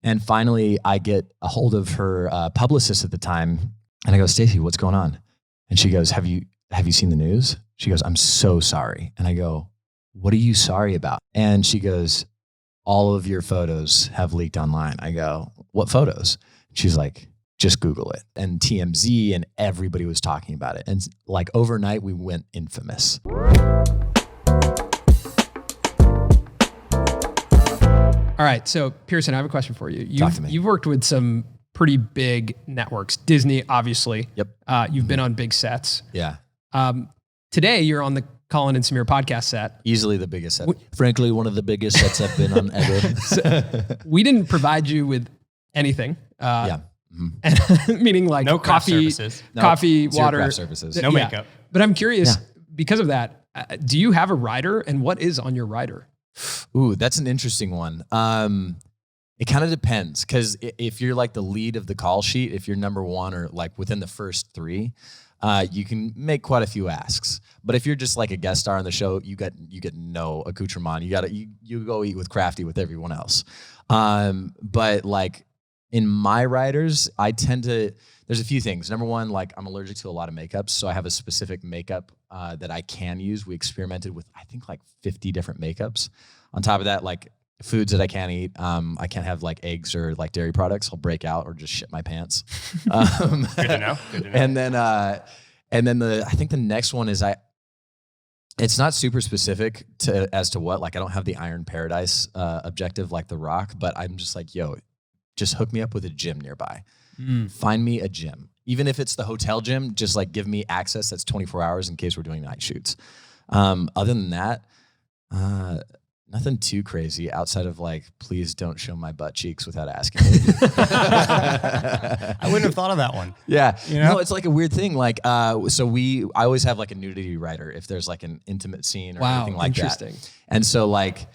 And finally, I get a hold of her publicist at the time, and I go, Stacey, what's going on? And she goes, have you seen the news? She goes, I'm so sorry. And I go, what are you sorry about? And she goes, all of your photos have leaked online. I go, what photos? She's like, just Google it. And TMZ and everybody was talking about it. And like overnight, we went infamous. All right, so Pierson, I have a question for you. Talk to me. You've worked with some pretty big networks. Disney, obviously. Yep. You've been on big sets. Yeah. Today, you're on the Colin and Samir podcast set. Easily the biggest set. Frankly, one of the biggest sets I've been on ever. So, we didn't provide you with anything. Yeah. And meaning like no coffee, services. coffee, Zero water. craft services. No makeup. But I'm curious, because of that, do you have a rider, and what is on your rider? Ooh, that's an interesting one. It kind of depends, because if you're like the lead of the call sheet, if you're number one or like within the first three, you can make quite a few asks. But if you're just like a guest star on the show, you get no accoutrement. You go eat with Crafty with everyone else. But like in my riders, I tend to. There's a few things. Number one, like I'm allergic to a lot of makeups, so I have a specific makeup that I can use. We experimented with, I think, like 50 different makeups. On top of that, like foods that I can't eat. I can't have like eggs or like dairy products. I'll break out or just shit my pants. Good to know. Good to know. And then I think the next one is it's not super specific as to what. Like I don't have the Iron Paradise objective like The Rock, but I'm just like, yo, just hook me up with a gym nearby. Find me a gym. Even if it's the hotel gym, just like give me access that's 24 hours in case we're doing night shoots. Other than that, nothing too crazy outside of like, please don't show my butt cheeks without asking me. I wouldn't have thought of that one. Yeah. You know? No, it's like a weird thing. Like, I always have like a nudity rider if there's like an intimate scene or anything like interesting. that. And so like,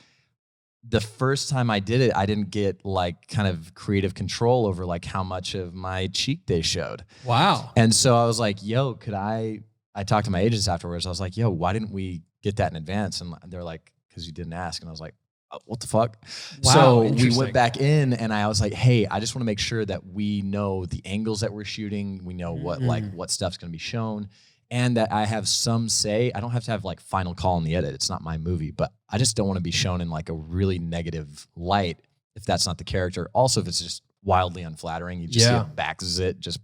the first time I did it, I didn't get like kind of creative control over like how much of my cheek they showed. Wow. And so I was like, yo, I talked to my agents afterwards. I was like, yo, why didn't we get that in advance? And they're like, because you didn't ask. And I was like, oh, what the fuck? Wow, so interesting. we went back in and I was like, hey, I just want to make sure that we know the angles that we're shooting. We know what stuff's going to be shown. And that I have some say. I don't have to have like final call in the edit. It's not my movie, but I just don't want to be shown in like a really negative light if that's not the character. Also, if it's just wildly unflattering, you just see a back zit just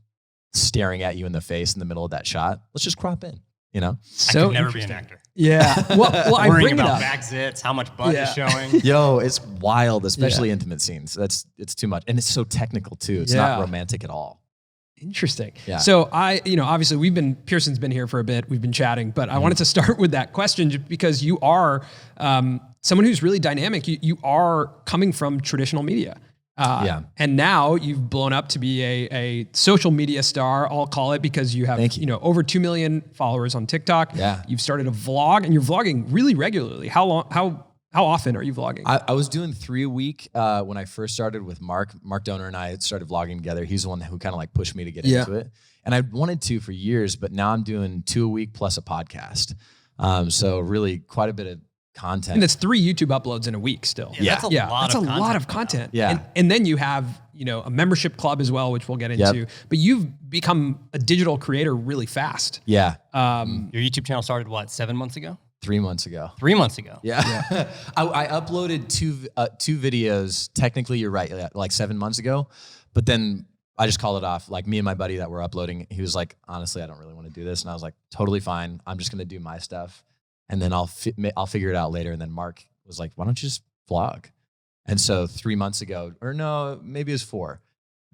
staring at you in the face in the middle of that shot. Let's just crop in, you know? So I could never be an actor. Yeah. Well, I Worrying bring it about up. back zits, how much butt is showing. Yo, it's wild, especially intimate scenes. It's too much. And it's so technical too. It's not romantic at all. Interesting. Yeah. So obviously Pierson's been here for a bit. We've been chatting, but I wanted to start with that question just because you are someone who's really dynamic. You are coming from traditional media. And now you've blown up to be a social media star, I'll call it, because you have over 2 million followers on TikTok. Yeah. You've started a vlog and you're vlogging really regularly. How often are you vlogging? I was doing 3 a week when I first started with Mark. Mark Donor and I started vlogging together. He's the one who kind of like pushed me to get into it. And I wanted to for years, but now I'm doing 2 a week plus a podcast. So really quite a bit of content. And it's 3 YouTube uploads in a week still. That's a lot of content. Yeah. And then you have, a membership club as well, which we'll get into. But you've become a digital creator really fast. Yeah. Your YouTube channel started, 7 months ago? 3 months ago. 3 months ago. Yeah. I uploaded two videos. Technically, you're right, like 7 months ago. But then I just called it off. Like me and my buddy that were uploading, he was like, honestly, I don't really want to do this. And I was like, totally fine. I'm just going to do my stuff. And then I'll figure it out later. And then Mark was like, why don't you just vlog? And so 3 months ago, or no, maybe it was 4.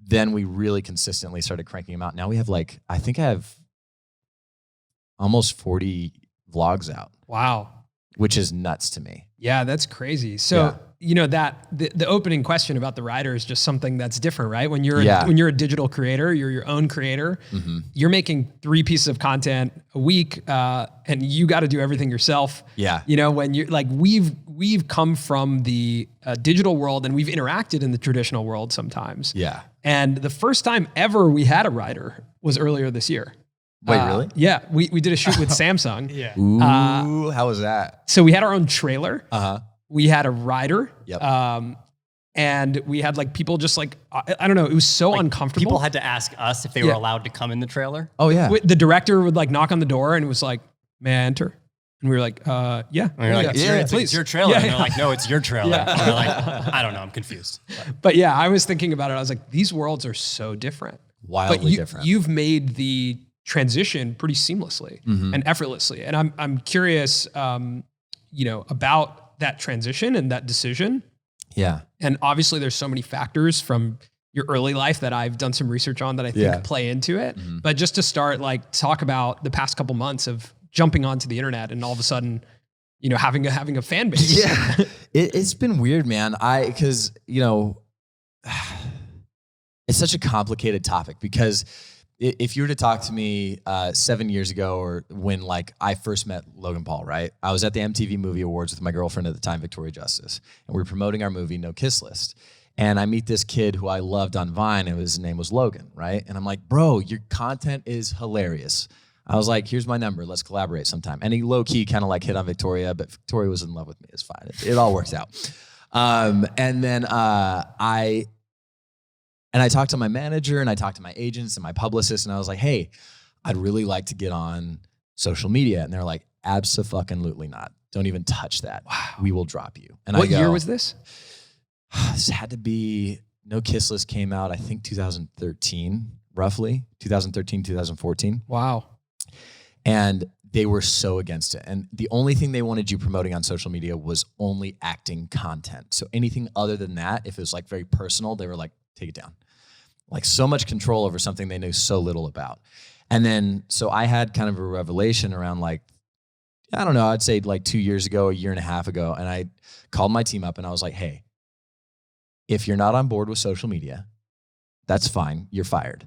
Then we really consistently started cranking them out. Now we have I think I have almost 40 vlogs out. Wow. Which is nuts to me. Yeah, that's crazy. So, that the opening question about the rider is just something that's different, right? When you're a digital creator, you're your own creator. Mm-hmm. You're making 3 pieces of content a week, and you got to do everything yourself. Yeah. When you're like, we've come from the digital world and we've interacted in the traditional world sometimes. Yeah. And the first time ever we had a rider was earlier this year. Wait, really? Yeah, we did a shoot with Samsung. Yeah. Ooh, how was that? So we had our own trailer. Uh-huh. We had a rider. Yep. And we had like people just like, I don't know, it was so Like, uncomfortable. People had to ask us if they were Yeah. allowed to come in the trailer. Oh yeah. The director would like knock on the door and it was like, may I enter? And we were like, yeah. And you're like, yeah, it's your trailer. Yeah, and they're yeah. like, no, it's your trailer. Yeah. And we're like, I don't know, I'm confused. But yeah, I was thinking about it. I was like, these worlds are so different. Wildly But different. you've made the transition pretty seamlessly and effortlessly. And I'm curious, about that transition and that decision. Yeah. And obviously there's so many factors from your early life that I've done some research on that I think Yeah. play into it. But just to start, like talk about the past couple months of jumping onto the internet and all of a sudden, having a fan base. Yeah. It's been weird, man. Because it's such a complicated topic because if you were to talk to me 7 years ago or when like I first met Logan Paul, right? I was at the MTV Movie Awards with my girlfriend at the time, Victoria Justice, and we were promoting our movie No Kiss List. And I meet this kid who I loved on Vine and his name was Logan, right? And I'm like, bro, your content is hilarious. I was like, here's my number. Let's collaborate sometime. And he low-key kind of like hit on Victoria, but Victoria was in love with me. It's fine. It all works out. And then I talked to my manager and I talked to my agents and my publicist and I was like, hey, I'd really like to get on social media. And they're like, abso-fucking-lutely not. Don't even touch that. Wow. We will drop you. And What year was this? This had to be, No Kiss List came out, I think 2013, roughly. 2013, 2014. Wow. And they were so against it. And the only thing they wanted you promoting on social media was only acting content. So anything other than that, if it was like very personal, they were like, take it down. Like so much control over something they knew so little about. And then, so I had kind of a revelation around like, I don't know, I'd say like 2 years ago, a year and a half ago. And I called my team up and I was like, hey, if you're not on board with social media, that's fine. You're fired.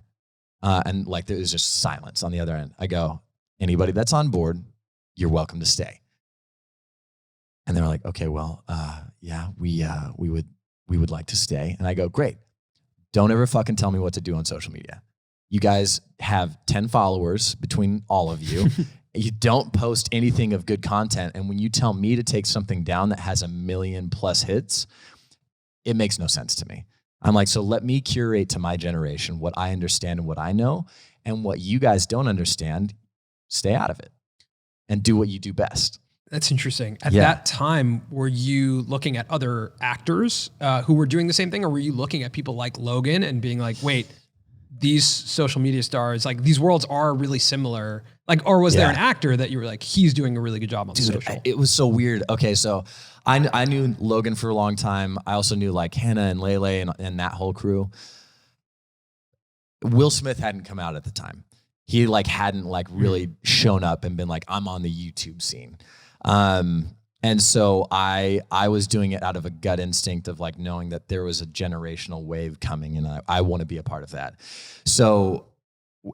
And like there was just silence on the other end. I go, anybody that's on board, you're welcome to stay. And they're like, okay, well, yeah, we would like to stay. And I go, great. Don't ever fucking tell me what to do on social media. You guys have 10 followers between all of you. You don't post anything of good content. And when you tell me to take something down that has 1 million+ hits, it makes no sense to me. I'm like, so let me curate to my generation what I understand and what I know, and what you guys don't understand, stay out of it and do what you do best. That's interesting. At that time, were you looking at other actors who were doing the same thing, or were you looking at people like Logan and being like, wait, these social media stars, like these worlds are really similar? Like, or was there an actor that you were like, he's doing a really good job on social? It was so weird. Okay, so I knew Logan for a long time. I also knew like Hannah and Lele and that whole crew. Will Smith hadn't come out at the time. He like hadn't like really shown up and been like, I'm on the YouTube scene. And so I was doing it out of a gut instinct of like knowing that there was a generational wave coming and I want to be a part of that. So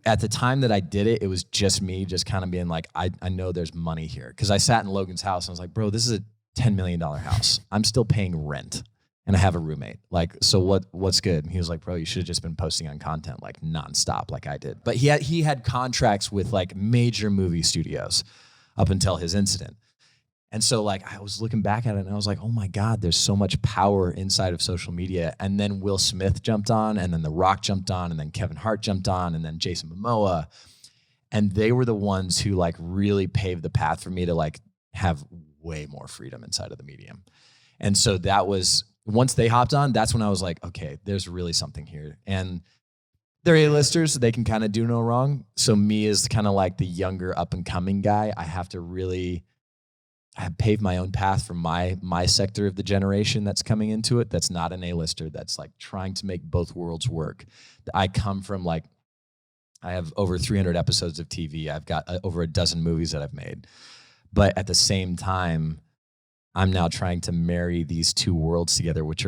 at the time that I did it, it was just me just kind of being like, I know there's money here. Cause I sat in Logan's house and I was like, bro, this is a $10 million house. I'm still paying rent and I have a roommate. Like, so what's good? And he was like, bro, you should have just been posting on content like nonstop like I did. But he had contracts with like major movie studios up until his incident. And so like I was looking back at it and I was like, oh my God, there's so much power inside of social media. And then Will Smith jumped on, and then The Rock jumped on, and then Kevin Hart jumped on, and then Jason Momoa. And they were the ones who like really paved the path for me to like have way more freedom inside of the medium. And so that was, once they hopped on, that's when I was like, okay, there's really something here. And they're A-listers, so they can kind of do no wrong. So me as kind of like the younger up and coming guy, I have to really pave my own path for my sector of the generation that's coming into it. That's not an A-lister. That's like trying to make both worlds work. I come from like, I have over 300 episodes of TV. I've got over a dozen movies that I've made. But at the same time, I'm now trying to marry these two worlds together, which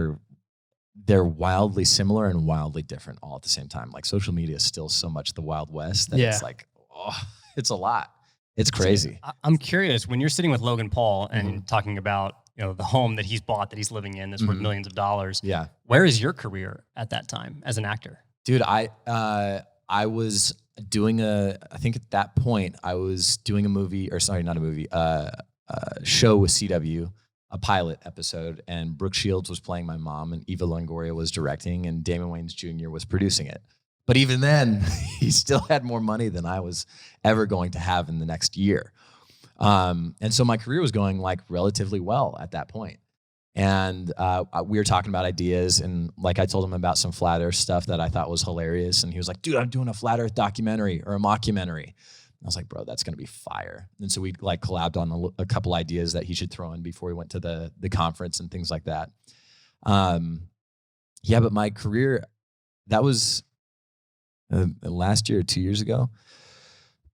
they're wildly similar and wildly different all at the same time. Like social media is still so much the Wild West that it's like, oh, it's a lot. It's crazy. I'm curious, when you're sitting with Logan Paul and talking about, the home that he's bought, that he's living in, that's worth millions of dollars. Yeah. Where is your career at that time as an actor? Dude, I was doing I think at that point I was doing a movie, or sorry, not a movie, show with CW a pilot episode, and Brooke Shields was playing my mom, and Eva Longoria was directing, and Damon Wayans Jr. was producing it. But even then, he still had more money than I was ever going to have in the next year. And so my career was going like relatively well at that point. And we were talking about ideas, and like I told him about some flat earth stuff that I thought was hilarious. And he was like, dude, I'm doing a flat earth documentary or a mockumentary. I was like, bro, that's going to be fire. And so we like collabed on a couple ideas that he should throw in before he went to the conference and things like that. Yeah, but my career, that was last year, 2 years ago.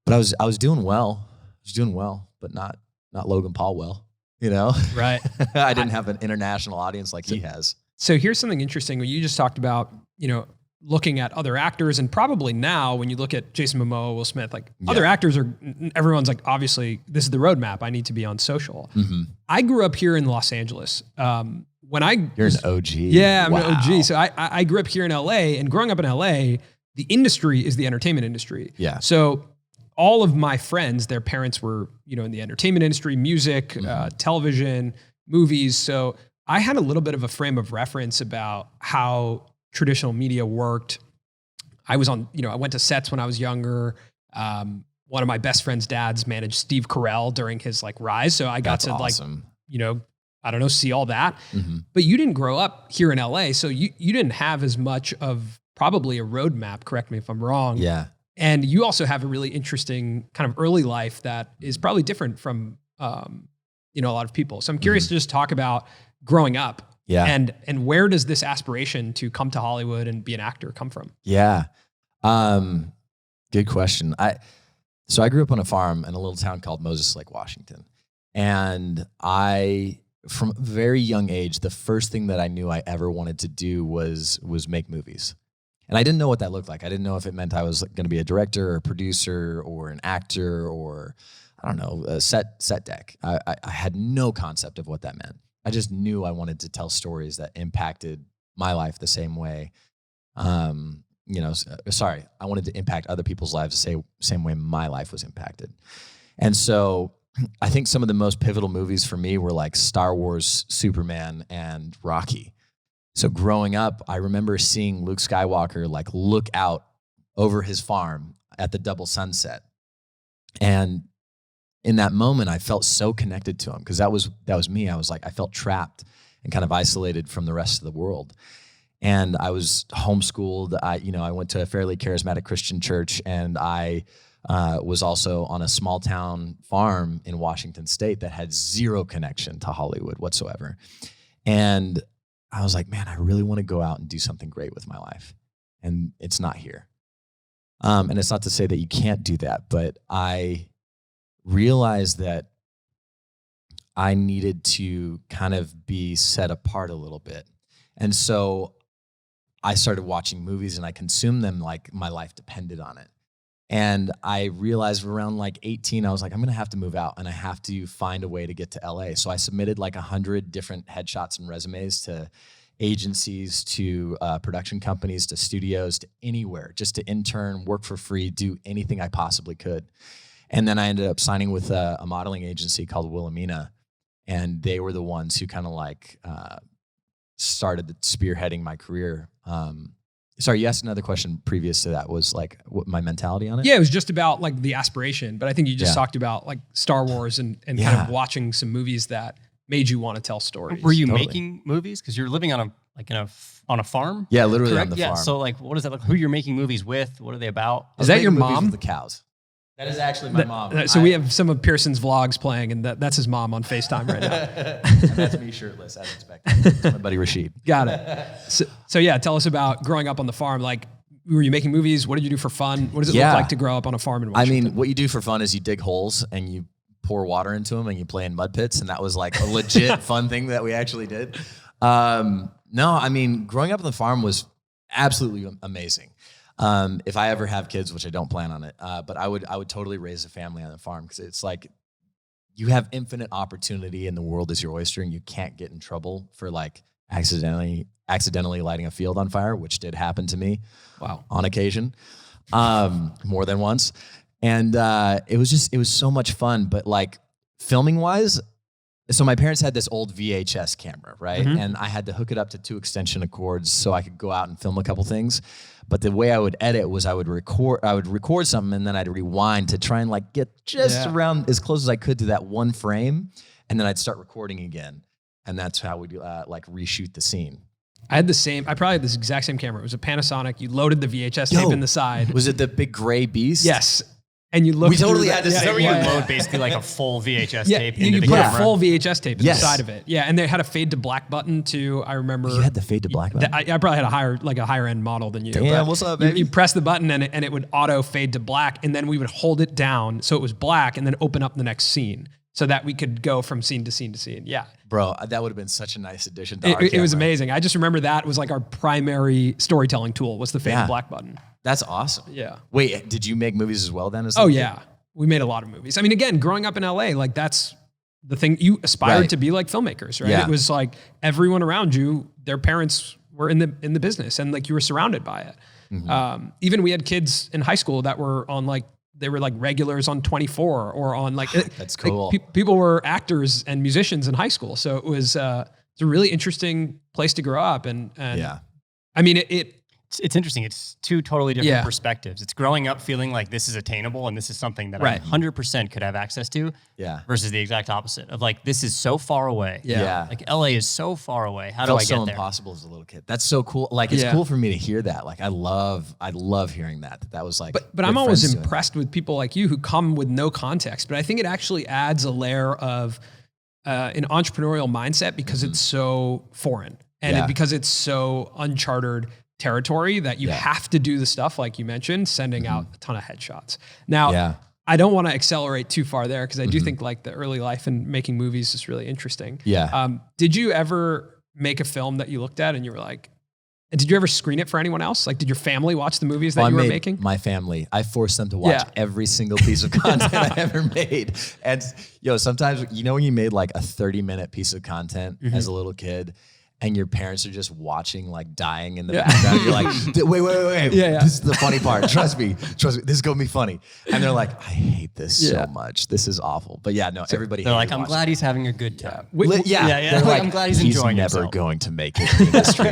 But I was doing well. I was doing well, but not Logan Paul well, you know? Right. I didn't have an international audience like he has. So here's something interesting. When you just talked about, you know, looking at other actors, and probably now when you look at Jason Momoa, Will Smith, like other actors everyone's like, obviously this is the roadmap. I need to be on social. Mm-hmm. I grew up here in Los Angeles. You're an OG. Yeah, I'm an OG. So I grew up here in LA, and growing up in LA, the industry is the entertainment industry. Yeah. So all of my friends, their parents were, you know, in the entertainment industry, music, television, movies. So I had a little bit of a frame of reference about how traditional media worked. I was on, you know, I went to sets when I was younger. One of my best friend's dads managed Steve Carell during his like rise. So I got to like, you know, I don't know, see all that. Mm-hmm. But you didn't grow up here in LA. So you didn't have as much of probably a roadmap, correct me if I'm wrong. Yeah. And you also have a really interesting kind of early life that is probably different from, you know, a lot of people. So I'm curious to just talk about growing up. Yeah. And where does this aspiration to come to Hollywood and be an actor come from? Yeah. Good question. So I grew up on a farm in a little town called Moses Lake, Washington. And from a very young age, the first thing that I knew I ever wanted to do was make movies. And I didn't know what that looked like. I didn't know if it meant I was going to be a director or a producer or an actor or, I don't know, a set deck. I had no concept of what that meant. I just knew I wanted to tell stories that impacted my life the same way. I wanted to impact other people's lives the same way my life was impacted. And so I think some of the most pivotal movies for me were like Star Wars, Superman, and Rocky. So growing up, I remember seeing Luke Skywalker like look out over his farm at the double sunset. And in that moment, I felt so connected to him because that was me. I was like, I felt trapped and kind of isolated from the rest of the world. And I was homeschooled. I went to a fairly charismatic Christian church, and I was also on a small town farm in Washington State that had zero connection to Hollywood whatsoever. And I was like, man, I really want to go out and do something great with my life. And it's not here. And it's not to say that you can't do that, but I realized that I needed to kind of be set apart a little bit. And so I started watching movies, and I consumed them like my life depended on it. And I realized around like 18, I was like, I'm going to have to move out, and I have to find a way to get to LA. So I submitted like 100 different headshots and resumes to agencies, to production companies, to studios, to anywhere, just to intern, work for free, do anything I possibly could. And then I ended up signing with a modeling agency called Wilhelmina, and they were the ones who kind of like started spearheading my career. Sorry, you asked another question previous to that, was like what my mentality on it? Yeah, it was just about like the aspiration, but I think you just talked about like Star Wars and kind of watching some movies that made you want to tell stories. Were you making movies? Because you're living on a farm? Yeah, literally correct? On the farm. So like, what is that like? Who you're making movies with? What are they about? Is that your mom? With the cows. That is actually my mom. So we have some of Pierson's vlogs playing, and that's his mom on FaceTime right now. And that's me shirtless, as expected. That's my buddy Rashid. Got it. So yeah, tell us about growing up on the farm. Like, were you making movies? What did you do for fun? What does it look like to grow up on a farm in Washington? I mean, what you do for fun is you dig holes and you pour water into them and you play in mud pits. And that was like a legit fun thing that we actually did. No, I mean, growing up on the farm was absolutely amazing. If I ever have kids, which I don't plan on it, but I would totally raise a family on the farm, because it's like you have infinite opportunity and the world is your oyster, and you can't get in trouble for like accidentally lighting a field on fire, which did happen to me. Wow. On occasion, more than once. And it was so much fun. But like filming wise, So my parents had this old VHS camera, right? And I had to hook it up to 2 extension cords so I could go out and film a couple things. But the way I would edit was I would record something and then I'd rewind to try and like get just around as close as I could to that one frame. And then I'd start recording again. And that's how we'd like reshoot the scene. I had the same, I probably had this exact same camera. It was a Panasonic. You loaded the VHS tape in the side. Was it the big gray beast? Yes. And you looked. We totally had the Is same. that where you load basically like a full VHS tape into you the put camera? a full VHS tape in the side of it. Yeah, and they had a fade to black button too. I remember. You had the fade to black button? I probably had a higher end model than you. Damn, what's up, baby? You press the button and it would auto fade to black, and then we would hold it down so it was black, and then open up the next scene so that we could go from scene to scene to scene. Yeah. Bro, that would have been such a nice addition to our It was camera. amazing. I just remember that was like our primary storytelling tool was the fade to black button. That's awesome. Yeah. Wait, did you make movies as well then? Oh yeah. We made a lot of movies. I mean, again, growing up in LA, like that's the thing. You aspired to be like filmmakers, right? Yeah. It was like everyone around you, their parents were in the business, and like you were surrounded by it. Even we had kids in high school that were on like, they were like regulars on 24 or on like, That's cool. Like, people were actors and musicians in high school. So it was, it's a really interesting place to grow up. And Yeah. I mean, It's interesting. It's 2 totally different perspectives. It's growing up feeling like this is attainable and this is something that I 100% could have access to. Yeah. Versus the exact opposite of like, this is so far away. Yeah. Like LA is so far away. How do Felt I get so there? impossible as a little kid. That's so cool. Like it's cool for me to hear that. Like I love hearing that. That was like. But I'm always impressed with people like you who come with no context. But I think it actually adds a layer of an entrepreneurial mindset because it's so foreign and because it's so uncharted territory that you have to do the stuff like you mentioned, sending out a ton of headshots. Now, I don't want to accelerate too far there because I do think like the early life and making movies is really interesting. Yeah. Did you ever make a film that you looked at and you were like, and did you ever screen it for anyone else? Like, did your family watch the movies that you were making? My family. I forced them to watch every single piece of content I ever made. And sometimes, when you made like a 30-minute piece of content as a little kid, and your parents are just watching, like dying in the background. You're like, wait. This is the funny part. Trust me. This is going to be funny. And they're like, I hate this so much. This is awful. But everybody. They're like, I'm glad he's having a good time. They're like, I'm glad he's enjoying never himself. going to make it in the industry.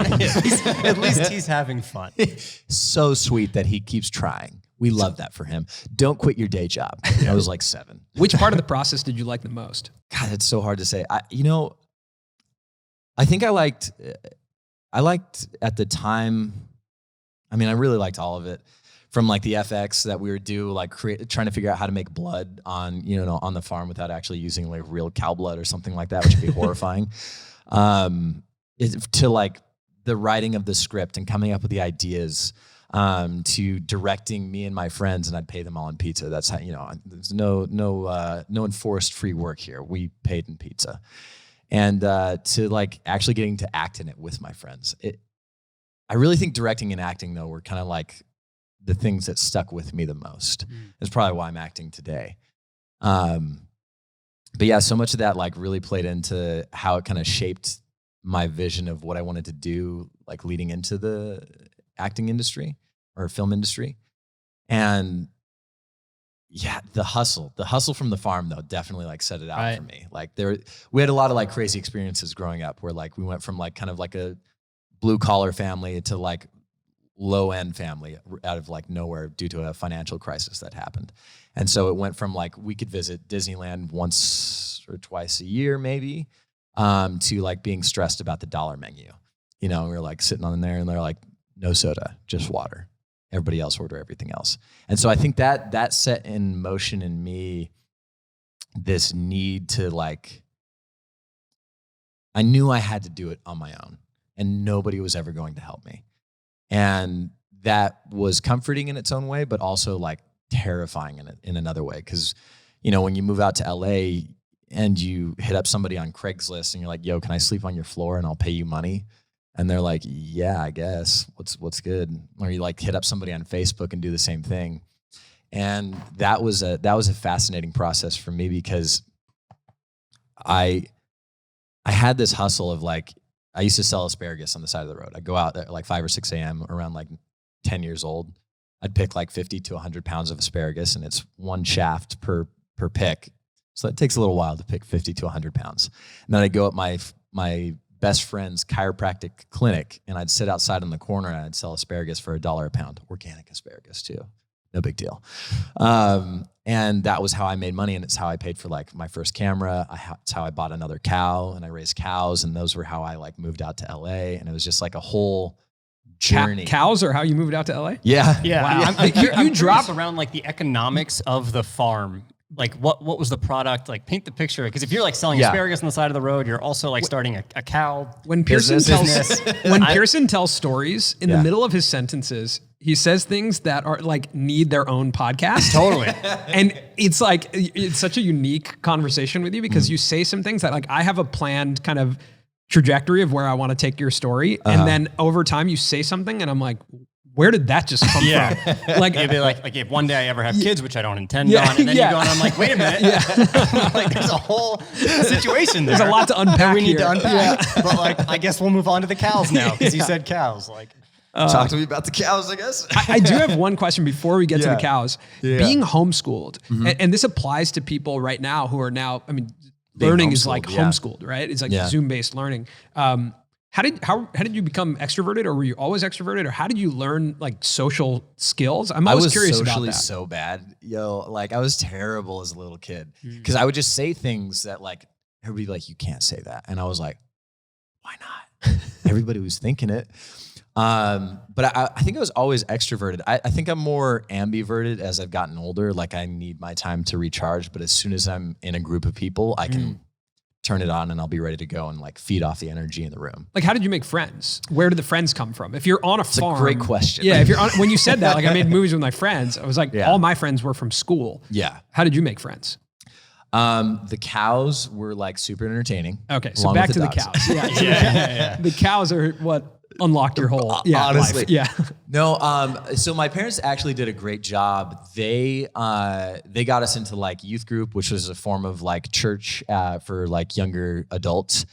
At least he's having fun. So sweet that he keeps trying. We love that for him. Don't quit your day job. I was like 7. Which part of the process did you like the most? God, it's so hard to say. I think I liked at the time, I mean, I really liked all of it from like the FX that we would do, like trying to figure out how to make blood on the farm without actually using like real cow blood or something like that, which would be horrifying. To like the writing of the script and coming up with the ideas, to directing me and my friends, and I'd pay them all in pizza. That's how, there's no enforced free work here. We paid in pizza. And to like actually getting to act in it with my friends. I really think directing and acting though were kind of like the things that stuck with me the most. It's probably why I'm acting today. But yeah, so much of that like really played into how it kind of shaped my vision of what I wanted to do, like leading into the acting industry or film industry. And yeah, the hustle from the farm though definitely like set it out for me. Like we had a lot of like crazy experiences growing up where like we went from like kind of like a blue collar family to like low end family out of like nowhere due to a financial crisis that happened. And so it went from like we could visit Disneyland once or twice a year maybe, to like being stressed about the dollar menu. We were like sitting on there and they're like, no soda, just water. Everybody else order everything else. And so I think that set in motion in me this need to like, I knew I had to do it on my own and nobody was ever going to help me. And that was comforting in its own way, but also like terrifying in another way. Cause when you move out to LA and you hit up somebody on Craigslist and you're like, yo, can I sleep on your floor and I'll pay you money? And they're like, yeah, I guess. What's good? Or you like hit up somebody on Facebook and do the same thing. And that was a fascinating process for me because I had this hustle of like, I used to sell asparagus on the side of the road. I'd go out at like 5 or 6 a.m. around like 10 years old. I'd pick like 50 to 100 pounds of asparagus and it's one shaft per pick. So it takes a little while to pick 50 to 100 pounds. And then I'd go at my best friend's chiropractic clinic, and I'd sit outside in the corner and I'd sell asparagus for $1 a pound, organic asparagus too. No big deal. And that was how I made money. And it's how I paid for like my first camera. It's how I bought another cow, and I raised cows. And those were how I like moved out to LA. And it was just like a whole journey. Cows are how you moved out to LA? Yeah. Yeah. Wow. You drop around like the economics of the farm. Like what was the product? Like paint the picture. Because if you're like selling asparagus on the side of the road, you're also like starting a cow. When Pierson Pierson tells stories in the middle of his sentences, he says things that are like need their own podcast. Totally. And it's like, it's such a unique conversation with you because you say some things that like, I have a planned kind of trajectory of where I want to take your story. And then over time you say something and I'm like, where did that just come from? Like, it'd be like if one day I ever have kids, which I don't intend on, and then you go and I'm like, wait a minute. Like there's a whole situation there. There's a lot to unpack we need here. to unpack. But like, I guess we'll move on to the cows now because you said cows. Like, talk to me about the cows, I guess. I do have one question before we get to the cows. Being homeschooled, and this applies to people right now who are now, I mean, learning is like homeschooled, right? It's like Zoom-based learning. How did you become extroverted, or were you always extroverted, or how did you learn like social skills? I'm always curious about that. I was socially so bad, like I was terrible as a little kid because I would just say things that like everybody like, you can't say that, and I was like, why not? Everybody was thinking it. But I think I was always extroverted. I think I'm more ambiverted as I've gotten older. Like I need my time to recharge, but as soon as I'm in a group of people, I can turn it on and I'll be ready to go and like feed off the energy in the room. Like, how did you make friends? Where did the friends come from? If you're on a farm. It's a great question. Yeah. If you're on, when you said that, like I made movies with my friends, I was like, all my friends were from school. Yeah. How did you make friends? The cows were like super entertaining. Okay. So back to the cows. Yeah. The cows are what unlocked your whole honestly. life. Yeah. No, so my parents actually did a great job. They got us into like youth group, which was a form of like church for like younger adults.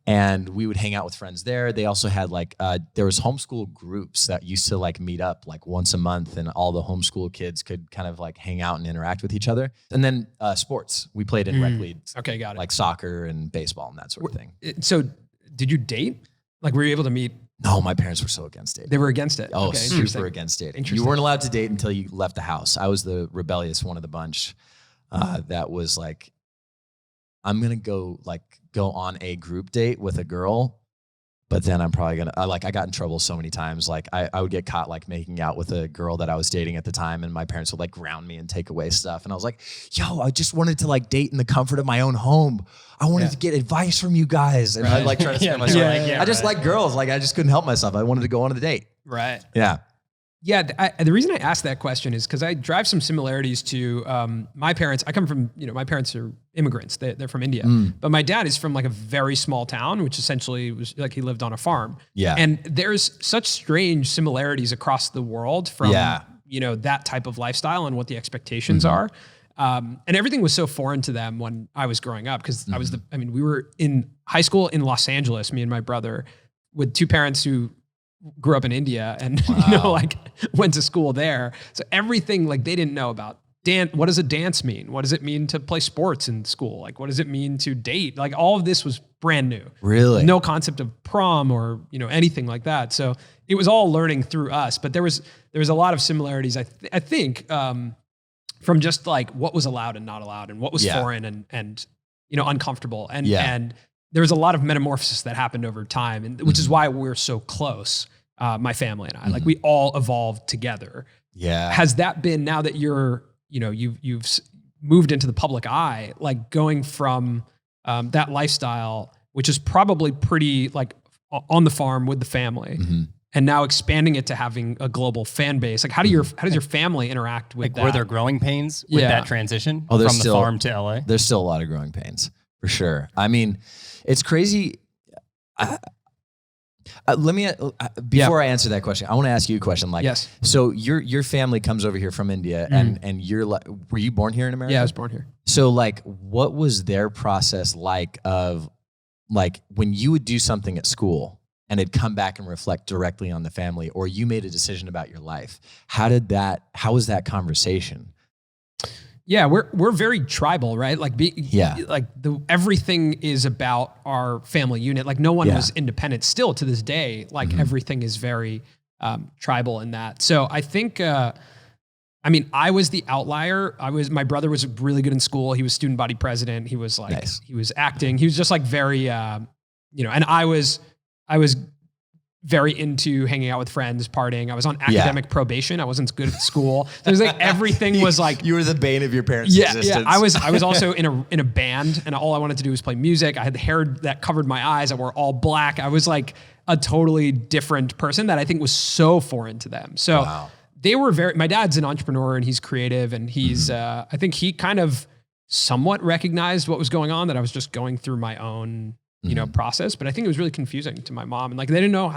And we would hang out with friends there. They also had like, there was homeschool groups that used to like meet up like once a month, and all the homeschool kids could kind of like hang out and interact with each other. And then sports, we played in rec leagues. Okay, got it. Like soccer and baseball and that sort of thing. So did you date? Like, were you able to meet? No, my parents were so against dating. They were against it. Oh, super against dating. You weren't allowed to date until you left the house. I was the rebellious one of the bunch that was like, I'm going to go on a group date with a girl, but then I'm probably going to, I got in trouble so many times. Like I would get caught like making out with a girl that I was dating at the time, and my parents would like ground me and take away stuff. And I was like, yo, I just wanted to like date in the comfort of my own home. I wanted to get advice from you guys. And I'd like try to spend myself. I just like girls. Like I just couldn't help myself. I wanted to go on a date. Right. Yeah. Yeah, the reason I asked that question is because I drive some similarities to my parents. I come from, my parents are immigrants. They're from India. But my dad is from like a very small town, which essentially was like he lived on a farm. Yeah. And there's such strange similarities across the world from, that type of lifestyle and what the expectations are. And everything was so foreign to them when I was growing up because we were in high school in Los Angeles, me and my brother, with two parents who grew up in India and, went to school there. So everything like they didn't know about dance. What does a dance mean? What does it mean to play sports in school? Like, what does it mean to date? Like all of this was brand new. Really? No concept of prom or, anything like that. So it was all learning through us, but there was a lot of similarities. I think, from just like what was allowed and not allowed and what was foreign and uncomfortable. And there was a lot of metamorphosis that happened over time, and which is why we're so close, my family and I. Like we all evolved together. Yeah. Has that been, now that you're, you've moved into the public eye, like going from that lifestyle, which is probably pretty like on the farm with the family, and now expanding it to having a global fan base? Like how does your family interact with that? Were there growing pains with that transition from the farm to LA? There's still a lot of growing pains for sure. I mean, it's crazy. Let me before I answer that question, I want to ask you a question. Like, so your family comes over here from India, and you're like, were you born here in America? Yeah, I was born here. So like, what was their process like of like when you would do something at school and it'd come back and reflect directly on the family, or you made a decision about your life? How was that conversation? Yeah, we're very tribal, right? Like everything is about our family unit. Like no one was independent. Still to this day, like everything is very tribal in that. So I think, I was the outlier. My brother was really good in school. He was student body president. He was like, he was acting. He was just like very, and I was very into hanging out with friends, partying. I was on academic probation. I wasn't good at school. So it was like everything was like you were the bane of your parents' existence. Yeah. I was also in a band, and all I wanted to do was play music. I had the hair that covered my eyes. I wore all black. I was like a totally different person that I think was so foreign to them. So they were my dad's an entrepreneur and he's creative, and he's I think he kind of somewhat recognized what was going on, that I was just going through my own process. But I think it was really confusing to my mom, and like, they didn't know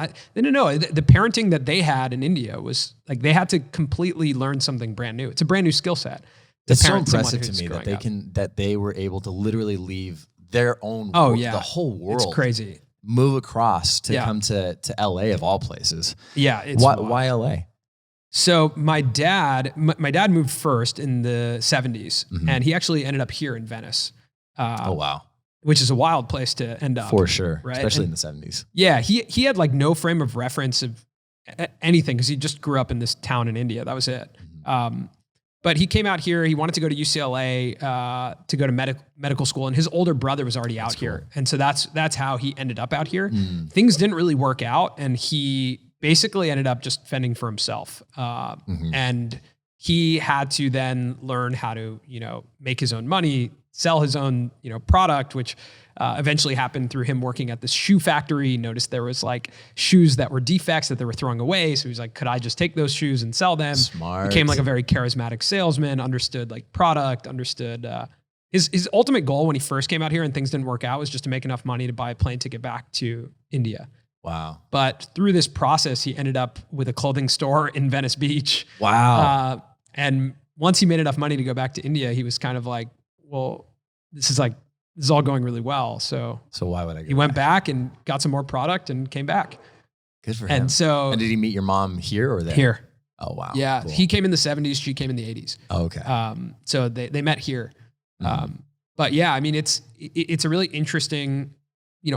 the parenting that they had in India was like, they had to completely learn something brand new. It's a brand new skill set. It's so impressive to me that they were able to literally leave their own world, the whole world. It's crazy. Move across to come to LA of all places. Yeah. Why LA? So my dad moved first in the 70s, and he actually ended up here in Venice. Oh, wow. Which is a wild place to end up. For sure, right? Especially in the 70s. Yeah, he had like no frame of reference of anything, because he just grew up in this town in India. That was it. But he came out here. He wanted to go to UCLA to go to medical school, and his older brother was already out here. And so that's how he ended up out here. Things didn't really work out, and he basically ended up just fending for himself. And he had to then learn how to, make his own money, sell his own, product, which eventually happened through him working at this shoe factory. He noticed there was like shoes that were defects that they were throwing away. So he was like, could I just take those shoes and sell them? Smart. Became like a very charismatic salesman, understood like product, understood, his ultimate goal when he first came out here and things didn't work out was just to make enough money to buy a plane ticket back to India. Wow. But through this process, he ended up with a clothing store in Venice Beach. Wow. And once he made enough money to go back to India, he was kind of like, well, this is all going really well. So why would I go He went back and got some more product and came back. Good for him. And did he meet your mom here or there? Here. Oh, wow. Yeah. Cool. He came in the 70s. She came in the 80s. Oh, okay. So they met here. But yeah, I mean, it's a really interesting,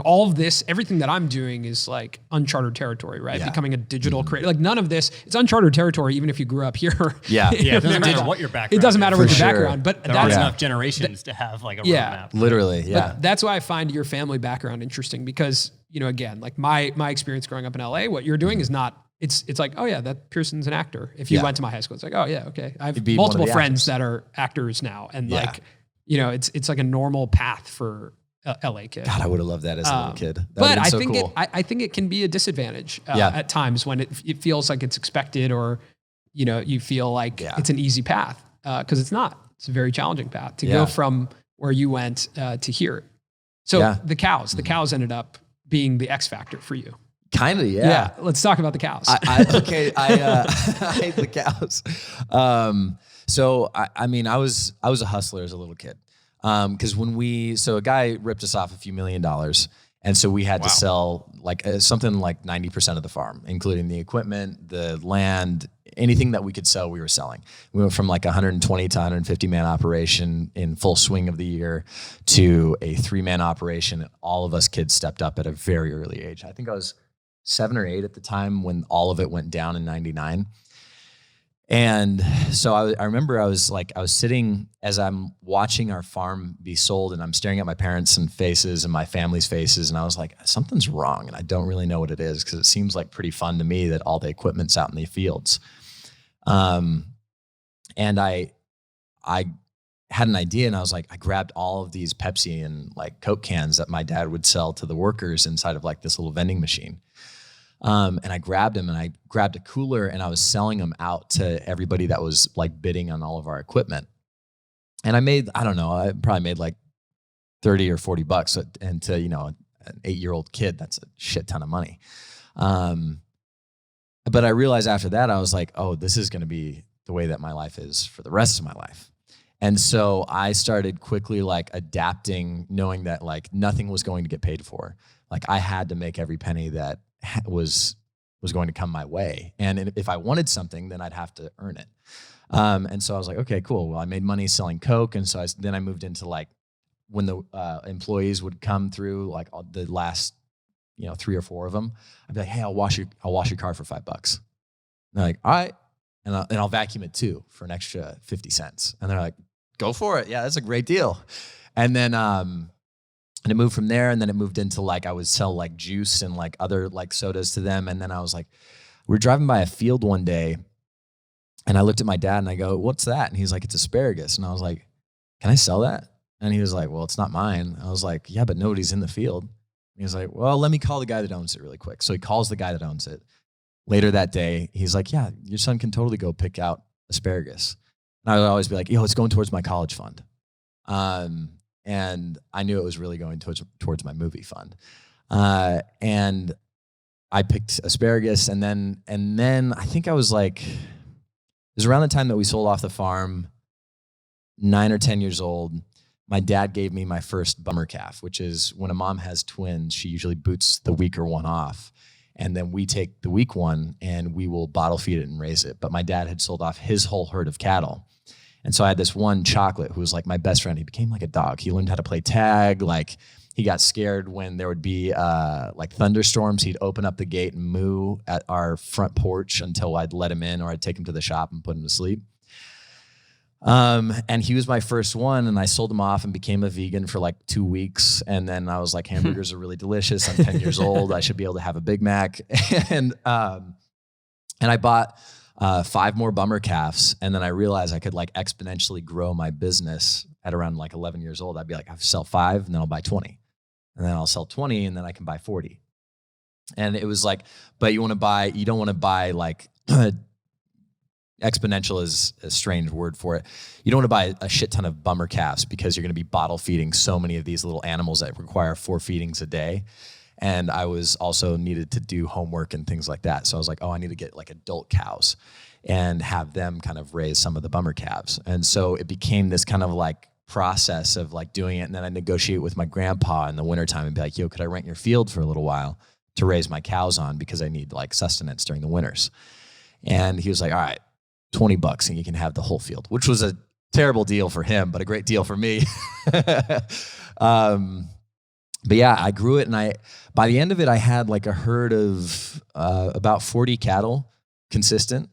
all of this, everything that I'm doing is like uncharted territory, right? Yeah. Becoming a digital creator. Like none of this, it's uncharted territory, even if you grew up here. Yeah. It doesn't matter what your background It doesn't matter what your sure. background, but there aren't enough generations to have like a roadmap. Literally. Yeah. But that's why I find your family background interesting, because, again, like my experience growing up in LA, what you're doing is not, it's like, oh yeah, that Pierson's an actor. If you went to my high school, it's like, oh yeah, okay. I have multiple friends that are actors now. And like, it's like a normal path for LA kid. God, I would have loved that as a little kid. But I think I think it can be a disadvantage at times when it feels like it's expected, or you feel like it's an easy path, because it's not. It's a very challenging path to go from where you went to here. So the cows ended up being the X factor for you. Kind of, yeah. Yeah, let's talk about the cows. I hate the cows. So I was a hustler as a little kid. Because a guy ripped us off a few $1 million, and so we had to sell like something like 90% of the farm, including the equipment, the land, anything that we could sell, we were selling. We went from like 120 to 150 man operation in full swing of the year to a 3-man operation. And all of us kids stepped up at a very early age. I think I was 7 or 8 at the time when all of it went down in 99. And so I remember I was sitting as I'm watching our farm be sold, and I'm staring at my parents' faces and my family's faces. And I was like, something's wrong. And I don't really know what it is, because it seems like pretty fun to me that all the equipment's out in the fields. And I had an idea, and I was like, I grabbed all of these Pepsi and like Coke cans that my dad would sell to the workers inside of like this little vending machine. And I grabbed them, and I grabbed a cooler, and I was selling them out to everybody that was like bidding on all of our equipment. And I probably made like 30 or 40 bucks. And to, an 8-year-old kid, that's a shit ton of money. But I realized after that, I was like, oh, this is going to be the way that my life is for the rest of my life. And so I started quickly like adapting, knowing that like nothing was going to get paid for. Like I had to make every penny that was was going to come my way. And if I wanted something, then I'd have to earn it. And so I was like, okay, cool. Well, I made money selling Coke. And so then I moved into like, when the employees would come through, like the last, 3 or 4 of them, I'd be like, hey, I'll wash your car for $5. And they're like, all right. And I'll vacuum it too for an extra 50 cents. And they're like, go for it. Yeah, that's a great deal. And then, and it moved from there. And then it moved into like, I would sell like juice and like other like sodas to them. And then I was like, we were driving by a field one day and I looked at my dad and I go, what's that? And he's like, it's asparagus. And I was like, can I sell that? And he was like, well, it's not mine. I was like, yeah, but nobody's in the field. And he was like, well, let me call the guy that owns it really quick. So he calls the guy that owns it. Later that day, he's like, yeah, your son can totally go pick out asparagus. And I would always be like, it's going towards my college fund. And I knew it was really going towards my movie fund. And I picked asparagus. And then I think I was like, it was around the time that we sold off the farm, 9 or 10 years old. My dad gave me my first bummer calf, which is when a mom has twins, she usually boots the weaker one off. And then we take the weak one and we will bottle feed it and raise it. But my dad had sold off his whole herd of cattle. And so I had this one Chocolate who was like my best friend. He became like a dog. He learned how to play tag. Like he got scared when there would be like thunderstorms. He'd open up the gate and moo at our front porch until I'd let him in or I'd take him to the shop and put him to sleep. And he was my first one and I sold him off and became a vegan for like 2 weeks. And then I was like, hamburgers are really delicious. I'm 10 years old. I should be able to have a Big Mac. And I bought 5 more bummer calves. And then I realized I could like exponentially grow my business at around like 11 years old. I'd be like, I'll sell 5 and then I'll buy 20 and then I'll sell 20 and then I can buy 40. And it was like, but you don't want to buy like exponential is a strange word for it. You don't want to buy a shit ton of bummer calves because you're going to be bottle feeding so many of these little animals that require 4 feedings a day. And I was also needed to do homework and things like that. So I was like, I need to get like adult cows and have them kind of raise some of the bummer calves. And so it became this kind of like process of like doing it. And then I negotiate with my grandpa in the wintertime and be like, could I rent your field for a little while to raise my cows on because I need like sustenance during the winters. And he was like, all right, $20 and you can have the whole field, which was a terrible deal for him, but a great deal for me. But yeah, I grew it and by the end of it, I had like a herd of about 40 cattle consistent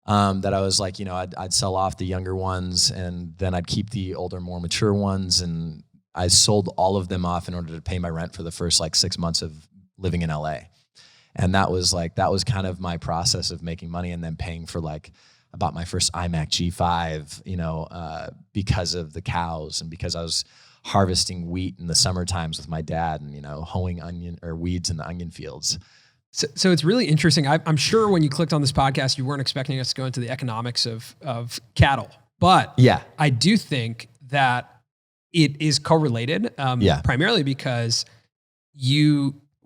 that I was like, I'd sell off the younger ones and then I'd keep the older, more mature ones. And I sold all of them off in order to pay my rent for the first like 6 months of living in LA. And that was kind of my process of making money and then paying for like, I bought my first iMac G5, because of the cows and because I was harvesting wheat in the summer times with my dad and, hoeing weeds in the onion fields. So it's really interesting. I'm sure when you clicked on this podcast, you weren't expecting us to go into the economics of cattle, but yeah, I do think that it is correlated, primarily because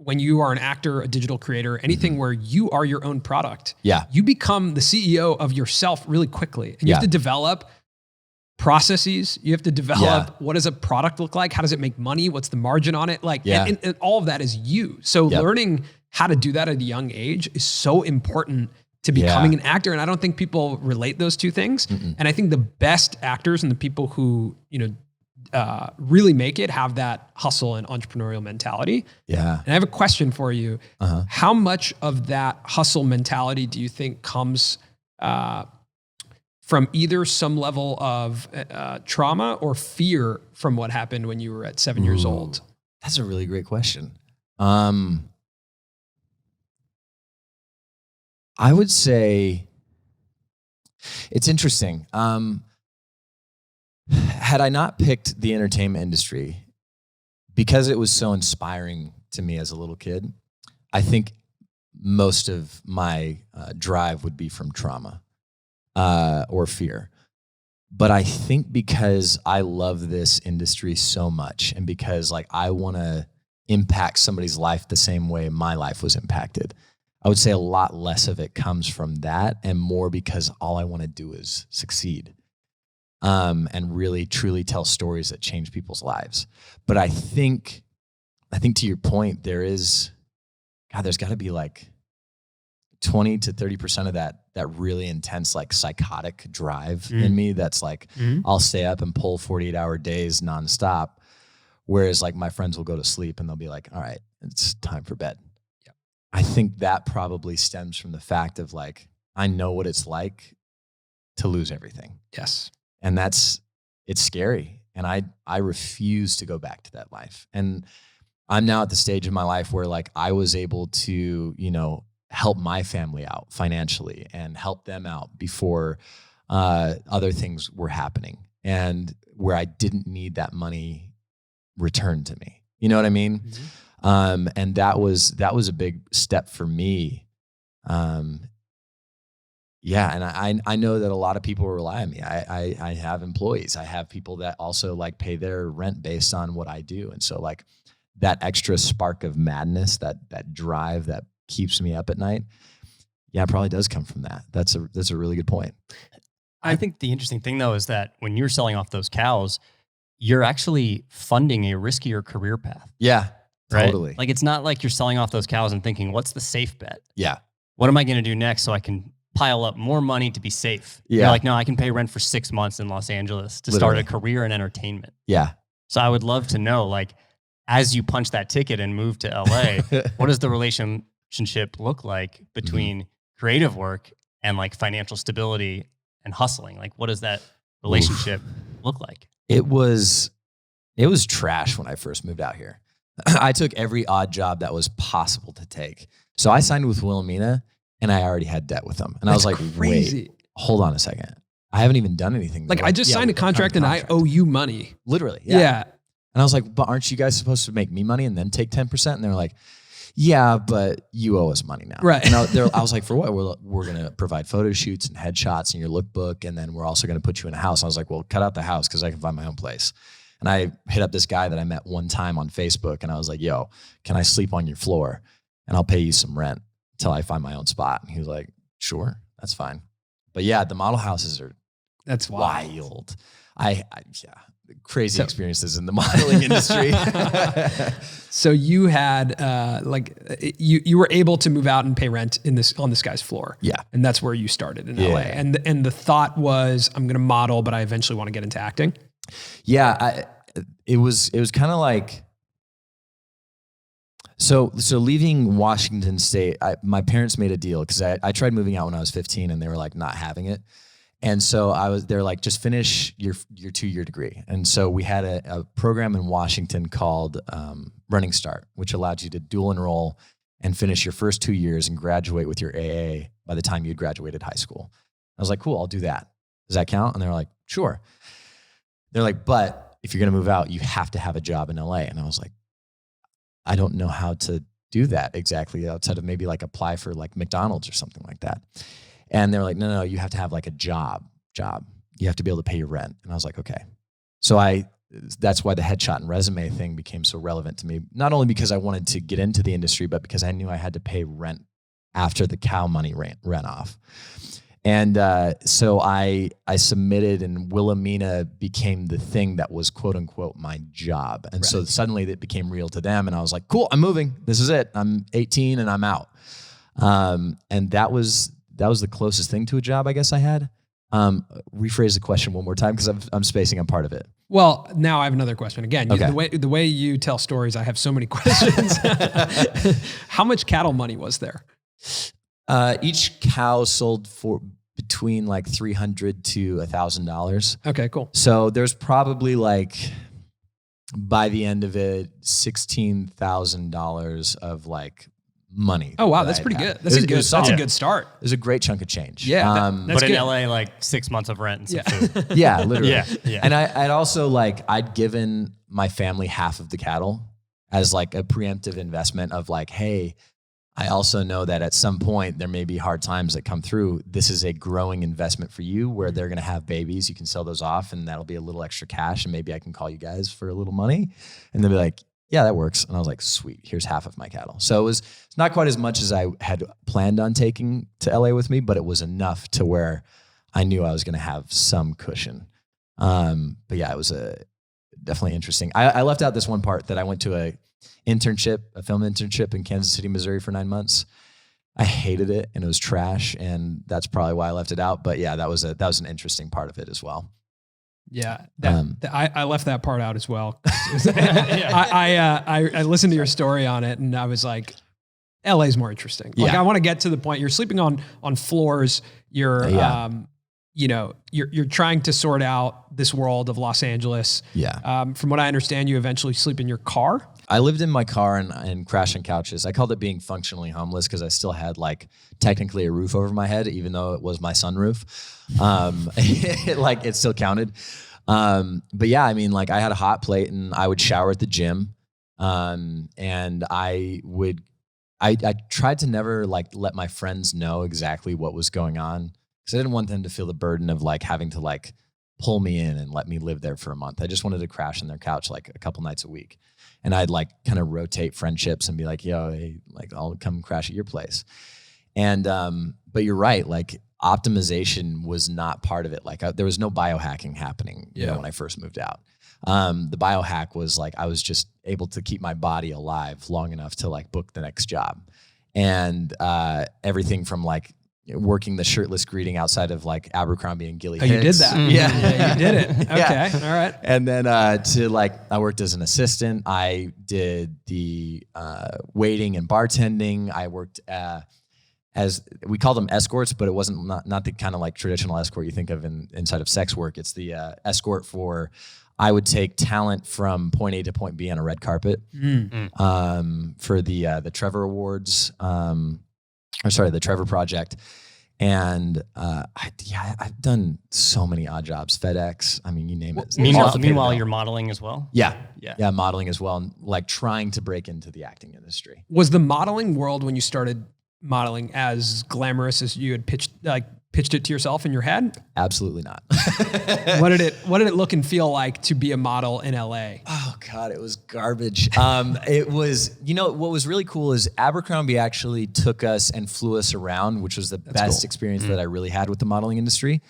when you are an actor, a digital creator, anything where you are your own product, you become the CEO of yourself really quickly. And you have to develop processes. You have to develop what does a product look like? How does it make money? What's the margin on it? Like, and all of that is you. So learning how to do that at a young age is so important to becoming an actor. And I don't think people relate those two things. And I think the best actors and the people who, really make it have that hustle and entrepreneurial mentality. Yeah. And I have a question for you. How much of that hustle mentality do you think comes from either some level of trauma or fear from what happened when you were at 7 years old? That's a really great question. I would say it's interesting. Had I not picked the entertainment industry, because it was so inspiring to me as a little kid, I think most of my drive would be from trauma or fear. But I think because I love this industry so much and because like I want to impact somebody's life the same way my life was impacted, I would say a lot less of it comes from that and more because all I want to do is succeed. And really truly tell stories that change people's lives. But I think to your point, there's got to be like 20 to 30% of that really intense, like psychotic drive in me. That's like, I'll stay up and pull 48-hour days nonstop. Whereas like my friends will go to sleep and they'll be like, all right, it's time for bed. Yep. I think that probably stems from the fact of like, I know what it's like to lose everything. Yes. And it's scary. And I refuse to go back to that life. And I'm now at the stage of my life where like I was able to, help my family out financially and help them out before other things were happening, and where I didn't need that money returned to me. You know what I mean? Mm-hmm. And that was a big step for me. Yeah. And I know that a lot of people rely on me. I have employees. I have people that also like pay their rent based on what I do. And so like that extra spark of madness, that drive that keeps me up at night. Yeah, it probably does come from that. That's a really good point. I think the interesting thing though is that when you're selling off those cows, you're actually funding a riskier career path. Yeah, right? Totally. Like it's not like you're selling off those cows and thinking, what's the safe bet? Yeah. What am I going to do next so I can pile up more money to be safe? Yeah. You're like, no, I can pay rent for 6 months in Los Angeles to start a career in entertainment. Yeah. So I would love to know, like, as you punch that ticket and move to LA, what does the relationship look like between creative work and like financial stability and hustling? Like, what does that relationship look like? It was trash when I first moved out here. I took every odd job that was possible to take. So I signed with Wilhelmina and I already had debt with them. And I was like, crazy. Wait, hold on a second. I haven't even done anything. Like I just signed a contract and I owe you money. Literally. Yeah. And I was like, but aren't you guys supposed to make me money and then take 10%? And they were like, yeah, but you owe us money now. Right. And I was like, for what? We're going to provide photo shoots and headshots and your lookbook. And then we're also going to put you in a house. And I was like, well, cut out the house because I can find my own place. And I hit up this guy that I met one time on Facebook. And I was like, yo, can I sleep on your floor? And I'll pay you some rent until I find my own spot. And he was like, sure, that's fine. But yeah, the model houses are wild. Crazy experiences in the modeling industry. So you had you were able to move out and pay rent on this guy's floor. Yeah. And that's where you started in LA. And the thought was, I'm going to model, but I eventually want to get into acting. Yeah. It was kind of like, so leaving Washington State, my parents made a deal because I tried moving out when I was 15 and they were like not having it. And so they're like, just finish your 2-year degree. And so we had a program in Washington called Running Start, which allowed you to dual enroll and finish your first 2 years and graduate with your AA by the time you'd graduated high school. I was like, cool, I'll do that. Does that count? And they were like, sure. They're like, but if you're going to move out, you have to have a job in LA. And I was like, I don't know how to do that exactly outside of maybe like apply for like McDonald's or something like that. And they're like, no, you have to have like a job. You have to be able to pay your rent. And I was like, okay. So that's why the headshot and resume thing became so relevant to me. Not only because I wanted to get into the industry, but because I knew I had to pay rent after the cow money ran off. And so I submitted, and Wilhelmina became the thing that was quote unquote my job. And so suddenly it became real to them. And I was like, cool, I'm moving. This is it. I'm 18 and I'm out. And that was the closest thing to a job I guess I had. Rephrase the question one more time because I'm spacing on part of it. Well, now I have another question. Again, Okay. The way you tell stories, I have so many questions. How much cattle money was there? Each cow sold for between like $300 to $1,000. Okay, cool. So there's probably like, by the end of it, $16,000 of like money. Oh wow, that's pretty good. That's a good start. It was a great chunk of change. Yeah, but good. in LA, like 6 months of rent and some food. Yeah, literally. Yeah. And I'd also I'd given my family half of the cattle as like a preemptive investment of like, hey, I also know that at some point there may be hard times that come through. This is a growing investment for you where they're going to have babies. You can sell those off and that'll be a little extra cash. And maybe I can call you guys for a little money. And they'll be like, yeah, that works. And I was like, sweet, here's half of my cattle. So it's not quite as much as I had planned on taking to LA with me, but it was enough to where I knew I was going to have some cushion. But yeah, it was definitely interesting. I left out this one part that I went to a film internship in Kansas City, Missouri for 9 months. I hated it and it was trash, and that's probably why I left it out. But yeah, that was an interesting part of it as well. Yeah, I left that part out as well. I listened to your story on it, and I was like, LA is more interesting. Like, I want to get to the point. You're sleeping on floors. You're you're trying to sort out this world of Los Angeles. Yeah. From what I understand, you eventually sleep in your car. I lived in my car and crashed on couches. I called it being functionally homeless because I still had like technically a roof over my head, even though it was my sunroof. It still counted. But yeah, I mean, like I had a hot plate and I would shower at the gym. And I tried to never like let my friends know exactly what was going on, because I didn't want them to feel the burden of like having to like pull me in and let me live there for a month. I just wanted to crash on their couch like a couple nights a week. And I'd like kind of rotate friendships and be like, yo, hey, like I'll come crash at your place. And, but you're right. Like optimization was not part of it. Like there was no biohacking happening when I first moved out. The biohack was like, I was just able to keep my body alive long enough to like book the next job. And, everything from like working the shirtless greeting outside of like Abercrombie and Gilly Hicks. You did that. Yeah, you did it. Okay. All right. And then to like, I worked as an assistant. I did the waiting and bartending. I worked as, we call them escorts, but it wasn't not the kind of like traditional escort you think of inside of sex work. It's the escort for, I would take talent from point A to point B on a red carpet for the Trevor Awards, the Trevor Project. And I've done so many odd jobs, FedEx. I mean, you name it. Meanwhile, you're modeling as well? Yeah, modeling as well, and like trying to break into the acting industry. Was the modeling world, when you started modeling, as glamorous as you had pitched it to yourself in your head? Absolutely not. What did it look and feel like to be a model in LA? Oh God, it was garbage. It was, what was really cool is Abercrombie actually took us and flew us around, which was the best experience that I really had with the modeling industry.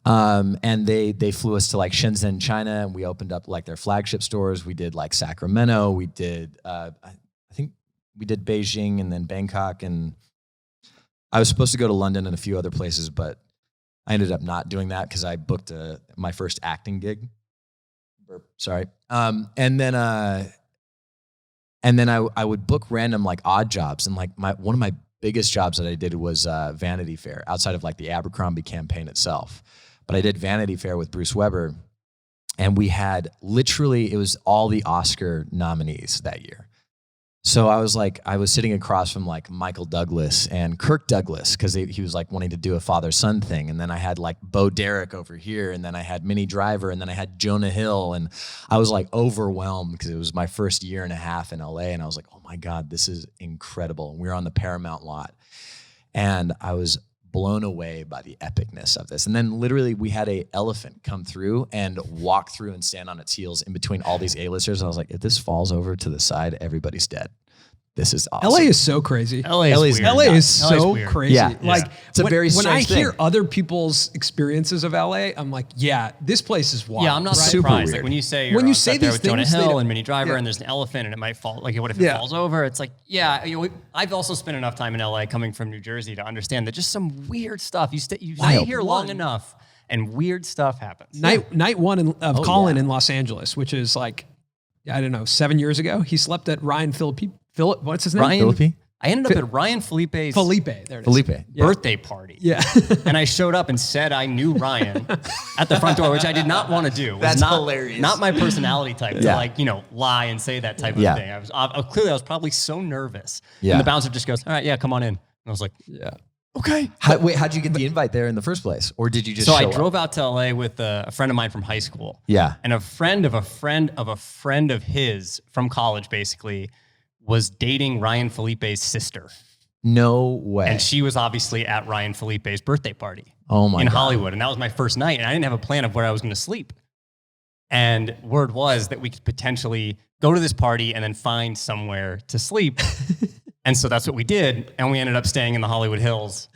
And they flew us to like Shenzhen, China, and we opened up like their flagship stores. We did like Sacramento. We did, I think we did Beijing and then Bangkok, and I was supposed to go to London and a few other places, but I ended up not doing that because I booked my first acting gig. Sorry. And then I would book random like odd jobs, and like one of my biggest jobs that I did was Vanity Fair, outside of like the Abercrombie campaign itself. But I did Vanity Fair with Bruce Weber, and we had it was all the Oscar nominees that year. So I was sitting across from like Michael Douglas and Kirk Douglas, because he was like wanting to do a father-son thing. And then I had like Bo Derek over here, and then I had Minnie Driver, and then I had Jonah Hill. And I was like overwhelmed because it was my first year and a half in LA. And I was like, oh my God, this is incredible. And we were on the Paramount lot, and I was blown away by the epicness of this. And then literally we had a elephant come through and walk through and stand on its heels in between all these A-listers. And I was like, if this falls over to the side, everybody's dead. This is awesome. LA is so crazy. LA is so crazy. Yeah. Like it's a very when I strange hear thing. other people's experiences of LA, I'm like, yeah, this place is wild. Yeah, I'm not surprised. Like when you say you're say there these with Jonah things, Hill and Minnie Driver, and there's an elephant and it might fall. Like, what if it falls over? It's like, I've also spent enough time in LA coming from New Jersey to understand that just some weird stuff. You stay here long enough, and weird stuff happens. Night one of Colin in Los Angeles, which is like, I don't know, 7 years ago. He slept at Ryan Phillippe. What's his name? Ryan Phillippe? I ended up at Ryan Felipe's birthday party. Yeah. And I showed up and said I knew Ryan at the front door, which I did not want to do. That's hilarious. Not my personality type to lie and say that type of thing. I was probably so nervous. Yeah. And the bouncer just goes, all right, come on in. And I was like, okay. How'd you get the invite there in the first place? Or did you just I drove out to LA with a friend of mine from high school. Yeah. And a friend of a friend of a friend of his from college, basically, was dating Ryan Felipe's sister. No way. And she was obviously at Ryan Felipe's birthday party in Hollywood. And that was my first night. And I didn't have a plan of where I was going to sleep. And word was that we could potentially go to this party and then find somewhere to sleep. And so that's what we did. And we ended up staying in the Hollywood Hills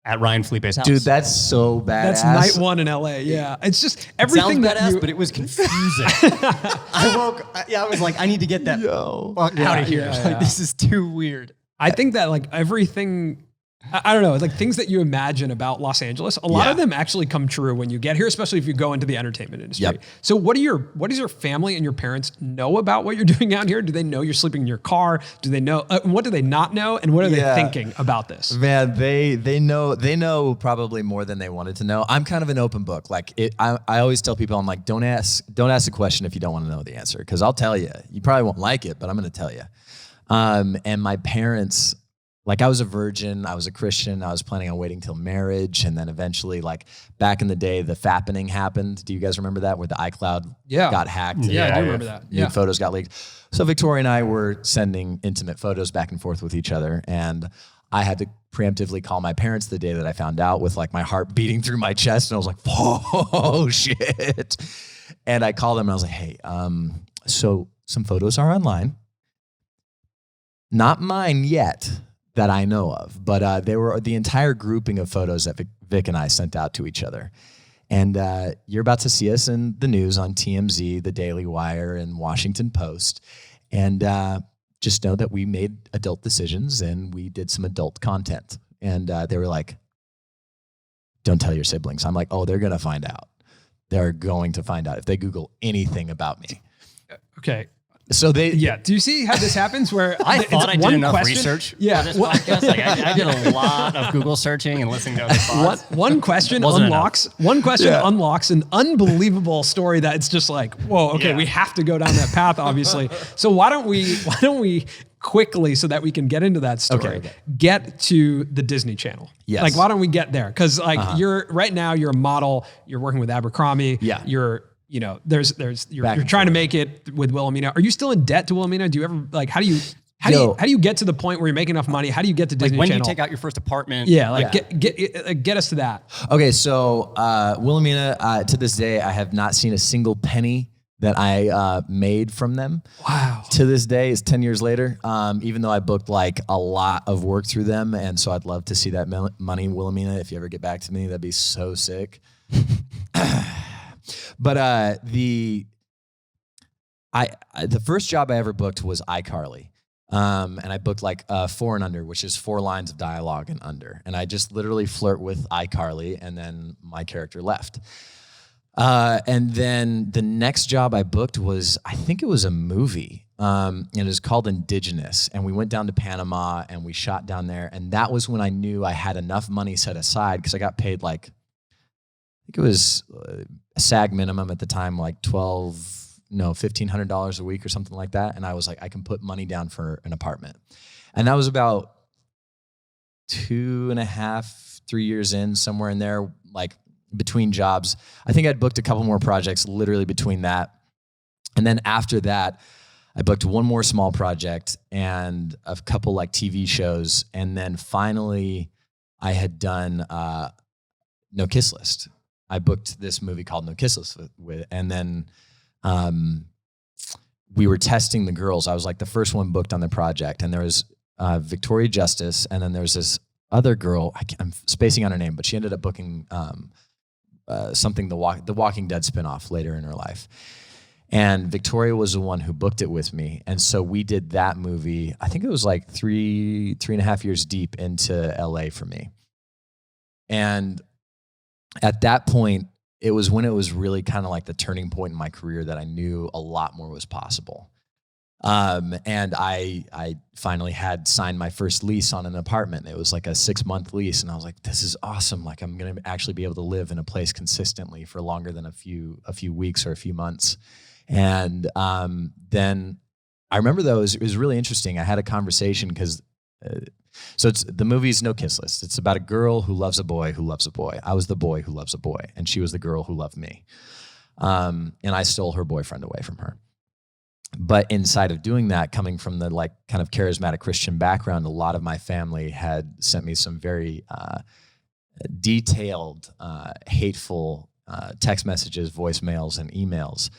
at Ryan Felipe's house. Dude, that's so badass. That's night one in LA. Yeah. It's just everything sounds badass, but it was confusing. I was like, I need to get that fuck out of here. Like, this is too weird. I think that like everything, I don't know, like things that you imagine about Los Angeles, a lot of them actually come true when you get here, especially if you go into the entertainment industry. Yep. So what does your family and your parents know about what you're doing out here? Do they know you're sleeping in your car? Do they know, what do they not know? And what are they thinking about this? Man, they know probably more than they wanted to know. I'm kind of an open book. Like I always tell people, I'm like, don't ask the question if you don't want to know the answer. Cause I'll tell you, you probably won't like it, but I'm going to tell you. And my parents, like I was a virgin, I was a Christian, I was planning on waiting till marriage. And then eventually like back in the day, the fappening happened. Do you guys remember that where the iCloud got hacked? Yeah, I do remember that. Nude photos got leaked. So Victoria and I were sending intimate photos back and forth with each other. And I had to preemptively call my parents the day that I found out with like my heart beating through my chest. And I was like, oh shit. And I called them and I was like, hey, so some photos are online. Not mine yet, that I know of, but they were the entire grouping of photos that Vic and I sent out to each other. And you're about to see us in the news on TMZ, the Daily Wire, and Washington Post. And just know that we made adult decisions and we did some adult content. And they were like, don't tell your siblings. I'm like, oh, they're going to find out. They're going to find out if they Google anything about me. Okay. So they, do you see how this happens where I thought I did enough research for this podcast? Like I did a lot of Google searching and listening to other pods. One question unlocks an unbelievable story that it's just like, whoa, okay, we have to go down that path, obviously. So why don't we quickly, so that we can get into that story, get to the Disney Channel? Yes. Like, why don't we get there? Because like you're right now, you're a model, you're working with Abercrombie, you're you're trying to make it with Wilhelmina. Are you still in debt to Wilhelmina? Do you ever like, how do you get to the point where you're making enough money? How do you get to Disney when Channel? do you take out your first apartment? Get us to that. Okay. So, Wilhelmina, to this day, I have not seen a single penny that I made from them. Wow. To this day, it's 10 years later, even though I booked like a lot of work through them. And so I'd love to see that money, Wilhelmina. If you ever get back to me, that'd be so sick. But the first job I ever booked was iCarly. And I booked like 4 and under, which is 4 lines of dialogue and under. And I just literally flirt with iCarly, and then my character left. And then the next job I booked was, I think it was a movie. And it was called Indigenous. And we went down to Panama and we shot down there. And that was when I knew I had enough money set aside, because I got paid like, I think it was a SAG minimum at the time, like $1,500 a week or something like that. And I was like, I can put money down for an apartment. And that was about 2.5, 3 years in, somewhere in there, like between jobs. I think I'd booked a couple more projects literally between that. And then after that, I booked one more small project and a couple like TV shows. And then finally I had done No Kiss List. I booked this movie called No Kiss List with, and then we were testing the girls. I was like the first one booked on the project, and there was Victoria Justice, and then there's this other girl. I'm spacing on her name, but she ended up booking something, the Walking Dead spinoff later in her life. And Victoria was the one who booked it with me, and so we did that movie. I think it was like 3.5 years deep into LA for me, and at that point, it was when it was really kind of like the turning point in my career that I knew a lot more was possible. And I finally had signed my first lease on an apartment. It was like a 6-month lease. And I was like, this is awesome. Like I'm going to actually be able to live in a place consistently for longer than a few weeks or a few months. And then I remember though, it was really interesting. I had a conversation because so it's the movie's No Kiss List. It's about a girl who loves a boy who loves a boy. I was the boy who loves a boy, and she was the girl who loved me. And I stole her boyfriend away from her. But inside of doing that, coming from the like kind of charismatic Christian background, a lot of my family had sent me some very detailed, hateful text messages, voicemails, and emails,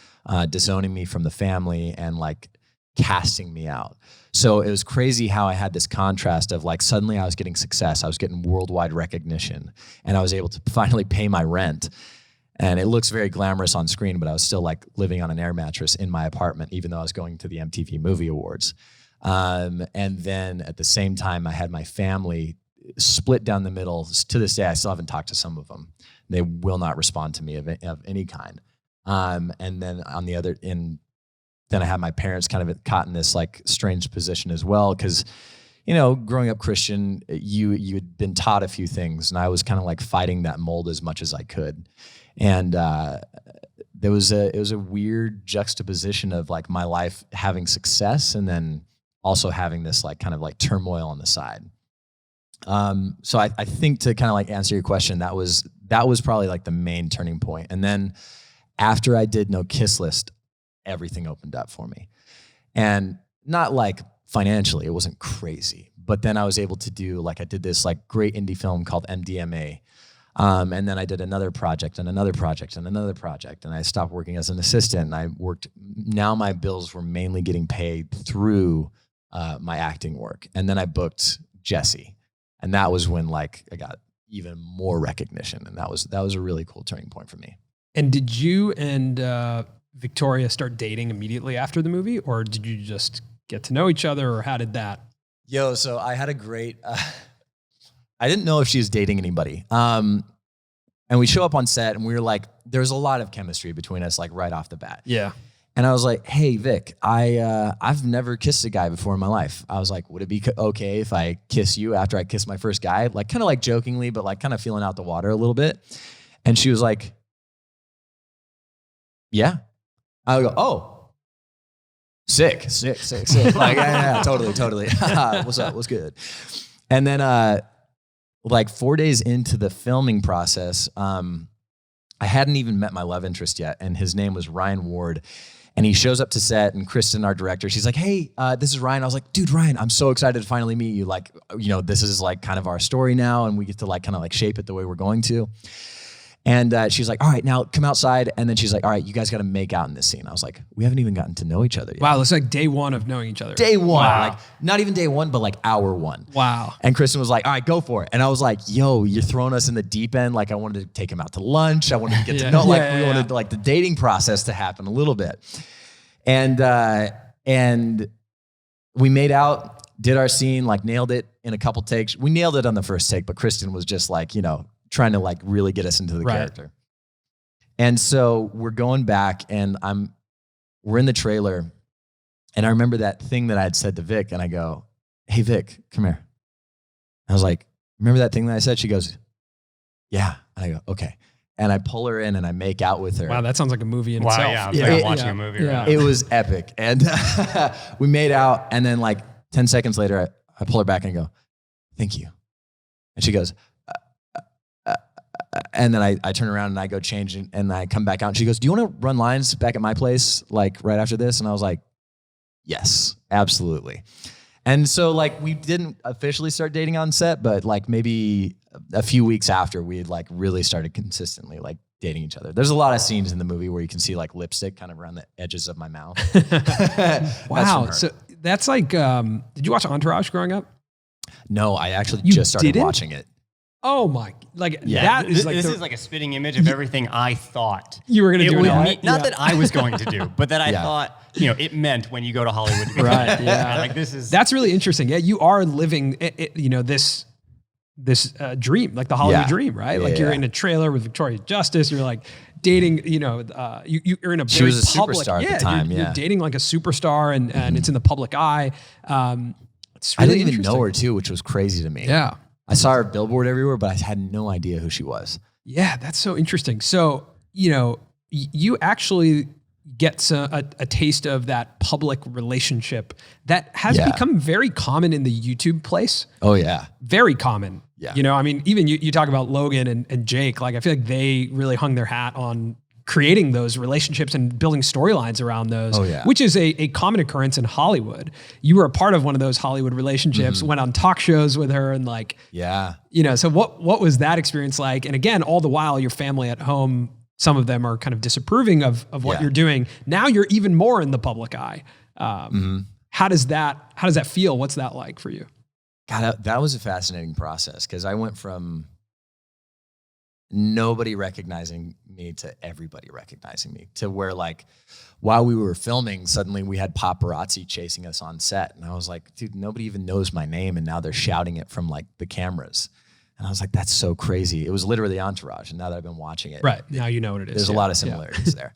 disowning me from the family and like casting me out. So it was crazy how I had this contrast of like suddenly I was getting success, I was getting worldwide recognition, and I was able to finally pay my rent. And it looks very glamorous on screen, but I was still like living on an air mattress in my apartment, even though I was going to the MTV Movie Awards. And then at the same time, I had my family split down the middle. To this day, I still haven't talked to some of them. They will not respond to me of any kind. And then on the other end, then I had my parents kind of caught in this like strange position as well. Cause you know, growing up Christian, you had been taught a few things, and I was kind of like fighting that mold as much as I could. And it was a weird juxtaposition of like my life having success and then also having this like kind of like turmoil on the side. So I think to kind of like answer your question, that was probably like the main turning point. And then after I did No Kiss List, everything opened up for me. And not like financially, it wasn't crazy, but then I was able to do like, I did this like great indie film called MDMA. And then I did another project and another project and another project. And I stopped working as an assistant, and now my bills were mainly getting paid through my acting work. And then I booked Jesse. And that was when like I got even more recognition. And that was a really cool turning point for me. And did you and Victoria start dating immediately after the movie, or did you just get to know each other, or how did that? So I had a great, I didn't know if she was dating anybody. And we show up on set, and we were like, there's a lot of chemistry between us, like right off the bat. Yeah. And I was like, hey, Vic, I've never kissed a guy before in my life. I was like, would it be okay if I kiss you after I kiss my first guy? Like kind of like jokingly, but like kind of feeling out the water a little bit. And she was like, yeah. I would go, oh, sick. Like, yeah, totally. What's up? What's good? And then, like 4 days into the filming process, I hadn't even met my love interest yet. And his name was Ryan Ward. And he shows up to set, and Kristen, our director, she's like, hey, this is Ryan. I was like, dude, Ryan, I'm so excited to finally meet you. Like, you know, this is like kind of our story now, and we get to like kind of like shape it the way we're going to. And she's like, all right, now come outside. And then she's like, all right, you guys got to make out in this scene. I was like, we haven't even gotten to know each other yet. Wow, it's like day one of knowing each other. Day one. Wow. Like not even day one, but like hour one. Wow. And Kristen was like, all right, go for it. And I was like, yo, you're throwing us in the deep end. Like I wanted to take him out to lunch. I wanted to get to know, like we wanted like the dating process to happen a little bit. And we made out, did our scene, like nailed it in a couple takes. We nailed it on the first take, but Kristen was just like, you know, trying to like really get us into the character. And so we're going back, and we're in the trailer, and I remember that thing that I had said to Vic, and I go, hey Vic, come here. I was like, remember that thing that I said? She goes, yeah. And I go, okay. And I pull her in and I make out with her. Wow, that sounds like a movie in itself. Yeah, I'm watching a movie. Yeah. Right? It was epic. And we made out, and then like 10 seconds later, I pull her back and go, thank you. And she goes, and then I turn around and I go change, and I come back out, and she goes, do you want to run lines back at my place like right after this? And I was like, yes, absolutely. And so like we didn't officially start dating on set, but like maybe a few weeks after, we had like really started consistently like dating each other. There's a lot of scenes in the movie where you can see like lipstick kind of around the edges of my mouth. Wow. So that's like, did you watch Entourage growing up? No, I actually just started watching it. Oh my, like Yeah. that is like this is like a spitting image of everything I thought you were going to do. Not that I was going to do, but that I thought, you know, it meant when you go to Hollywood. To be Right. Yeah. Like That's really interesting. Yeah. You are living, you know, this dream, like the Hollywood dream, right? Like you're in a trailer with Victoria Justice. You're like dating, you know, you're in a very she was a public, superstar at the time. You're dating like a superstar, and it's in the public eye. It's I really didn't even know her too, which was crazy to me. Yeah. I saw her billboard everywhere, but I had no idea who she was. Yeah, that's so interesting. So, you know, you actually get a taste of that public relationship that has become very common in the YouTube place. Oh, yeah. Very common. Yeah. You know, I mean, even you talk about Logan and Jake, like I feel like they really hung their hat on creating those relationships and building storylines around those, which is a common occurrence in Hollywood. You were a part of one of those Hollywood relationships, went on talk shows with her, and like, you know, so what was that experience like? And again, all the while your family at home, some of them are kind of disapproving of what you're doing. Now you're even more in the public eye. How does that feel? What's that like for you? God, that was a fascinating process, because I went from nobody recognizing me to everybody recognizing me, to where like while we were filming, suddenly we had paparazzi chasing us on set. And I was like, dude, nobody even knows my name. And now they're shouting it from like the cameras. And I was like, that's so crazy. It was literally Entourage. And now that I've been watching it. Right. Now you know what it is. There's a lot of similarities there.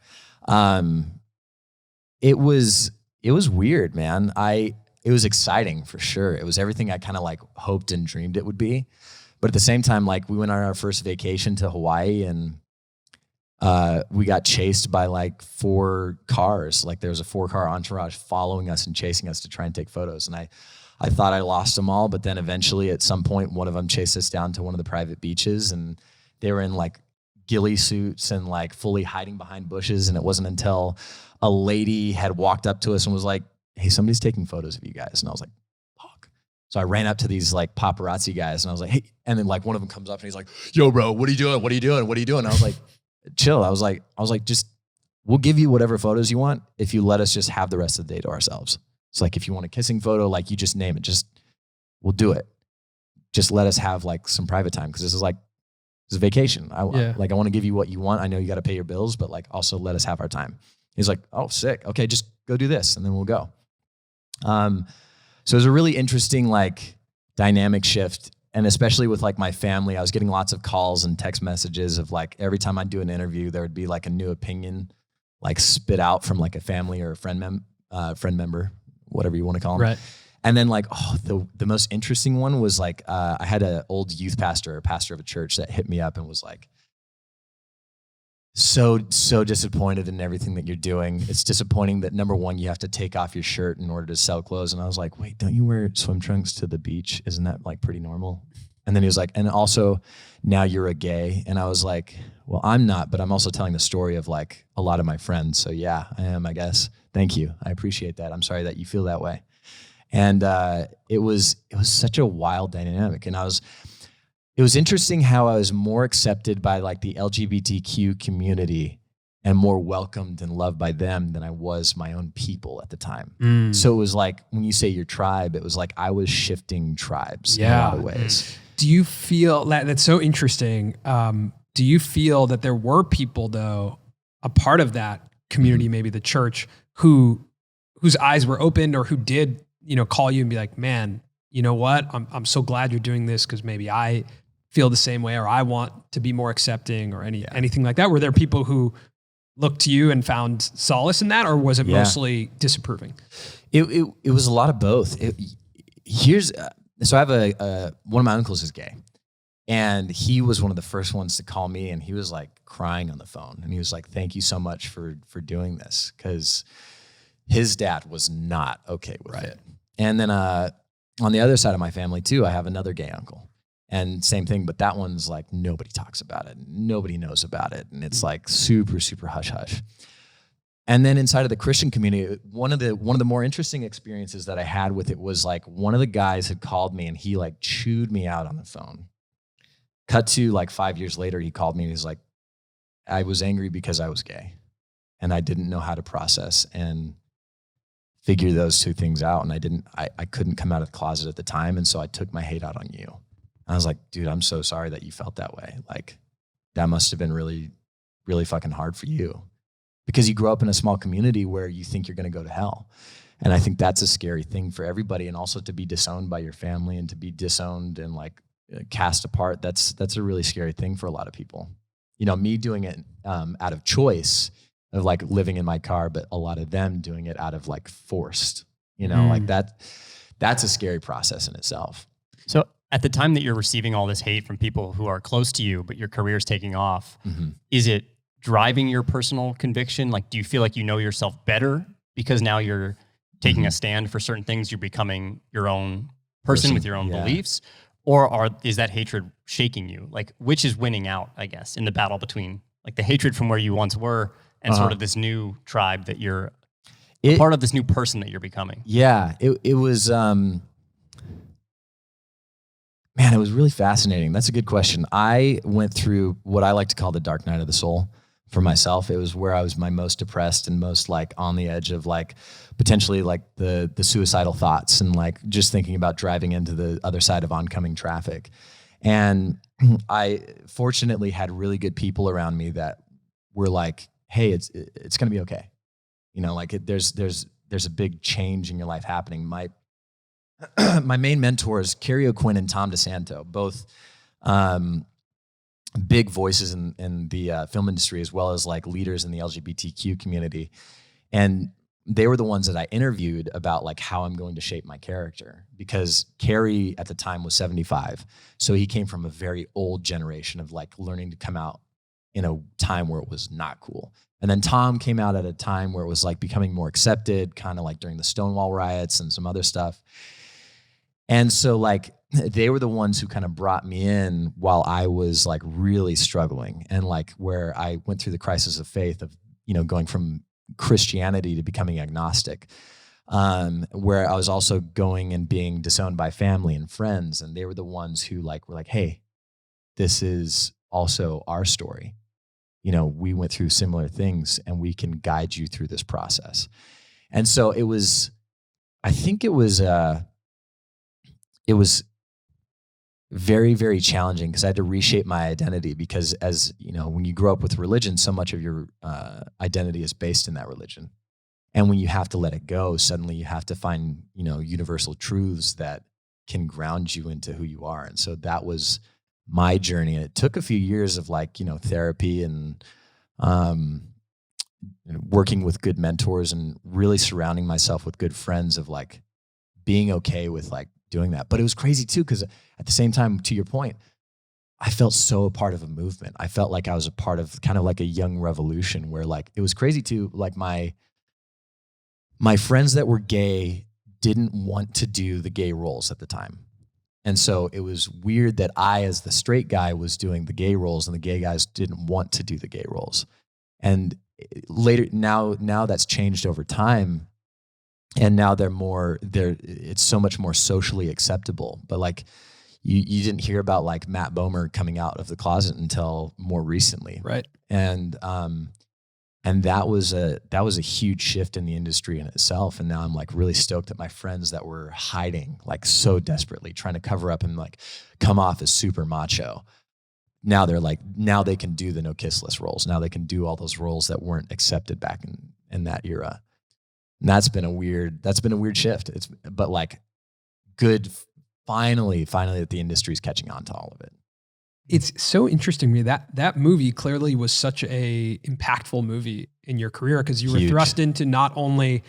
It was weird, man. It was exciting for sure. It was everything I kind of like hoped and dreamed it would be. But at the same time, like we went on our first vacation to Hawaii and we got chased by like 4 cars. Like there was a 4-car entourage following us and chasing us to try and take photos. And I thought I lost them all, but then eventually at some point, one of them chased us down to one of the private beaches and they were in like ghillie suits and like fully hiding behind bushes. And it wasn't until a lady had walked up to us and was like, hey, somebody's taking photos of you guys. And I was like, fuck. So I ran up to these like paparazzi guys and I was like, hey, and then like one of them comes up and he's like, yo, bro, what are you doing? What are you doing? What are you doing? And I was like, chill. I was like, just, we'll give you whatever photos you want if you let us just have the rest of the day to ourselves. It's like, if you want a kissing photo, like you just name it, we'll do it. Just let us have like some private time. Cause this is a vacation. I want to give you what you want. I know you got to pay your bills, but like also let us have our time. He's like, oh, sick. Okay. Just go do this. And then we'll go. So it was a really interesting like dynamic shift. And especially with like my family, I was getting lots of calls and text messages of like, every time I'd do an interview, there would be like a new opinion, like spit out from like a family or a friend member, whatever you want to call them. Right. And then like, the most interesting one was like, I had an old youth pastor, a pastor of a church that hit me up and was like, so disappointed in everything that you're doing. It's disappointing that number one, you have to take off your shirt in order to sell clothes. And I was like, wait, don't you wear swim trunks to the beach? Isn't that like pretty normal? And then he was like, and also now you're a gay. And I was like, well, I'm not, but I'm also telling the story of like a lot of my friends. So yeah, I am, I guess. Thank you. I appreciate that. I'm sorry that you feel that way. And it was such a wild dynamic. And it was interesting how I was more accepted by like the LGBTQ community and more welcomed and loved by them than I was my own people at the time. So it was like, when you say your tribe, it was like I was shifting tribes in a lot of ways. Do you feel that's so interesting? Do you feel that there were people though, a part of that community, maybe the church, whose eyes were opened or who did, call you and be like, man, you know what? I'm so glad you're doing this because maybe I feel the same way or I want to be more accepting or anything like that? Were there people who looked to you and found solace in that, or was it mostly disapproving? It was a lot of both. So I have one of my uncles is gay, and he was one of the first ones to call me, and he was like crying on the phone, and he was like, "Thank you so much for doing this," because his dad was not okay with it. And then on the other side of my family too, I have another gay uncle. And same thing, but that one's like, nobody talks about it. Nobody knows about it. And it's like super, super hush hush. And then inside of the Christian community, one of the more interesting experiences that I had with it was like, one of the guys had called me and he like chewed me out on the phone. Cut to like 5 years later, he called me and he's like, I was angry because I was gay and I didn't know how to process and figure those two things out. And I couldn't come out of the closet at the time. And so I took my hate out on you. I was like, dude, I'm so sorry that you felt that way. Like, that must have been really, really fucking hard for you because you grew up in a small community where you think you're going to go to hell. And I think that's a scary thing for everybody. And also to be disowned by your family and to be disowned and like cast apart, that's a really scary thing for a lot of people. Me doing it out of choice of like living in my car, but a lot of them doing it out of like forced, like that's a scary process in itself. So at the time that you're receiving all this hate from people who are close to you, but your career's taking off, is it driving your personal conviction? Like, do you feel like you know yourself better because now you're taking a stand for certain things? You're becoming your own person with your own beliefs? Or is that hatred shaking you? Like, which is winning out, I guess, in the battle between like the hatred from where you once were and sort of this new tribe that you're a part of, this new person that you're becoming? Yeah, it was... Man, it was really fascinating. That's a good question. I went through what I like to call the dark night of the soul for myself. It was where I was my most depressed and most like on the edge of like potentially like the suicidal thoughts and like just thinking about driving into the other side of oncoming traffic. And I fortunately had really good people around me that were like, hey, it's going to be okay. You know, like there's a big change in your life happening. My main mentors, Carrie O'Quinn and Tom DeSanto, both big voices in the film industry, as well as like leaders in the LGBTQ community. And they were the ones that I interviewed about like how I'm going to shape my character, because Carrie at the time was 75. So he came from a very old generation of like learning to come out in a time where it was not cool. And then Tom came out at a time where it was like becoming more accepted, kind of like during the Stonewall riots and some other stuff. And so like they were the ones who kind of brought me in while I was like really struggling, and like where I went through the crisis of faith of, you know, going from Christianity to becoming agnostic, where I was also going and being disowned by family and friends. And they were the ones who like were like, hey, this is also our story. You know, we went through similar things and we can guide you through this process. And so I think it was very, very challenging, because I had to reshape my identity, because as you know, when you grow up with religion, so much of your identity is based in that religion. And when you have to let it go, suddenly you have to find, you know, universal truths that can ground you into who you are. And so that was my journey. And it took a few years of like, you know, therapy and working with good mentors and really surrounding myself with good friends, of like being okay with like doing that. But it was crazy too, because at the same time, to your point, I felt so a part of a movement. I felt like I was a part of kind of like a young revolution, where like it was crazy too. Like my friends that were gay didn't want to do the gay roles at the time. And so it was weird that I, as the straight guy, was doing the gay roles, and the gay guys didn't want to do the gay roles. And later, now that's changed over time. And now it's so much more socially acceptable. But like you didn't hear about like Matt Bomer coming out of the closet until more recently. Right. And that was a huge shift in the industry in itself. And now I'm like really stoked that my friends that were hiding like so desperately, trying to cover up and like come off as super macho, now they're like, now they can do the no kissless roles. Now they can do all those roles that weren't accepted back in that era. And that's been a weird shift. But like good, finally that the industry's catching on to all of it. It's so interesting to me that movie clearly was such a impactful movie in your career, because you were thrust into not only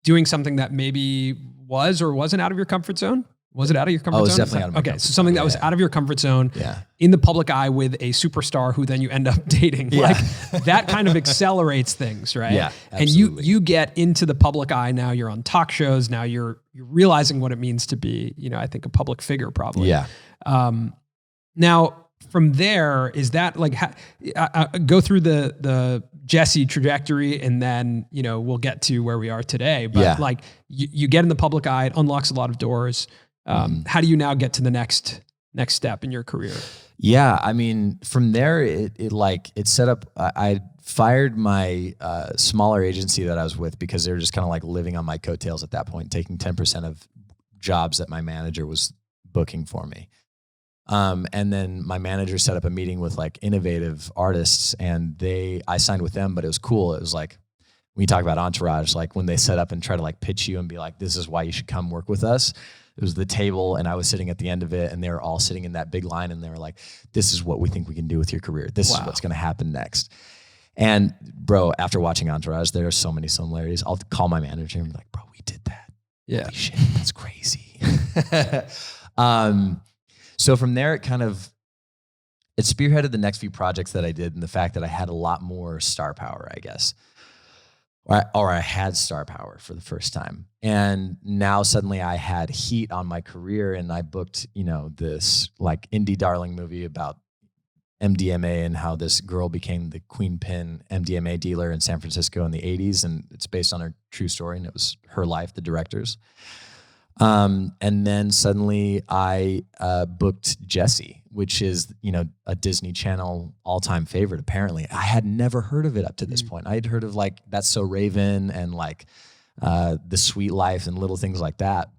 doing something that maybe was or wasn't out of your comfort zone. Was it out of your comfort zone? Oh, it was definitely out of my comfort zone. So something that was out of your comfort zone, in the public eye with a superstar who then you end up dating. Yeah. Like that kind of accelerates things, right? Yeah, absolutely. And you get into the public eye. Now you're on talk shows. Now you're realizing what it means to be, you know, I think a public figure probably. Yeah. Now from there, is that like, go through the Jesse trajectory, and then, you know, we'll get to where we are today. But like you get in the public eye, it unlocks a lot of doors. How do you now get to the next step in your career? Yeah, I mean, from there, it set up. I fired my smaller agency that I was with, because they were just kind of like living on my coattails at that point, taking 10% of jobs that my manager was booking for me. And then my manager set up a meeting with like innovative artists, and I signed with them. But it was cool. It was like, when you talk about entourage, like when they set up and try to like pitch you and be like, this is why you should come work with us. It was the table, and I was sitting at the end of it, and they were all sitting in that big line, and they were like, this is what we think we can do with your career. This is what's going to happen next. And bro, after watching Entourage, there are so many similarities. I'll call my manager and be like, bro, we did that. Yeah. Holy shit, that's crazy. So from there, it spearheaded the next few projects that I did, and the fact that I had a lot more star power, I guess. Or I had star power for the first time. And now suddenly I had heat on my career, and I booked, you know, this like indie darling movie about MDMA and how this girl became the queen pin MDMA dealer in San Francisco in the 80s. And it's based on her true story, and it was her life, the director's. And then suddenly I booked Jesse, which is, you know, a Disney Channel all-time favorite, apparently. I had never heard of it up to this point. I had heard of like That's So Raven and like The Sweet Life and little things like that.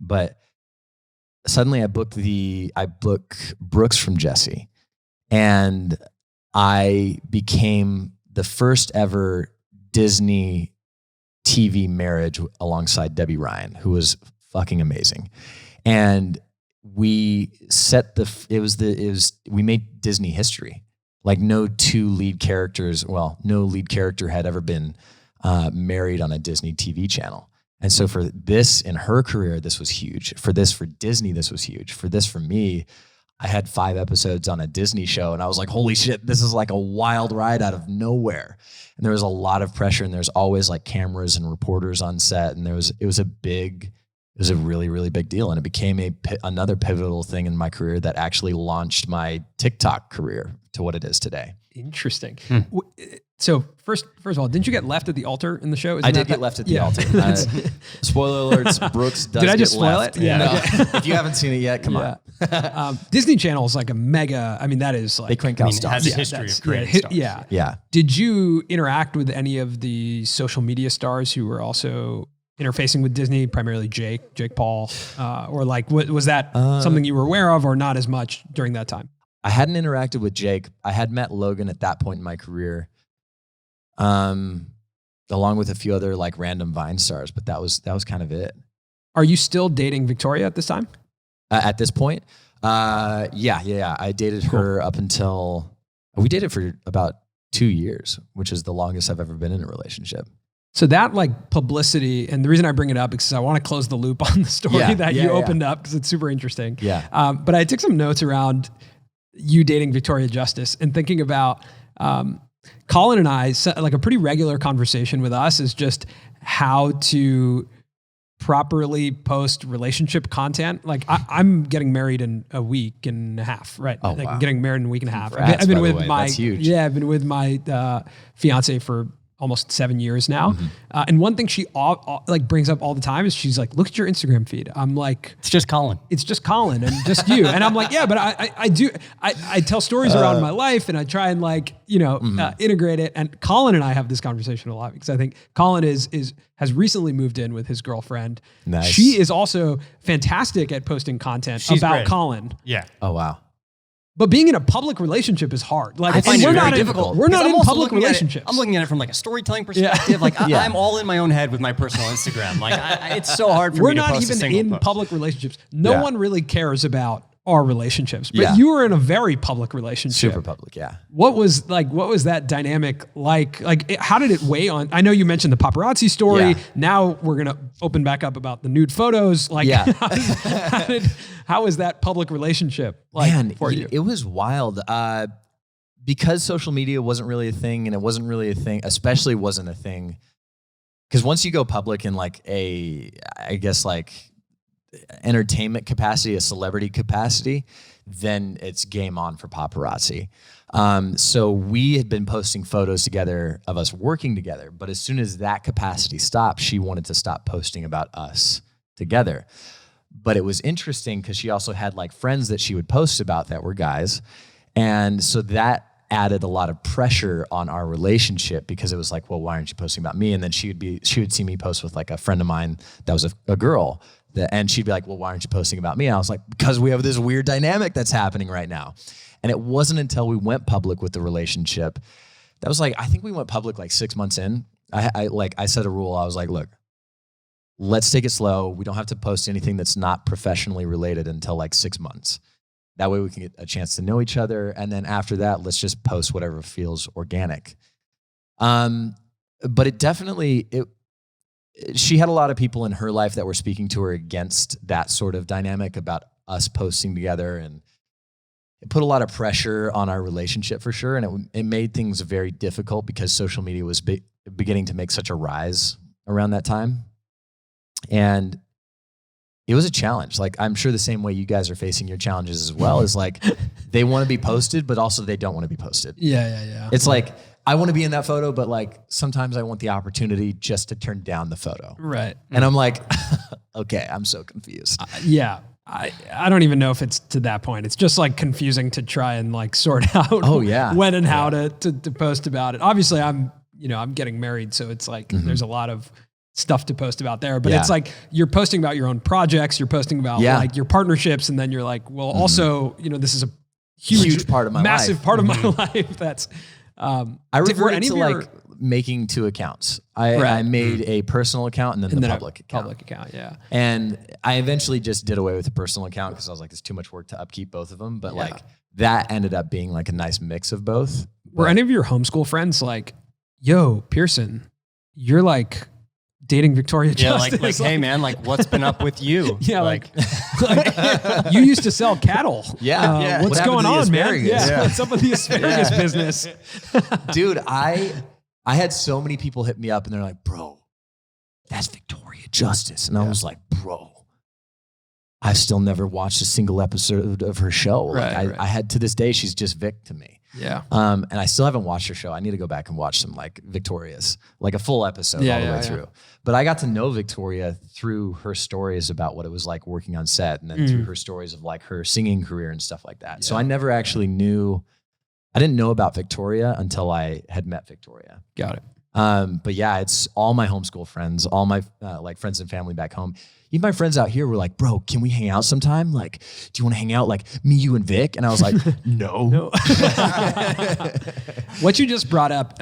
But suddenly I book Brooks from Jesse, and I became the first ever Disney TV marriage alongside Debbie Ryan, who was fucking amazing. And we we made Disney history. Like no lead character had ever been married on a Disney TV channel. And so for this in her career, this was huge. For Disney, this was huge. For me, I had 5 episodes on a Disney show, and I was like, holy shit, this is like a wild ride out of nowhere. And there was a lot of pressure, and there's always like cameras and reporters on set. And it was a really, really big deal. And it became another pivotal thing in my career that actually launched my TikTok career to what it is today. Interesting. So first of all, didn't you get left at the altar in the show? I did get left at the altar. Spoiler alerts, Brooks does Did I just get spoil left. it? Yeah. No. If you haven't seen it yet, come on. Disney Channel is like a mega, I mean, that is like... They crank out It stuff. has a history of creating stars. Yeah. Did you interact with any of the social media stars who were also interfacing with Disney, primarily Jake Paul, or like, was that something you were aware of or not as much during that time? I hadn't interacted with Jake. I had met Logan at that point in my career, along with a few other like random Vine stars, but that was kind of it. Are you still dating Victoria at this time? At this point? Yeah. I dated her up until, we dated for about 2 years, which is the longest I've ever been in a relationship. So that like publicity, and the reason I bring it up is because I want to close the loop on the story that you opened up because it's super interesting. Yeah. But I took some notes around you dating Victoria Justice and thinking about Colin and I, like a pretty regular conversation with us is just how to properly post relationship content. Like I'm getting married in a week and a half, right? Oh, like wow. getting married in a week and a half. Congrats, I've been by the with way. my, That's huge. yeah, I've been with my fiance for almost 7 years now. And one thing she like brings up all the time is she's like, look at your Instagram feed. I'm like, It's just Colin. it's just Colin and just you. And I'm like, yeah, but I tell stories around my life and I try and like, integrate it. And Colin and I have this conversation a lot because I think Colin has recently moved in with his girlfriend. Nice. She is also fantastic at posting content about great. Colin. Yeah. Oh, wow. But being in a public relationship is hard. Like I find we're it not very in, difficult. we're not Because I'm in also public looking at it- relationships. I'm looking at it from like a storytelling perspective. Like Yeah. I'm all in my own head with my personal Instagram. Like it's so hard for We're me to not post a even single in post. public relationships. No Yeah. one really cares about our relationships. But Yeah. you were in a very public relationship. Super public, yeah. What was that dynamic like? How did it weigh on? I know you mentioned the paparazzi story. Yeah. Now we're going to open back up about the nude photos. Like, Yeah. how was that public relationship like Man, for you? it was wild. Because social media wasn't really a thing, and it wasn't really a thing, especially wasn't a thing. Because once you go public in like entertainment capacity, a celebrity capacity, then it's game on for paparazzi. So we had been posting photos together of us working together, but as soon as that capacity stopped, she wanted to stop posting about us together. But it was interesting because she also had like friends that she would post about that were guys. And so that added a lot of pressure on our relationship because it was like, well, why aren't you posting about me? And then she would see me post with like a friend of mine that was a girl, and she'd be like, well, why aren't you posting about me? And I was like, because we have this weird dynamic that's happening right now. And it wasn't until we went public with the relationship that was like, I think we went public like 6 months in. I set a rule. I was like, look, let's take it slow. We don't have to post anything that's not professionally related until like 6 months. That way we can get a chance to know each other. And then after that, let's just post whatever feels organic. But it definitely, she had a lot of people in her life that were speaking to her against that sort of dynamic about us posting together. And it put a lot of pressure on our relationship for sure. And it made things very difficult because social media was beginning to make such a rise around that time. And it was a challenge. Like, I'm sure the same way you guys are facing your challenges as well is like, they want to be posted, but also they don't want to be posted. Yeah. It's like, I want to be in that photo, but like, sometimes I want the opportunity just to turn down the photo. Right. And I'm like, okay, I'm so confused. Yeah. I don't even know if it's to that point. It's just like confusing to try and like sort out when and how to post about it. Obviously I'm getting married. So it's like, there's a lot of stuff to post about there, but it's like you're posting about your own projects, you're posting about like your partnerships, and then you're like, well, also, you know, this is a huge part of my massive life. part of my life. That's I reverted to like making 2 accounts. I made a personal account and then the public account. Public account, yeah. And I eventually just did away with the personal account because I was like, it's too much work to upkeep both of them. But like that ended up being like a nice mix of both. Were any of your homeschool friends like, yo, Pierson, you're like dating Victoria Justice? Like, hey man, like what's been up with you? like you used to sell cattle. What's going on, man? What's up with the asparagus business? Dude, I had so many people hit me up and they're like, bro, that's Victoria Justice. And I was like, bro, I've still never watched a single episode of her show. Like I had, to this day, she's just Vic to me. Yeah. And I still haven't watched her show. I need to go back and watch some like Victoria's, like a full episode all the way through. But I got to know Victoria through her stories about what it was like working on set, and then through her stories of like her singing career and stuff like that. So I never actually I didn't know about Victoria until I had met Victoria. Got it. But yeah, it's all my homeschool friends, all my like friends and family back home. Even my friends out here were like, bro, can we hang out sometime? Like, do you want to hang out like me, you, and Vic? And I was like, no. What you just brought up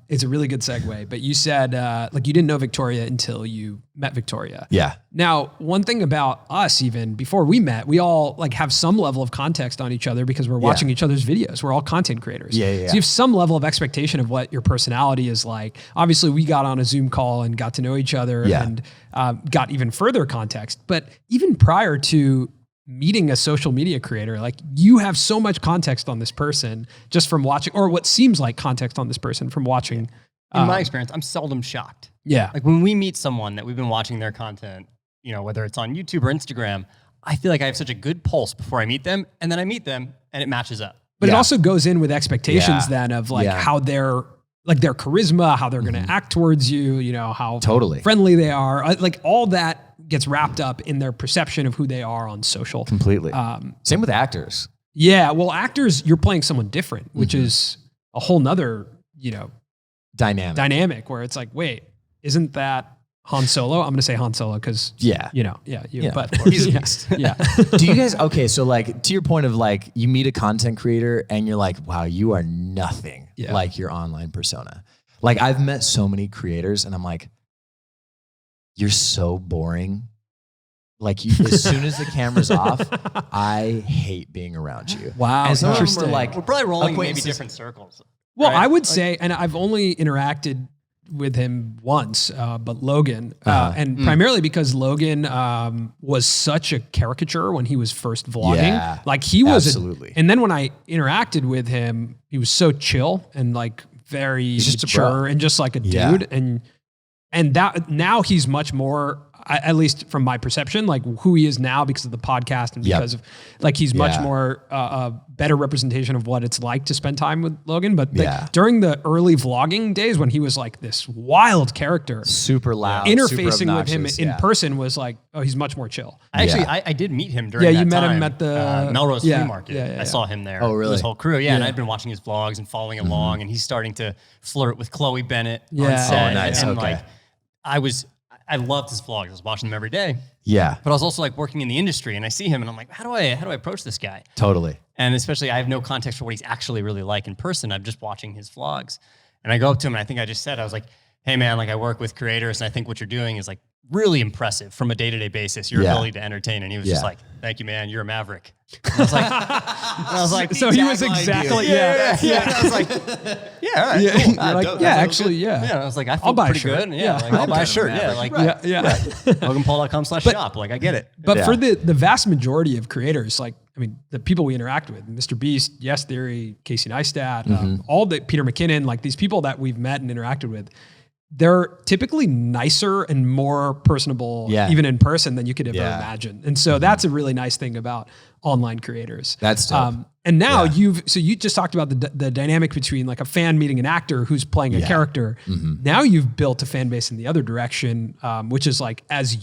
is a really good segue, but you said like you didn't know Victoria until you met Victoria. Yeah. Now, one thing about us, even before we met, we all like have some level of context on each other because we're watching each other's videos. We're all content creators. So you have some level of expectation of what your personality is like. Obviously, we got on a Zoom call and got to know each other and got even further context. But even prior to meeting a social media creator, like you have so much context on this person just from watching, or what seems like context on this person from watching. In my experience, I'm seldom shocked. Yeah. Like when we meet someone that we've been watching their content, you know, whether it's on YouTube or Instagram, I feel like I have such a good pulse before I meet them, and then I meet them and it matches up. But it also goes in with expectations then of like how they're like their charisma, how they're going to act towards you, you know, how friendly they are. Like all that gets wrapped up in their perception of who they are on social. Completely. Same with actors. Yeah. Well, actors, you're playing someone different, which is a whole nother, you know, dynamic where it's like, wait, isn't that Han Solo? I'm going to say Han Solo because, you know, but he's a beast. Do you guys, okay, so like to your point of like you meet a content creator and you're like, wow, you are nothing like your online persona. Like I've met so many creators and I'm like, you're so boring. Like you, as soon as the camera's off, I hate being around you. Wow. And some of them are like, we're probably rolling maybe different circles. Well, I would say, and I've only interacted with him once, but Logan, and primarily because Logan was such a caricature when he was first vlogging. Like he was, absolutely. And then when I interacted with him, he was so chill and like very mature and just like a dude. And that now he's much more, at least from my perception, like who he is now because of the podcast and because of like he's much more a better representation of what it's like to spend time with Logan. But during the early vlogging days when he was like this wild character, super loud, interfacing super with him in person was like, oh, he's much more chill. Actually, I did meet him during that you met time. him at the Melrose Flea Market. I saw him there. Oh, really? His whole crew. And I've been watching his vlogs and following along, and he's starting to flirt with Chloe Bennett on set. Oh, nice. And like, I loved his vlogs. I was watching them every day. Yeah. But I was also like working in the industry, and I see him and I'm like, how do I approach this guy? Totally. And especially I have no context for what he's actually really like in person. I'm just watching his vlogs. And I go up to him and I think I just said, I was like, hey man, like I work with creators and I think what you're doing is like really impressive from a day-to-day basis, your ability to entertain. And he was just like, thank you, man. You're a maverick. And I was like, so he was exactly, I was like, yeah, all right, cool. You're like, actually, I was like, I feel pretty good. Like, I'll buy a shirt. LoganPaul.com/shop. Like, I get it. But for the vast majority of creators, like, I mean, the people we interact with, Mr. Beast, Yes Theory, Casey Neistat, all the Peter McKinnon, like these people that we've met and interacted with, they're typically nicer and more personable, even in person, than you could ever imagine. And so that's a really nice thing about online creators. That's dope. And now you just talked about the dynamic between like a fan meeting an actor who's playing a character. Now you've built a fan base in the other direction, which is like as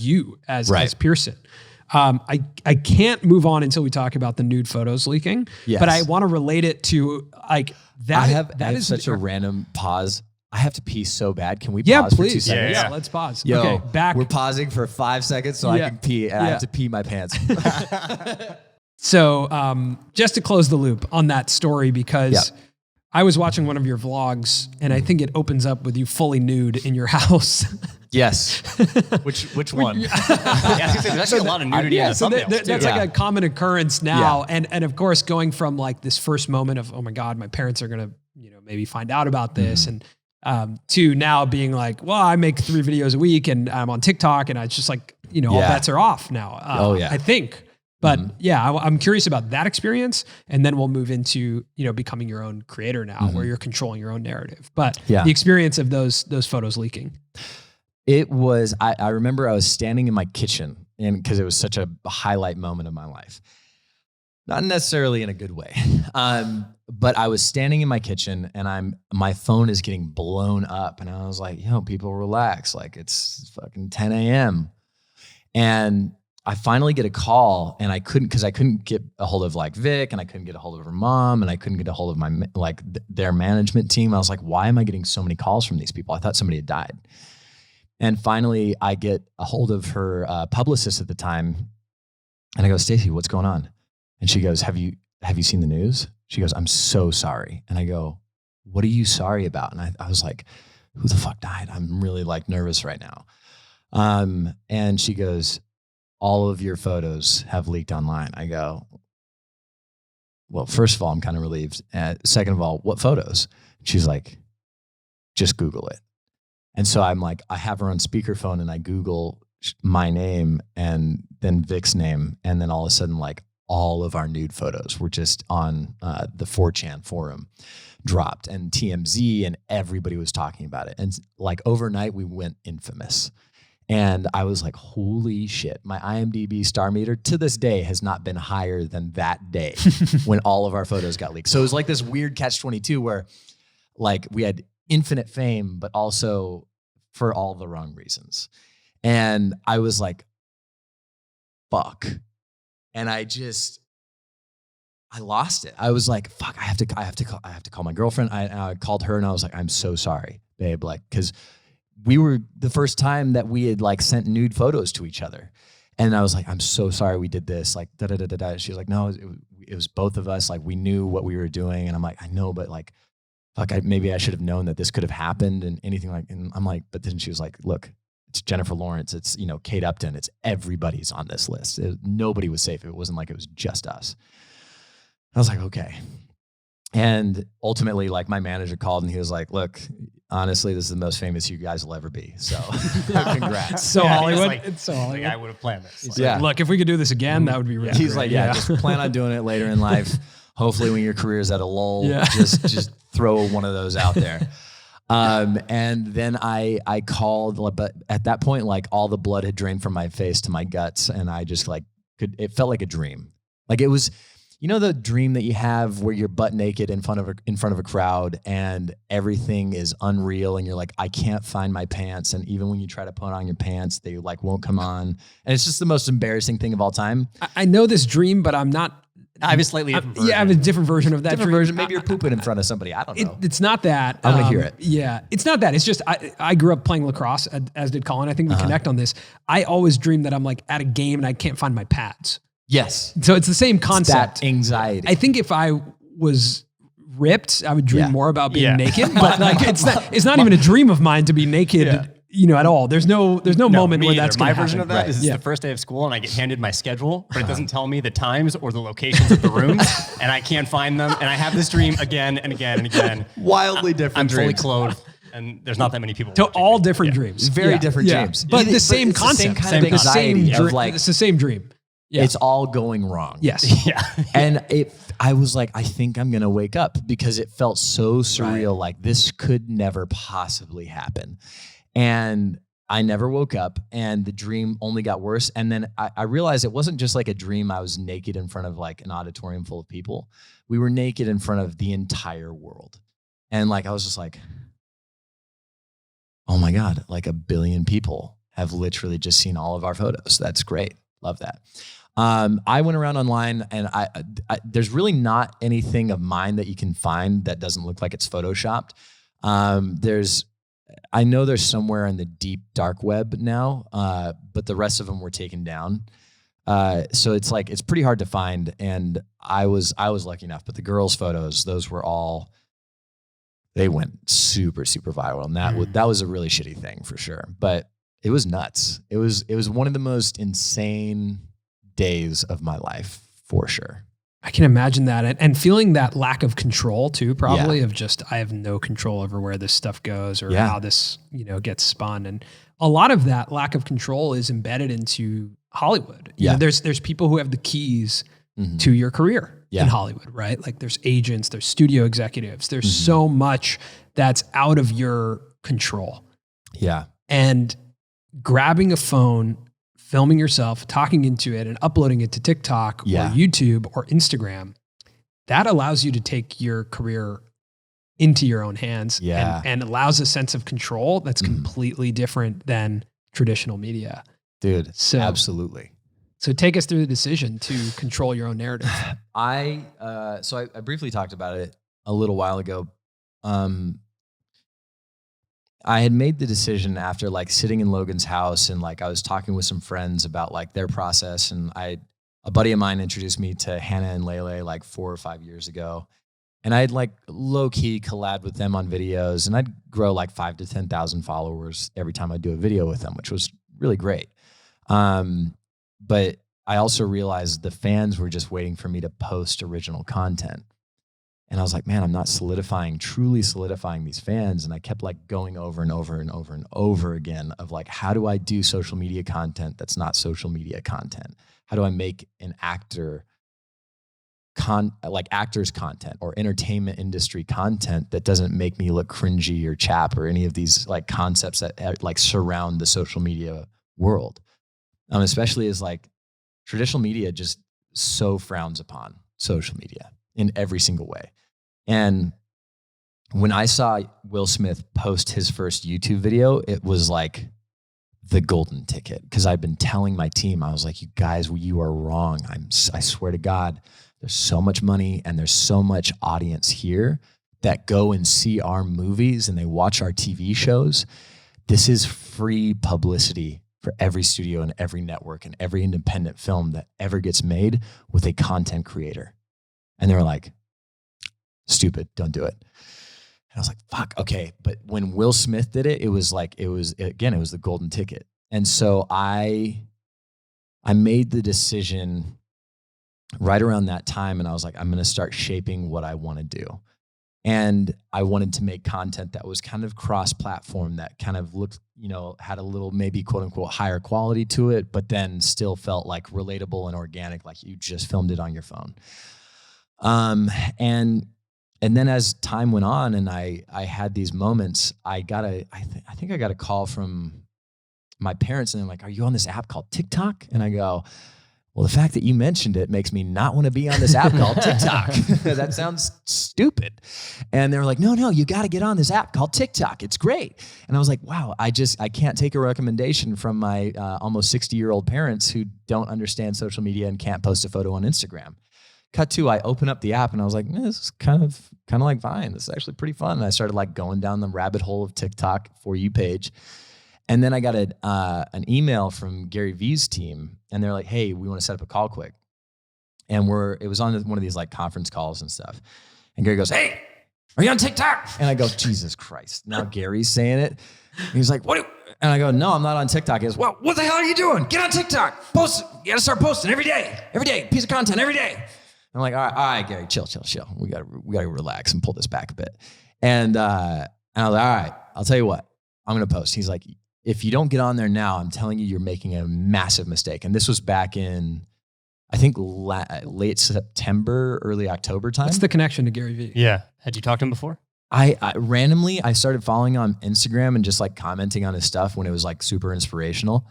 Pierson. I can't move on until we talk about the nude photos leaking, but I want to relate it to like that. I have such a random pause. I have to pee so bad. Can we Yeah, pause for 2 please. seconds? Yeah, let's pause. Yo, okay, back. We're pausing for 5 seconds so I can pee, and I have to pee my pants. So just to close the loop on that story, because I was watching one of your vlogs, and I think it opens up with you fully nude in your house. Yes. Which one? Yeah, I was gonna say, there's actually a lot of nudity in the so thumbnails, that's too. like a common occurrence now. And of course, going from like this first moment of, oh my God, my parents are going to, maybe find out about this. And to now being like, well, I make 3 videos a week and I'm on TikTok, and it's just like, all bets are off now. I think. But I'm curious about that experience, and then we'll move into, becoming your own creator now, where you're controlling your own narrative. But the experience of those photos leaking. It was, I remember I was standing in my kitchen, and because it was such a highlight moment of my life. Not necessarily in a good way. But I was standing in my kitchen, and my phone is getting blown up, and I was like, people relax. Like, it's fucking 10 a.m. And I finally get a call, and I couldn't get a hold of like Vic, and I couldn't get a hold of her mom, and I couldn't get a hold of their management team. I was like, why am I getting so many calls from these people? I thought somebody had died. And finally I get a hold of her publicist at the time, and I go, Stacey, what's going on? And she goes, have you seen the news? She goes, I'm so sorry. And I go, what are you sorry about? And I was like, who the fuck died? I'm really like nervous right now. And she goes, all of your photos have leaked online. I go, well, first of all, I'm kind of relieved. Second of all, what photos? She's like, just Google it. And so I'm like, I have her on speakerphone, and I Google my name and then Vic's name. And then all of a sudden, like, all of our nude photos were just on the 4chan forum dropped, and TMZ, and everybody was talking about it. And like overnight we went infamous. And I was like, holy shit, my IMDb star meter to this day has not been higher than that day when all of our photos got leaked. So it was like this weird catch-22 where like we had infinite fame, but also for all the wrong reasons. And I was like, fuck. And I lost it. I was like, fuck, I have to call my girlfriend. I called her, and I was like, I'm so sorry, babe. Like, cause we were the first time that we had like sent nude photos to each other. And I was like, I'm so sorry we did this. Like, da da da da da. She was like, no, it was both of us. Like, we knew what we were doing. And I'm like, I know, but like, fuck, maybe I should have known that this could have happened and anything like, and I'm like, but then she was like, look, it's Jennifer Lawrence. It's, Kate Upton. It's everybody's on this list. Nobody was safe. It wasn't like it was just us. I was like, okay. And ultimately, like, my manager called, and he was like, look, honestly, this is the most famous you guys will ever be. So congrats. So Hollywood. Like, it's so Hollywood. Like, I would have planned this. Like, yeah. Look, if we could do this again, that would be really He's great. like, just plan on doing it later in life. Hopefully when your career is at a lull, Yeah. just throw one of those out there. And then I called, but at that point, like, all the blood had drained from my face to my guts. And I just like it felt like a dream. Like, it was, the dream that you have where you're butt naked in front of a crowd, and everything is unreal, and you're like, I can't find my pants. And even when you try to put on your pants, they like won't come on. And it's just the most embarrassing thing of all time. I know this dream, but I'm not. I have a slightly different version. Yeah, I have a different version of that Different dream. version. Maybe you're pooping in front of somebody. I don't know. It's not that. I want to hear it. Yeah, it's not that. It's just I grew up playing lacrosse, as did Colin. I think we connect on this. I always dream that I'm like at a game and I can't find my pads. Yes. So it's the same concept. That anxiety. I think if I was ripped, I would dream more about being naked. But like, it's not even a dream of mine to be naked. At all. There's no moment where that's going to happen. My version of that is the first day of school, and I get handed my schedule, but it doesn't tell me the times or the locations of the rooms, and I can't find them. And I have this dream again and again and again. Wildly different I'm dreams. fully clothed, and there's not that many people. To all different dreams. Very different dreams. But the same concept. The same kind of anxiety of like, it's the same dream. Yeah. It's all going wrong. Yes. Yeah. And I was like, I think I'm going to wake up, because it felt so surreal. Right. Like, this could never possibly happen. And I never woke up, and the dream only got worse. And then I realized it wasn't just like a dream. I was naked in front of like an auditorium full of people. We were naked in front of the entire world. And like, I was just like, oh my God, like 1 billion people have literally just seen all of our photos. That's great. Love that. I went around online, and there's really not anything of mine that you can find that doesn't look like it's photoshopped. I know there's somewhere in the deep dark web now, but the rest of them were taken down. So it's like, it's pretty hard to find. And I was lucky enough, but the girls' photos, those were all, they went super, super viral. And that was a really shitty thing for sure. But it was nuts. It was one of the most insane days of my life for sure. I can imagine that. And feeling that lack of control too, probably of just, I have no control over where this stuff goes or how this, gets spun. And a lot of that lack of control is embedded into Hollywood. You know, there's people who have the keys to your career in Hollywood, right? Like there's agents, there's studio executives, there's so much that's out of your control. Yeah. And grabbing a phone, filming yourself, talking into it and uploading it to TikTok or YouTube or Instagram, that allows you to take your career into your own hands and allows a sense of control that's completely different than traditional media. Dude, absolutely. So take us through the decision to control your own narrative. I briefly talked about it a little while ago. I had made the decision after like sitting in Logan's house and like I was talking with some friends about like their process, and a buddy of mine introduced me to Hannah and Lele like 4 or 5 years ago. And I'd like low key collab with them on videos, and I'd grow like 5,000 to 10,000 followers every time I do a video with them, which was really great. But I also realized the fans were just waiting for me to post original content. And I was like, man, I'm not truly solidifying these fans. And I kept like going over and over and over and over again of like, how do I do social media content that's not social media content? How do I make an actor's content or entertainment industry content that doesn't make me look cringy or chap or any of these like concepts that like surround the social media world? Especially as like traditional media just so frowns upon social media in every single way. And when I saw Will Smith post his first YouTube video, it was like the golden ticket. Because I've been telling my team, I was like, you guys, you are wrong. I swear to God, there's so much money and there's so much audience here that go and see our movies and they watch our TV shows. This is free publicity for every studio and every network and every independent film that ever gets made with a content creator. And they were like, stupid, don't do it. And I was like, fuck, okay. But when Will Smith did it, it was the golden ticket. And so I made the decision right around that time, and I was like, I'm going to start shaping what I want to do. And I wanted to make content that was kind of cross-platform, that kind of looked, had a little maybe quote unquote higher quality to it, but then still felt like relatable and organic, like you just filmed it on your phone. And then as time went on and I had these moments, I think I got a call from my parents, and they're like, are you on this app called TikTok? And I go, well, the fact that you mentioned it makes me not want to be on this app called TikTok. That sounds stupid. And they were like, no, you got to get on this app called TikTok. It's great. And I was like, wow, I can't take a recommendation from my almost 60-year-old parents who don't understand social media and can't post a photo on Instagram. Cut to, I open up the app and I was like, this is kind of like Vine. This is actually pretty fun. And I started like going down the rabbit hole of TikTok For You page. And then I got an email from Gary Vee's team, and they're like, hey, we want to set up a call quick. And it was on one of these like conference calls and stuff. And Gary goes, hey, are you on TikTok? And I go, Jesus Christ. Now Gary's saying it. And he's like, what? And I go, no, I'm not on TikTok. He goes, well, what the hell are you doing? Get on TikTok. Post. You got to start posting every day, piece of content every day. I'm like, all right, Gary, chill. We gotta relax and pull this back a bit. And I was like, all right, I'll tell you what, I'm gonna post. He's like, if you don't get on there now, I'm telling you, you're making a massive mistake. And this was back in, I think, late September, early October time. What's the connection to Gary Vee? Yeah. Had you talked to him before? I randomly started following on Instagram and just like commenting on his stuff when it was like super inspirational.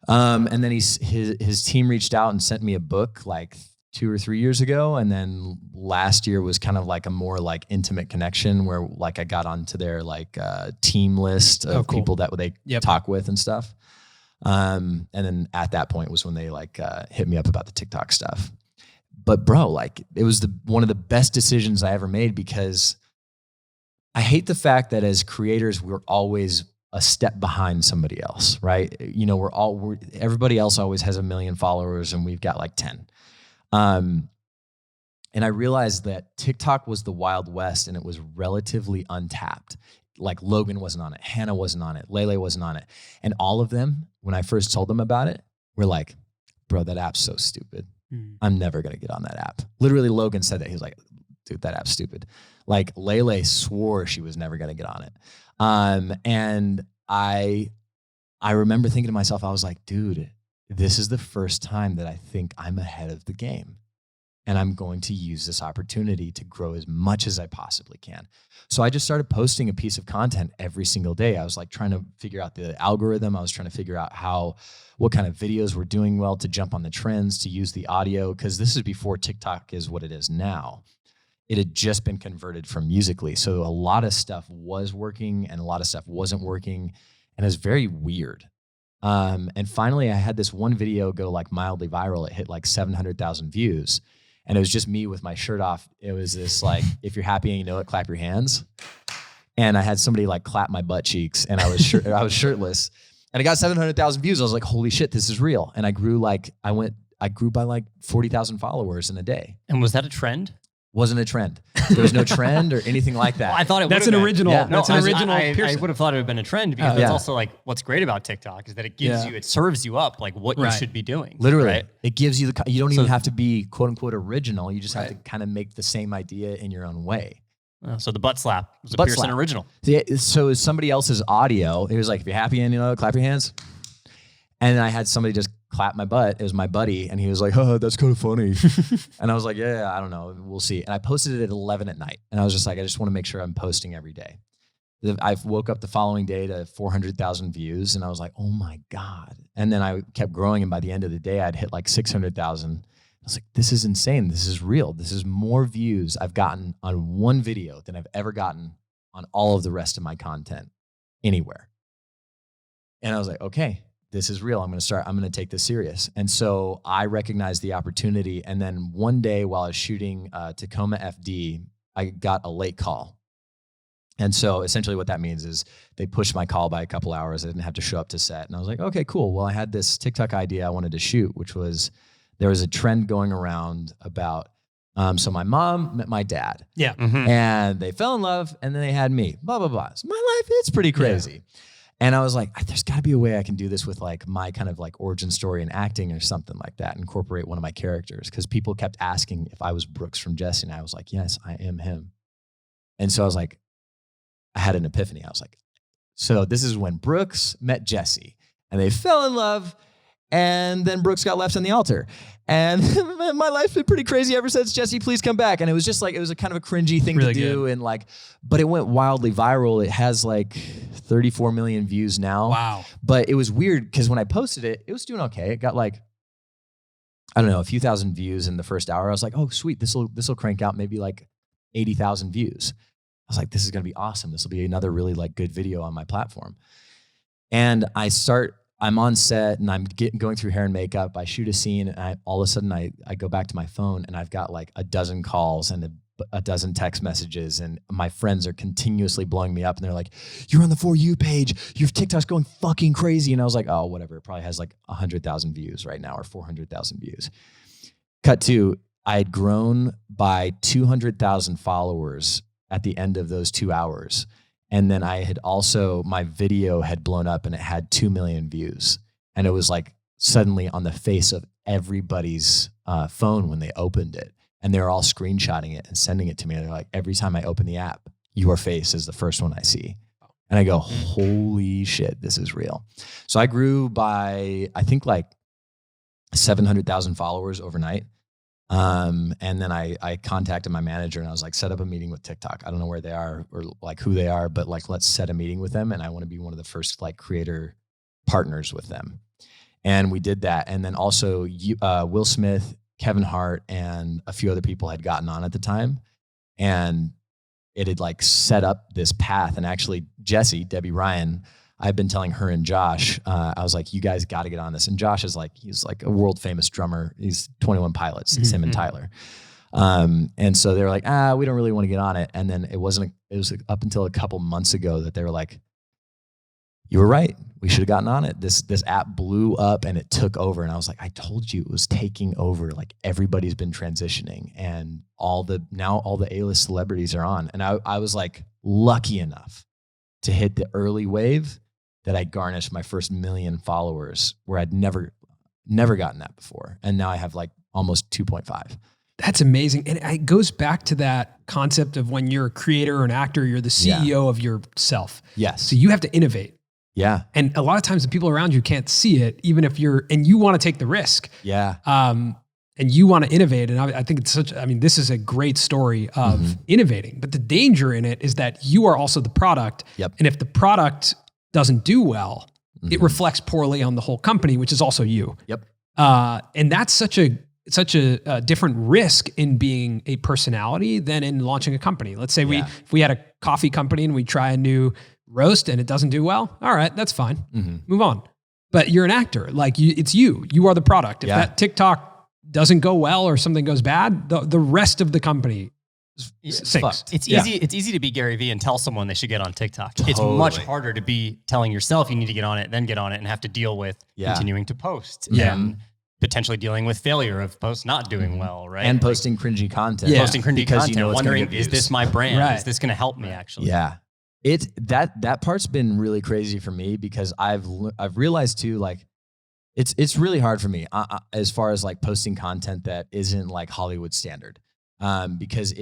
And then his team reached out and sent me a book like 2 or 3 years ago. And then last year was kind of like a more like intimate connection where like I got onto their like team list of people that they talk with and stuff. And then at that point was when they like hit me up about the TikTok stuff. But bro, like it was one of the best decisions I ever made, because I hate the fact that as creators, we're always a step behind somebody else, right? You know, everybody else always has 1 million followers and we've got like 10. And I realized that TikTok was the Wild West and it was relatively untapped. Like Logan wasn't on it, Hannah wasn't on it, Lele wasn't on it. And all of them, when I first told them about it, were like, bro, that app's so stupid. I'm never going to get on that app. Literally, Logan said that. He was like, dude, that app's stupid. Like Lele swore she was never going to get on it. And I remember thinking to myself, I was like, dude, this is the first time that I think I'm ahead of the game. And I'm going to use this opportunity to grow as much as I possibly can. So I just started posting a piece of content every single day. I was like trying to figure out the algorithm. I was trying to figure out what kind of videos were doing well to jump on the trends, to use the audio, because this is before TikTok is what it is now. It had just been converted from Musical.ly. So a lot of stuff was working and a lot of stuff wasn't working. And it was very weird. And finally, I had this one video go like mildly viral. It hit like 700,000 views. And it was just me with my shirt off. It was this like, if you're happy and you know it, clap your hands. And I had somebody like clap my butt cheeks and I was shirtless. And I got 700,000 views. I was like, holy shit, this is real. And I grew by like 40,000 followers in a day. And was that a trend? Wasn't a trend. There was no trend or anything like that. Well, I thought that's an original. Yeah. That's an original. I would have thought it would have been a trend because that's also like what's great about TikTok is that it gives you, it serves you up like what you should be doing. Literally, right? It gives you you don't even have to be quote unquote original. You just have to kind of make the same idea in your own way. So the butt slap was a Pierson original. So it's somebody else's audio. It was like, if you're happy and you know, clap your hands. And then I had somebody just clap my butt. It was my buddy. And he was like, oh, that's kind of funny. And I was like, yeah, I don't know. We'll see. And I posted it at 11 at night. And I was just like, I just want to make sure I'm posting every day. I woke up the following day to 400,000 views. And I was like, oh my God. And then I kept growing. And by the end of the day, I'd hit like 600,000. I was like, this is insane. This is real. This is more views I've gotten on one video than I've ever gotten on all of the rest of my content anywhere. And I was like, okay, this is real. I'm going to take this serious. And so I recognized the opportunity. And then one day while I was shooting Tacoma FD, I got a late call. And so essentially what that means is they pushed my call by a couple hours. I didn't have to show up to set. And I was like, okay, cool. Well, I had this TikTok idea I wanted to shoot, which was there was a trend going around about, so my mom met my dad. Yeah. Mm-hmm. And they fell in love and then they had me, blah, blah, blah. So my life, it's pretty crazy. Yeah. And I was like, there's got to be a way I can do this with like my kind of like origin story and acting or something like that, incorporate one of my characters. Because people kept asking if I was Brooks from Jesse. And I was like, yes, I am him. And so I was like, I had an epiphany. I was like, so this is when Brooks met Jesse and they fell in love. And then Brooks got left on the altar. And my life's been pretty crazy ever since. Jesse, please come back. And it was just like, it was a kind of a cringy thing to do. And like, but it went wildly viral. It has like 34 million views now. Wow. But it was weird because when I posted it, it was doing okay. It got like, I don't know, a few thousand views in the first hour. I was like, oh, sweet. This will crank out maybe like 80,000 views. I was like, this is going to be awesome. This will be another really like good video on my platform. And I'm on set and I'm going through hair and makeup. I shoot a scene and all of a sudden I go back to my phone and I've got like a dozen calls and a dozen text messages and my friends are continuously blowing me up and they're like, you're on the For You page. Your TikTok's going fucking crazy. And I was like, oh, whatever. It probably has like 100,000 views right now or 400,000 views. Cut to, I had grown by 200,000 followers at the end of those 2 hours. And then my video had blown up and it had 2 million views. And it was like suddenly on the face of everybody's phone when they opened it. And they were all screenshotting it and sending it to me. And they're like, every time I open the app, your face is the first one I see. And I go, holy shit, this is real. So I grew by, I think like 700,000 followers overnight. And then I contacted my manager and I was like, set up a meeting with TikTok. I don't know where they are or like who they are, but like, let's set a meeting with them. And I want to be one of the first like creator partners with them. And we did that. And then also Will Smith, Kevin Hart, and a few other people had gotten on at the time. And it had like set up this path. And actually Debbie Ryan, I've been telling her and Josh, I was like, you guys got to get on this. And Josh is like, he's like a world famous drummer. He's 21 Pilots, Sim and Tyler. And so they were like, we don't really want to get on it. And then it was up until a couple months ago that they were like, you were right. We should have gotten on it. This app blew up and it took over. And I was like, I told you it was taking over. Like everybody's been transitioning and all the A-list celebrities are on. And I was like lucky enough to hit the early wave that I garnished my first 1 million followers where I'd never gotten that before. And now I have like almost 2.5. That's amazing. And it goes back to that concept of when you're a creator or an actor, you're the CEO of yourself. Yes. So you have to innovate. Yeah. And a lot of times the people around you can't see it, even if and you want to take the risk. Yeah. And you want to innovate. And I think this is a great story of innovating, but the danger in it is that you are also the product. Yep. And if the product doesn't do well, it reflects poorly on the whole company, which is also you. Yep. And that's such a different risk in being a personality than in launching a company. Let's say if we had a coffee company and we try a new roast and it doesn't do well, all right, that's fine. Move on. But you're an actor. Like it's you. You are the product. If that TikTok doesn't go well or something goes bad, the rest of the company sinks. It's easy to be Gary Vee and tell someone they should get on TikTok. Totally. It's much harder to be telling yourself you need to get on it, then get on it and have to deal with continuing to post. And potentially dealing with failure of posts not doing well, right? And posting cringy content. Posting cringy because content, you know wondering, is this my brand? Right. Is this going to help me actually? Yeah. That part's been really crazy for me because I've realized too, like, it's really hard for me as far as like posting content that isn't like Hollywood standard. Because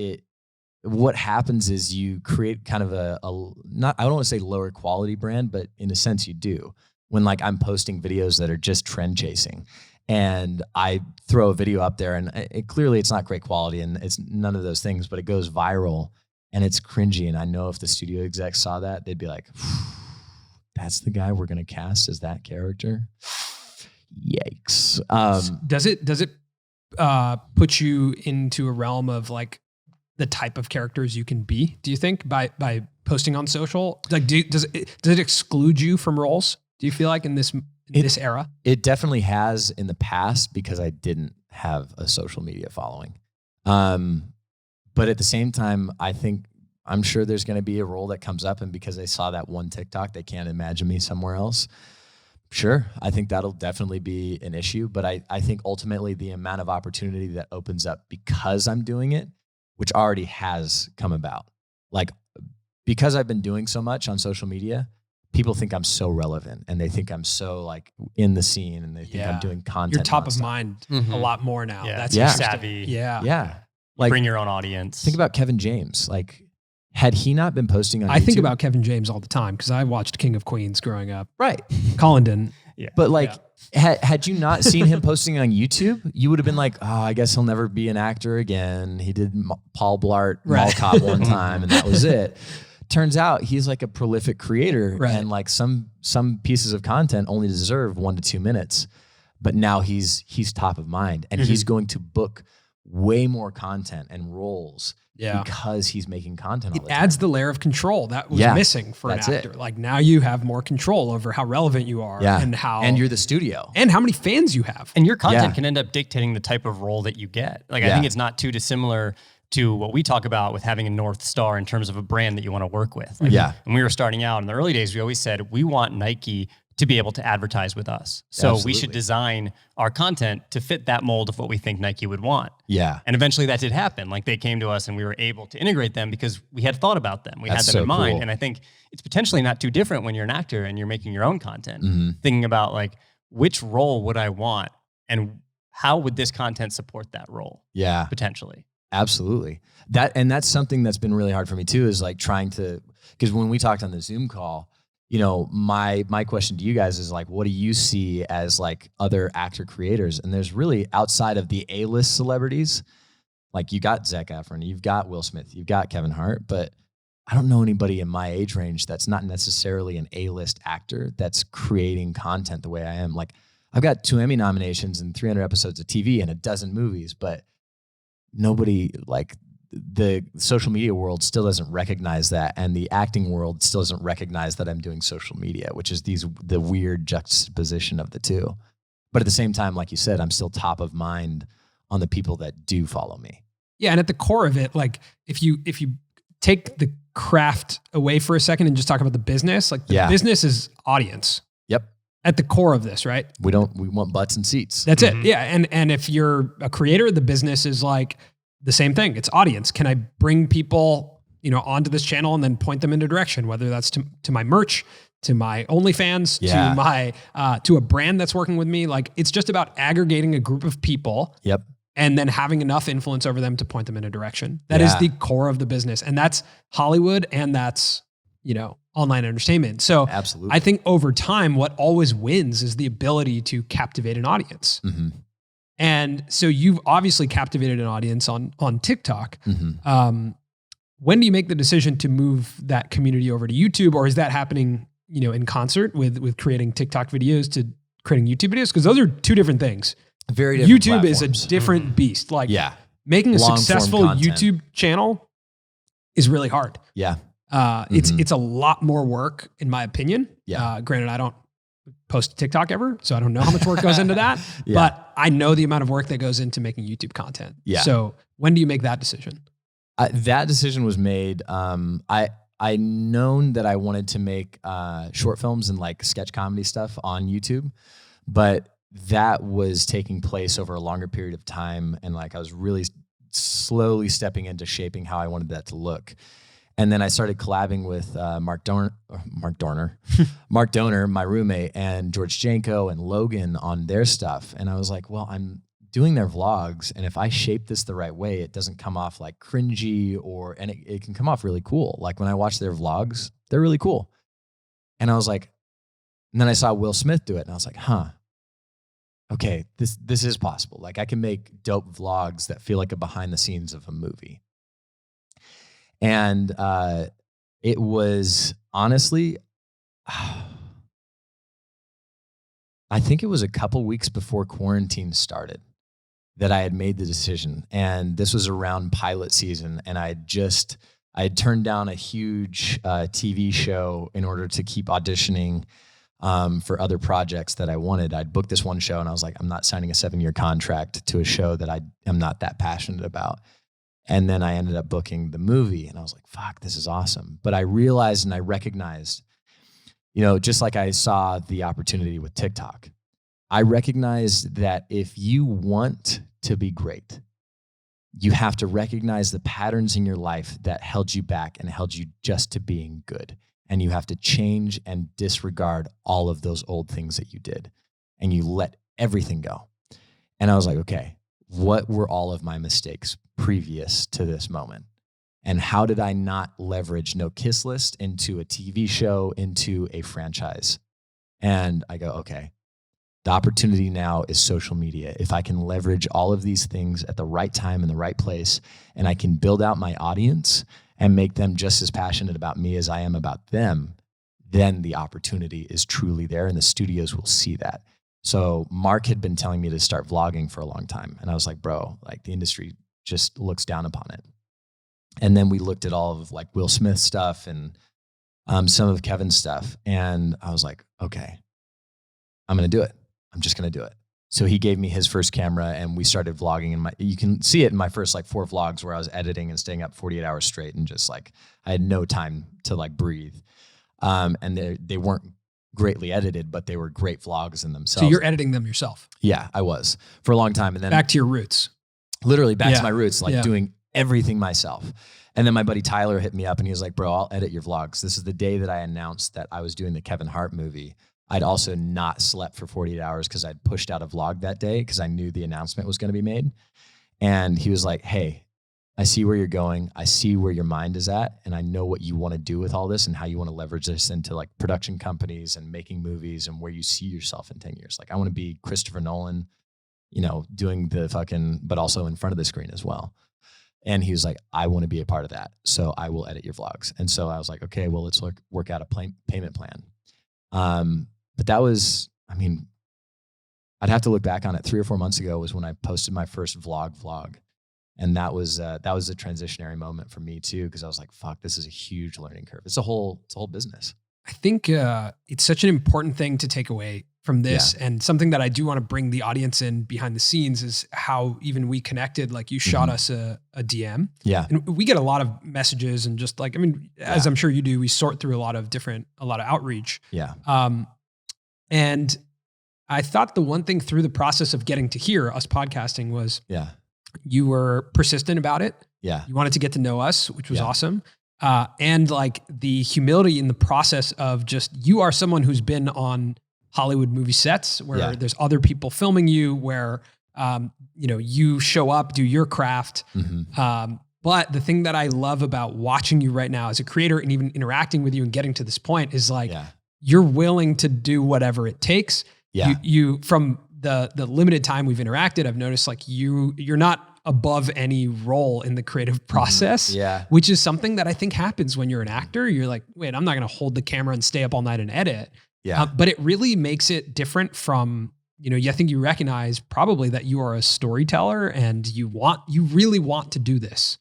what happens is you create kind of I don't want to say lower quality brand, but in a sense you do. When like I'm posting videos that are just trend chasing and I throw a video up there and clearly it's not great quality and it's none of those things, but it goes viral and it's cringy. And I know if the studio execs saw that, they'd be like, that's the guy we're going to cast as that character. Yikes. Does it put you into a realm of like the type of characters you can be, do you think, by posting on social? Like, does it exclude you from roles? Do you feel like in this era? It definitely has in the past because I didn't have a social media following. But at the same time, I'm sure there's going to be a role that comes up, and because they saw that one TikTok, they can't imagine me somewhere else. Sure, I think that'll definitely be an issue, but I think ultimately the amount of opportunity that opens up because I'm doing it, which already has come about. Like, because I've been doing so much on social media, people think I'm so relevant and they think I'm so like in the scene and they think I'm doing content. You're top of mind a lot more now. Yeah. That's savvy. Yeah. Like, bring your own audience. Think about Kevin James. Like, had he not been posting on YouTube? I think about Kevin James all the time because I watched King of Queens growing up. Right. Colin didn't. Yeah. But like, had you not seen him posting on YouTube, you would have been like, oh, I guess he'll never be an actor again. He did Paul Blart Mall Cop one time and that was it. Turns out he's like a prolific creator and like some pieces of content only deserve 1 to 2 minutes, but now he's top of mind and he's going to book way more content and roles because he's making content all the time. It adds the layer of control that was missing for an actor. Like now you have more control over how relevant you are and you're the studio and how many fans you have. And your content can end up dictating the type of role that you get. Like I think it's not too dissimilar to what we talk about with having a North Star in terms of a brand that you want to work with. Like when we were starting out in the early days, we always said, we want Nike to be able to advertise with us. So we should design our content to fit that mold of what we think Nike would want. Yeah. And eventually that did happen. Like they came to us and we were able to integrate them because we had thought about them. We had them in mind. Cool. And I think it's potentially not too different when you're an actor and you're making your own content, thinking about like, which role would I want and how would this content support that role? Yeah. Potentially. Absolutely. That's something that's been really hard for me too, is like trying to, because when we talked on the Zoom call, you know, my question to you guys is like, what do you see as like other actor creators? And there's really, outside of the A-list celebrities, like you got Zac Efron, you've got Will Smith, you've got Kevin Hart, but I don't know anybody in my age range that's not necessarily an A-list actor that's creating content the way I am. Like I've got 2 Emmy nominations and 300 episodes of TV and a dozen movies, but nobody, like the social media world still doesn't recognize that, and the acting world still doesn't recognize that I'm doing social media, which is the weird juxtaposition of the two. But at the same time, like you said, I'm still top of mind on the people that do follow me. Yeah. And at the core of it, like if you take the craft away for a second and just talk about the business, like the business is audience. Yep. At the core of this, right? We want butts and seats. That's it. Yeah. And if you're a creator, the business is like the same thing. It's audience. Can I bring people, onto this channel and then point them in a direction, whether that's to my merch, to my OnlyFans, to my, to a brand that's working with me. Like it's just about aggregating a group of people. Yep. And then having enough influence over them to point them in a direction. That is the core of the business. And that's Hollywood and that's, online entertainment. So absolutely. I think over time, what always wins is the ability to captivate an audience. Mm-hmm. And so you've obviously captivated an audience on TikTok. Mm-hmm. When do you make the decision to move that community over to YouTube, or is that happening, in concert with creating TikTok videos to creating YouTube videos? Because those are two different things. Very different YouTube platforms. is a different beast. Like making a Long-form successful content. YouTube channel is really hard. Yeah. It's a lot more work, in my opinion. Yeah. Granted, I don't post TikTok ever, so I don't know how much work goes into that. But I know the amount of work that goes into making YouTube content. Yeah. So when do you make that decision? That decision was made. I known that I wanted to make short films and like sketch comedy stuff on YouTube, but that was taking place over a longer period of time, and like I was really slowly stepping into shaping how I wanted that to look. And then I started collabing with Mark Donor, my roommate, and George Janko and Logan on their stuff. And I was like, well, I'm doing their vlogs, and if I shape this the right way, it doesn't come off like cringy, and it can come off really cool. Like when I watch their vlogs, they're really cool. And I was like, and then I saw Will Smith do it, and I was like, okay, this is possible. Like I can make dope vlogs that feel like a behind the scenes of a movie. And it was honestly, I think it was a couple weeks before quarantine started that I had made the decision. And this was around pilot season. And I had turned down a huge TV show in order to keep auditioning for other projects that I wanted. I'd booked this one show and I was like, I'm not signing a 7-year contract to a show that I am not that passionate about. And then I ended up booking the movie and I was like, fuck, this is awesome. But I realized and I recognized, just like I saw the opportunity with TikTok, I recognized that if you want to be great, you have to recognize the patterns in your life that held you back and held you just to being good. And you have to change and disregard all of those old things that you did. And you let everything go. And I was like, okay, what were all of my mistakes previous to this moment? And how did I not leverage No Kiss List into a TV show, into a franchise? And I go, okay, the opportunity now is social media. If I can leverage all of these things at the right time in the right place, and I can build out my audience and make them just as passionate about me as I am about them, then the opportunity is truly there and the studios will see that. So Mark had been telling me to start vlogging for a long time. And I was like, bro, like the industry just looks down upon it. And then we looked at all of like Will Smith stuff and some of Kevin's stuff. And I was like, okay, I'm going to do it. I'm just going to do it. So he gave me his first camera and we started vlogging. And you can see it in my first like 4 vlogs where I was editing and staying up 48 hours straight and just like, I had no time to like breathe. And they weren't greatly edited, but they were great vlogs in themselves. So you're editing them yourself? Yeah, I was for a long time. And then back to your roots. Literally back to my roots, like doing everything myself. And then my buddy Tyler hit me up and he was like, bro, I'll edit your vlogs. This is the day that I announced that I was doing the Kevin Hart movie. I'd also not slept for 48 hours because I'd pushed out a vlog that day because I knew the announcement was going to be made. And he was like, hey, I see where you're going. I see where your mind is at. And I know what you want to do with all this and how you want to leverage this into like production companies and making movies and where you see yourself in 10 years. Like I want to be Christopher Nolan, doing the fucking, but also in front of the screen as well. And he was like, I want to be a part of that. So I will edit your vlogs. And so I was like, okay, well, let's work out a payment plan. But that was, I'd have to look back on it. 3 or 4 months ago was when I posted my first vlog. And that was a transitionary moment for me too. Cause I was like, fuck, this is a huge learning curve. It's a whole business. I think it's such an important thing to take away from this. And something that I do want to bring the audience in behind the scenes is how even we connected. Like you shot us a DM. Yeah. And we get a lot of messages and just like, I mean, as I'm sure you do, we sort through a lot of outreach. Yeah. And I thought the one thing through the process of getting to hear us podcasting was you were persistent about it. Yeah. You wanted to get to know us, which was awesome. And like the humility in the process of just, you are someone who's been on Hollywood movie sets where there's other people filming you, where, you know, you show up, do your craft. But the thing that I love about watching you right now as a creator and even interacting with you and getting to this point is like, you're willing to do whatever it takes. You from the limited time we've interacted, I've noticed like you're not above any role in the creative process, which is something that I think happens when you're an actor. You're like, wait, I'm not going to hold the camera and stay up all night and edit. But it really makes it different from, you know, I think you recognize probably that you are a storyteller and you really want to do this.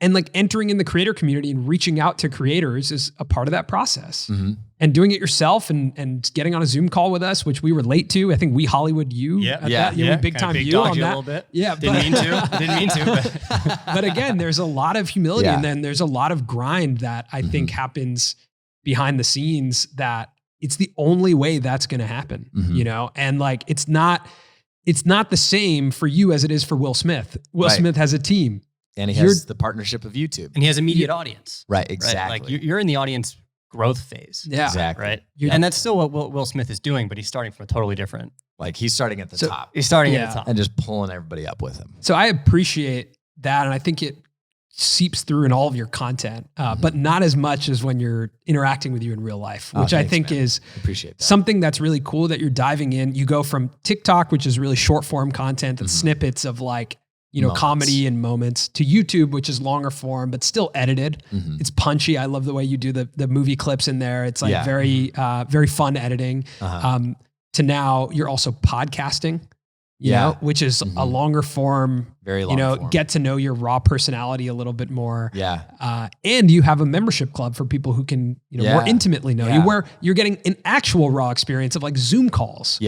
And like entering in the creator community and reaching out to creators is a part of that process. And doing it yourself and getting on a Zoom call with us, which we were late to. I think we Hollywood you. We big time you on that. A little bit. Didn't mean to. But again, there's a lot of humility and then there's a lot of grind that I think happens behind the scenes, that it's the only way that's going to happen, you know? And like, it's not the same for you as it is for Will Smith. Will Smith has a team. And he has the partnership of YouTube. And he has immediate audience. Right, exactly. Like you're in the audience growth phase. Exactly. Right? And that's still what Will Smith is doing, but he's starting from a totally different. Like he's starting at the top. He's starting at the top. And just pulling everybody up with him. So I appreciate that. And I think it seeps through in all of your content, but not as much as when you're interacting with you in real life, which I think is something that's really cool that you're diving in. You go from TikTok, which is really short form content, that's snippets of like, you know, comedy and moments, to YouTube, which is longer form, but still edited. It's punchy. I love the way you do the movie clips in there. It's like very fun editing. To now you're also podcasting, you know, which is a longer form, very long form. Get to know your raw personality a little bit more. And you have a membership club for people who can, you know, more intimately know you, where you're getting an actual raw experience of like Zoom calls.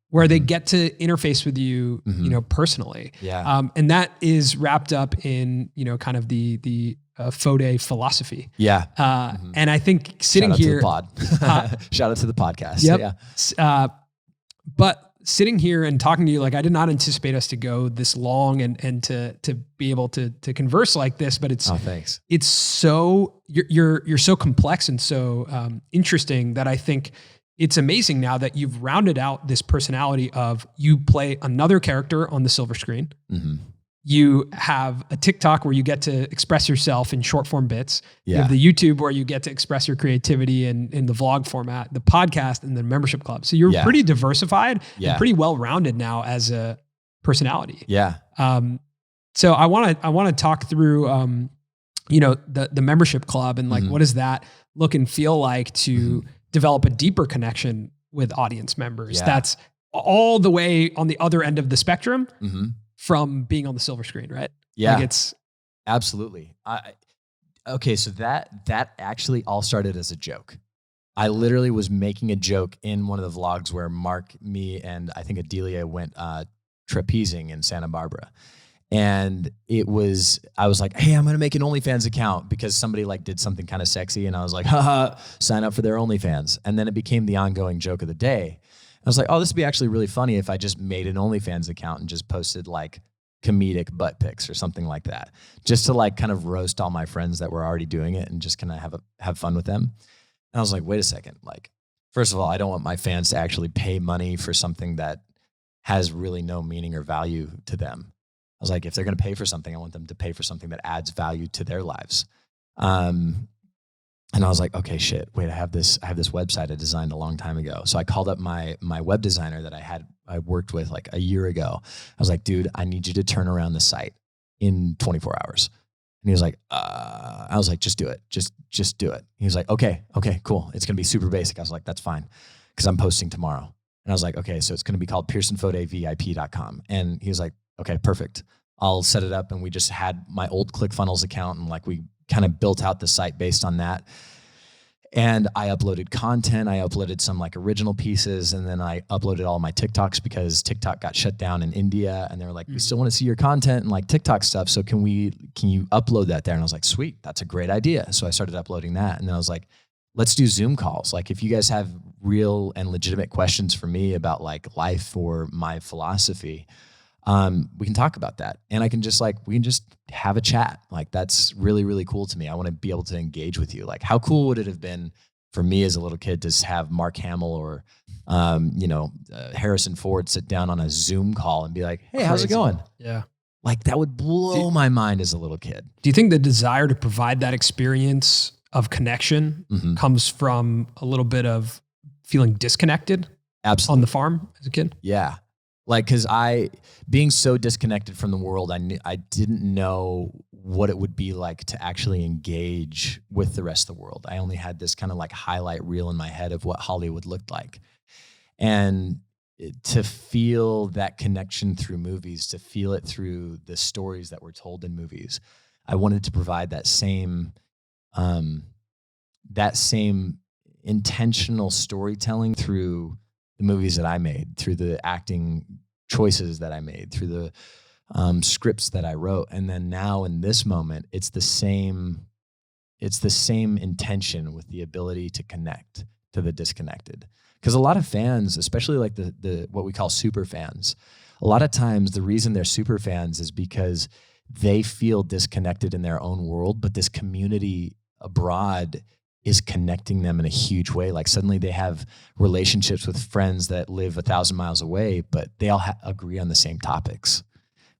Where they get to interface with you, you know, personally. And that is wrapped up in, you know, kind of the Fodé philosophy. And I think sitting here, shout out to the podcast. But sitting here and talking to you, like I did not anticipate us to go this long and to be able to converse like this, but it's, thanks. It's so, you're so complex and so interesting that I think it's amazing now that you've rounded out this personality of you play another character on the silver screen. You have a TikTok where you get to express yourself in short form bits. You have the YouTube where you get to express your creativity in the vlog format, the podcast, and the membership club. So you're pretty diversified and pretty well-rounded now as a personality. So I want to talk through, you know, the membership club and like, what does that look and feel like to develop a deeper connection with audience members. That's all the way on the other end of the spectrum from being on the silver screen, right? Like it's absolutely. Okay. So that actually all started as a joke. I literally was making a joke in one of the vlogs where Mark, me, and I think Adelia went trapezing in Santa Barbara. And I was like, hey, I'm going to make an OnlyFans account because somebody like did something kind of sexy. And I was like, haha, sign up for their OnlyFans. And then it became the ongoing joke of the day. I was like, oh, this would be actually really funny if I just made an OnlyFans account and just posted like comedic butt pics or something like that, just to like kind of roast all my friends that were already doing it and just kind of have fun with them. And I was like, wait a second. Like, first of all, I don't want my fans to actually pay money for something that has really no meaning or value to them. I was like, if they're going to pay for something, I want them to pay for something that adds value to their lives. And I was like, okay, shit, wait, I have this website I designed a long time ago. So I called up my web designer that I worked with like a year ago. I was like, dude, I need you to turn around the site in 24 hours. And he was like, I was like, just do it. Just do it. He was like, okay, cool. It's going to be super basic. I was like, that's fine. Cause I'm posting tomorrow. And I was like, okay, so it's going to be called PearsonFodéVIP.com. And he was like, okay, perfect. I'll set it up. And we just had my old ClickFunnels account and like we kind of built out the site based on that. And I uploaded content. I uploaded some like original pieces, and then I uploaded all my TikToks because TikTok got shut down in India, and they were like, we still want to see your content and like TikTok stuff. So can you upload that there? And I was like, sweet, that's a great idea. So I started uploading that. And then I was like, let's do Zoom calls. Like if you guys have real and legitimate questions for me about like life or my philosophy, we can talk about that. And we can just have a chat. Like that's really, really cool to me. I want to be able to engage with you. Like how cool would it have been for me as a little kid to have Mark Hamill or, Harrison Ford sit down on a Zoom call and be like, hey, how's it going? Yeah. Like that would blow my mind as a little kid. Do you think the desire to provide that experience of connection comes from a little bit of feeling disconnected Absolutely. on the farm as a kid? Yeah. Like, cause being so disconnected from the world, I didn't know what it would be like to actually engage with the rest of the world. I only had this kind of like highlight reel in my head of what Hollywood looked like. And to feel that connection through movies, to feel it through the stories that were told in movies, I wanted to provide that same intentional storytelling through the movies that I made, through the acting choices that I made, through the scripts that I wrote. And then now in this moment, it's the same intention with the ability to connect to the disconnected. Because a lot of fans, especially like the what we call super fans, a lot of times the reason they're super fans is because they feel disconnected in their own world, but this community abroad is connecting them in a huge way. Like suddenly they have relationships with friends that live 1,000 miles away, but they all agree on the same topics,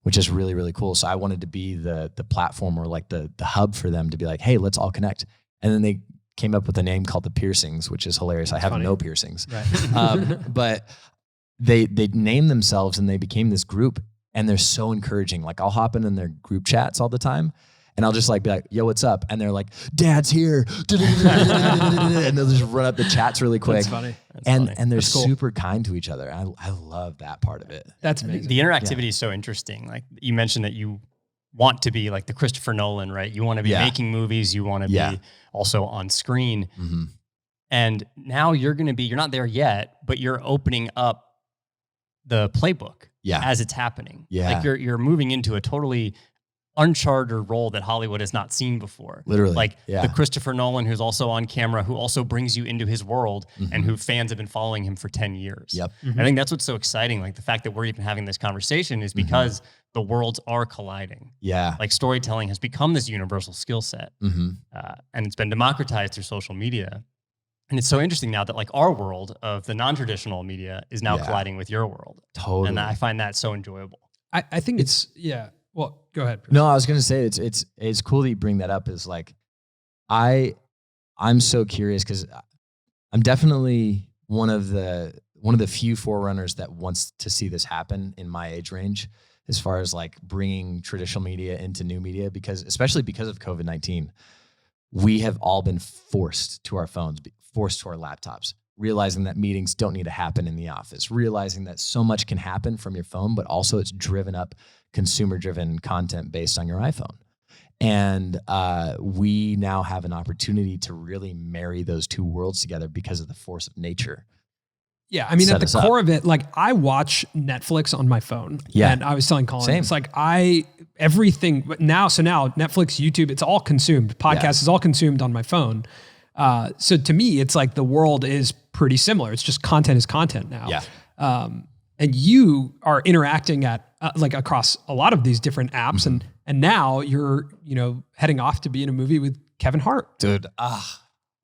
which is really, really cool. So I wanted to be the platform or like the hub for them to be like, hey, let's all connect. And then they came up with a name called the Piercings, which is hilarious. I have no piercings, Right. but they named themselves and they became this group, and they're so encouraging. Like I'll hop in their group chats all the time, and I'll just like be like, yo, what's up? And they're like, Dad's here. And they'll just run up the chats really quick. That's funny. And they're That's cool. super kind to each other. I love that part of it. That's amazing. The interactivity is so interesting. Like you mentioned that you want to be like the Christopher Nolan, right? You want to be making movies. You want to be also on screen. Mm-hmm. And now you're not there yet, but you're opening up the playbook as it's happening. Yeah. Like you're moving into a totally uncharted role that Hollywood has not seen before. Literally. Like the Christopher Nolan who's also on camera, who also brings you into his world and who fans have been following him for 10 years. Yep. I think that's what's so exciting. Like the fact that we're even having this conversation is because the worlds are colliding. Yeah. Like storytelling has become this universal skill set and it's been democratized through social media. And it's so interesting now that like our world of the non-traditional media is now colliding with your world. Totally. And I find that so enjoyable. I think it's well, go ahead. No, I was going to say it's cool that you bring that up. Is like, I'm so curious because I'm definitely one of the few forerunners that wants to see this happen in my age range, as far as like bringing traditional media into new media, especially because of COVID-19, we have all been forced to our phones, forced to our laptops, realizing that meetings don't need to happen in the office, realizing that so much can happen from your phone, but also it's driven up consumer-driven content based on your iPhone. And we now have an opportunity to really marry those two worlds together because of the force of nature. Yeah, I mean, at the core of it, like I watch Netflix on my phone. Yeah. And I was telling Colin, Same. it's like everything, but now Netflix, YouTube, it's all consumed. Podcast is all consumed on my phone. So to me, it's like the world is pretty similar. It's just content is content now. Yeah. And you are interacting at like across a lot of these different apps, and now you're heading off to be in a movie with Kevin Hart. Dude,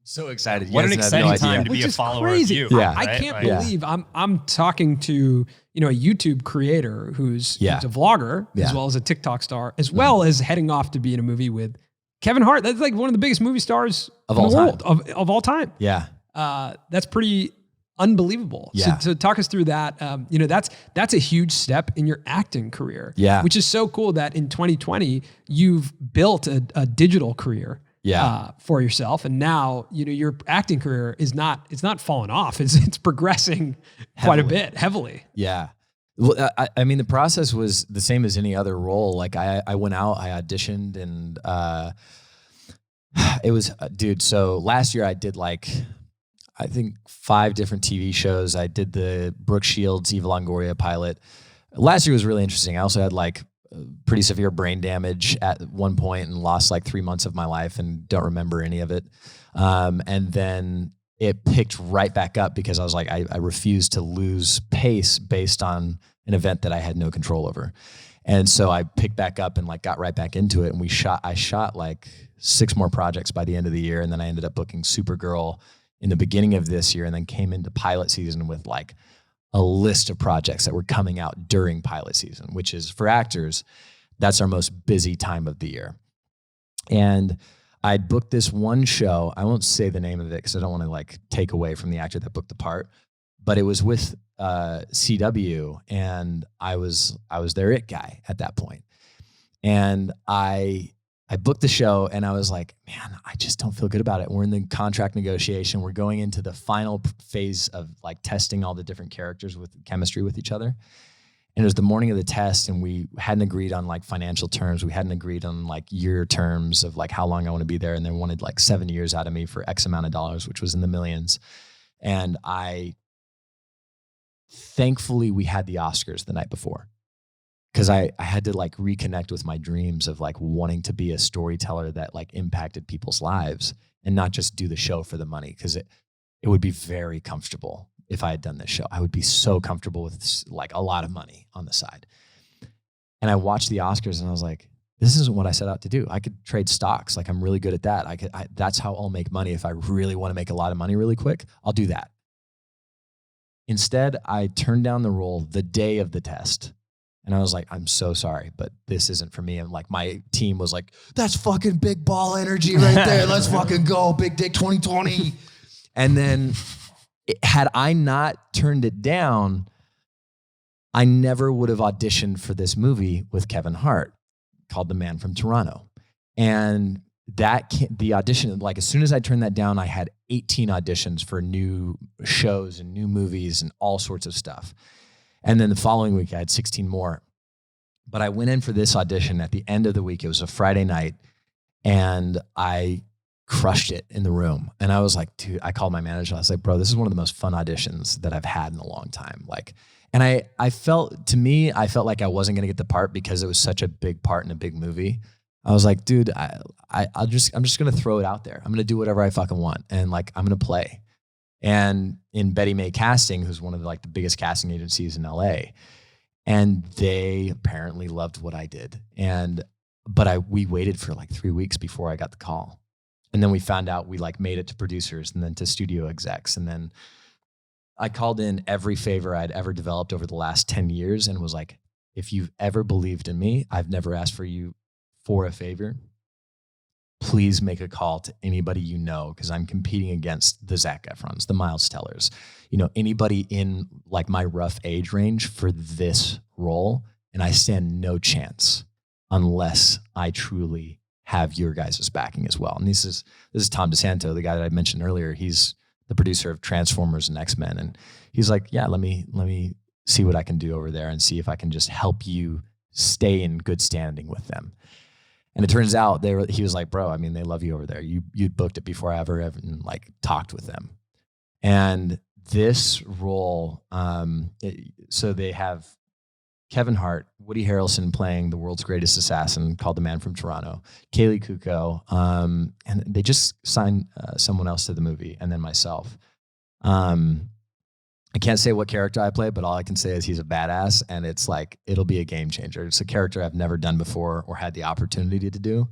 so excited. What an exciting time to Which be a is follower crazy. of you. Yeah. I can't believe I'm talking to a YouTube creator who's a vlogger as well as a TikTok star, as well as heading off to be in a movie with Kevin Hart. That's like one of the biggest movie stars of in all the world time. of all time. Yeah. That's pretty unbelievable. Yeah. So talk us through that. That's a huge step in your acting career. Yeah. Which is so cool that in 2020 you've built a digital career. For yourself, and now your acting career it's not falling off. It's progressing quite a bit heavily. Yeah. Well, I mean, the process was the same as any other role. Like I went out, I auditioned, and It was, dude. So last year I did like, I think 5 different TV shows. I did the Brooke Shields, Eva Longoria pilot. Last year was really interesting. I also had like pretty severe brain damage at one point and lost like 3 months of my life and don't remember any of it. And then it picked right back up because I was like, I refused to lose pace based on an event that I had no control over. And so I picked back up and like got right back into it. And I shot like 6 more projects by the end of the year. And then I ended up booking Supergirl in the beginning of this year and then came into pilot season with like a list of projects that were coming out during pilot season, which is for actors, that's our most busy time of the year. And I'd booked this one show. I won't say the name of it because I don't want to like take away from the actor that booked the part, but it was with CW, and I was their it guy at that point. And I booked the show and I was like, man, I just don't feel good about it. We're in the contract negotiation. We're going into the final phase of like testing all the different characters with chemistry with each other. And it was the morning of the test and we hadn't agreed on like financial terms. We hadn't agreed on like year terms of like how long I want to be there. And they wanted like 7 years out of me for X amount of dollars, which was in the millions. And thankfully we had the Oscars the night before. Because I had to like reconnect with my dreams of like wanting to be a storyteller that like impacted people's lives and not just do the show for the money. Because it would be very comfortable if I had done this show. I would be so comfortable with like a lot of money on the side. And I watched the Oscars and I was like, this isn't what I set out to do. I could trade stocks. Like I'm really good at that. That's how I'll make money. If I really want to make a lot of money really quick, I'll do that. Instead, I turned down the role the day of the test. And I was like, I'm so sorry, but this isn't for me. And like my team was like, that's fucking big ball energy right there. Let's fucking go. Big Dick 2020. And then had I not turned it down, I never would have auditioned for this movie with Kevin Hart called The Man from Toronto. And the audition, like as soon as I turned that down, I had 18 auditions for new shows and new movies and all sorts of stuff. And then the following week, I had 16 more. But I went in for this audition at the end of the week. It was a Friday night, and I crushed it in the room. And I was like, dude, I called my manager. I was like, bro, this is one of the most fun auditions that I've had in a long time. Like, and I felt like I wasn't going to get the part because it was such a big part in a big movie. I was like, dude, I'm just going to throw it out there. I'm going to do whatever I fucking want. And like, I'm going to play. And in Betty May Casting, who's one of the biggest casting agencies in LA, and they apparently loved what I did. But we waited for like 3 weeks before I got the call. And then we found out we like made it to producers and then to studio execs. And then I called in every favor I'd ever developed over the last 10 years and was like, if you've ever believed in me, I've never asked for you for a favor. Please make a call to anybody you know, because I'm competing against the Zac Efrons, the Miles Tellers, anybody in like my rough age range for this role, and I stand no chance unless I truly have your guys' backing as well. And this is Tom DeSanto, the guy that I mentioned earlier. He's the producer of Transformers and X-Men, and he's like, yeah, let me see what I can do over there and see if I can just help you stay in good standing with them. And it turns out he was like, bro, I mean, they love you over there. You'd booked it before I ever even like talked with them. And this role, so they have Kevin Hart, Woody Harrelson playing the world's greatest assassin called The Man from Toronto, Kaylee Kuko, and they just signed someone else to the movie, and then myself. I can't say what character I play, but all I can say is he's a badass, and it's like, it'll be a game changer. It's a character I've never done before or had the opportunity to do.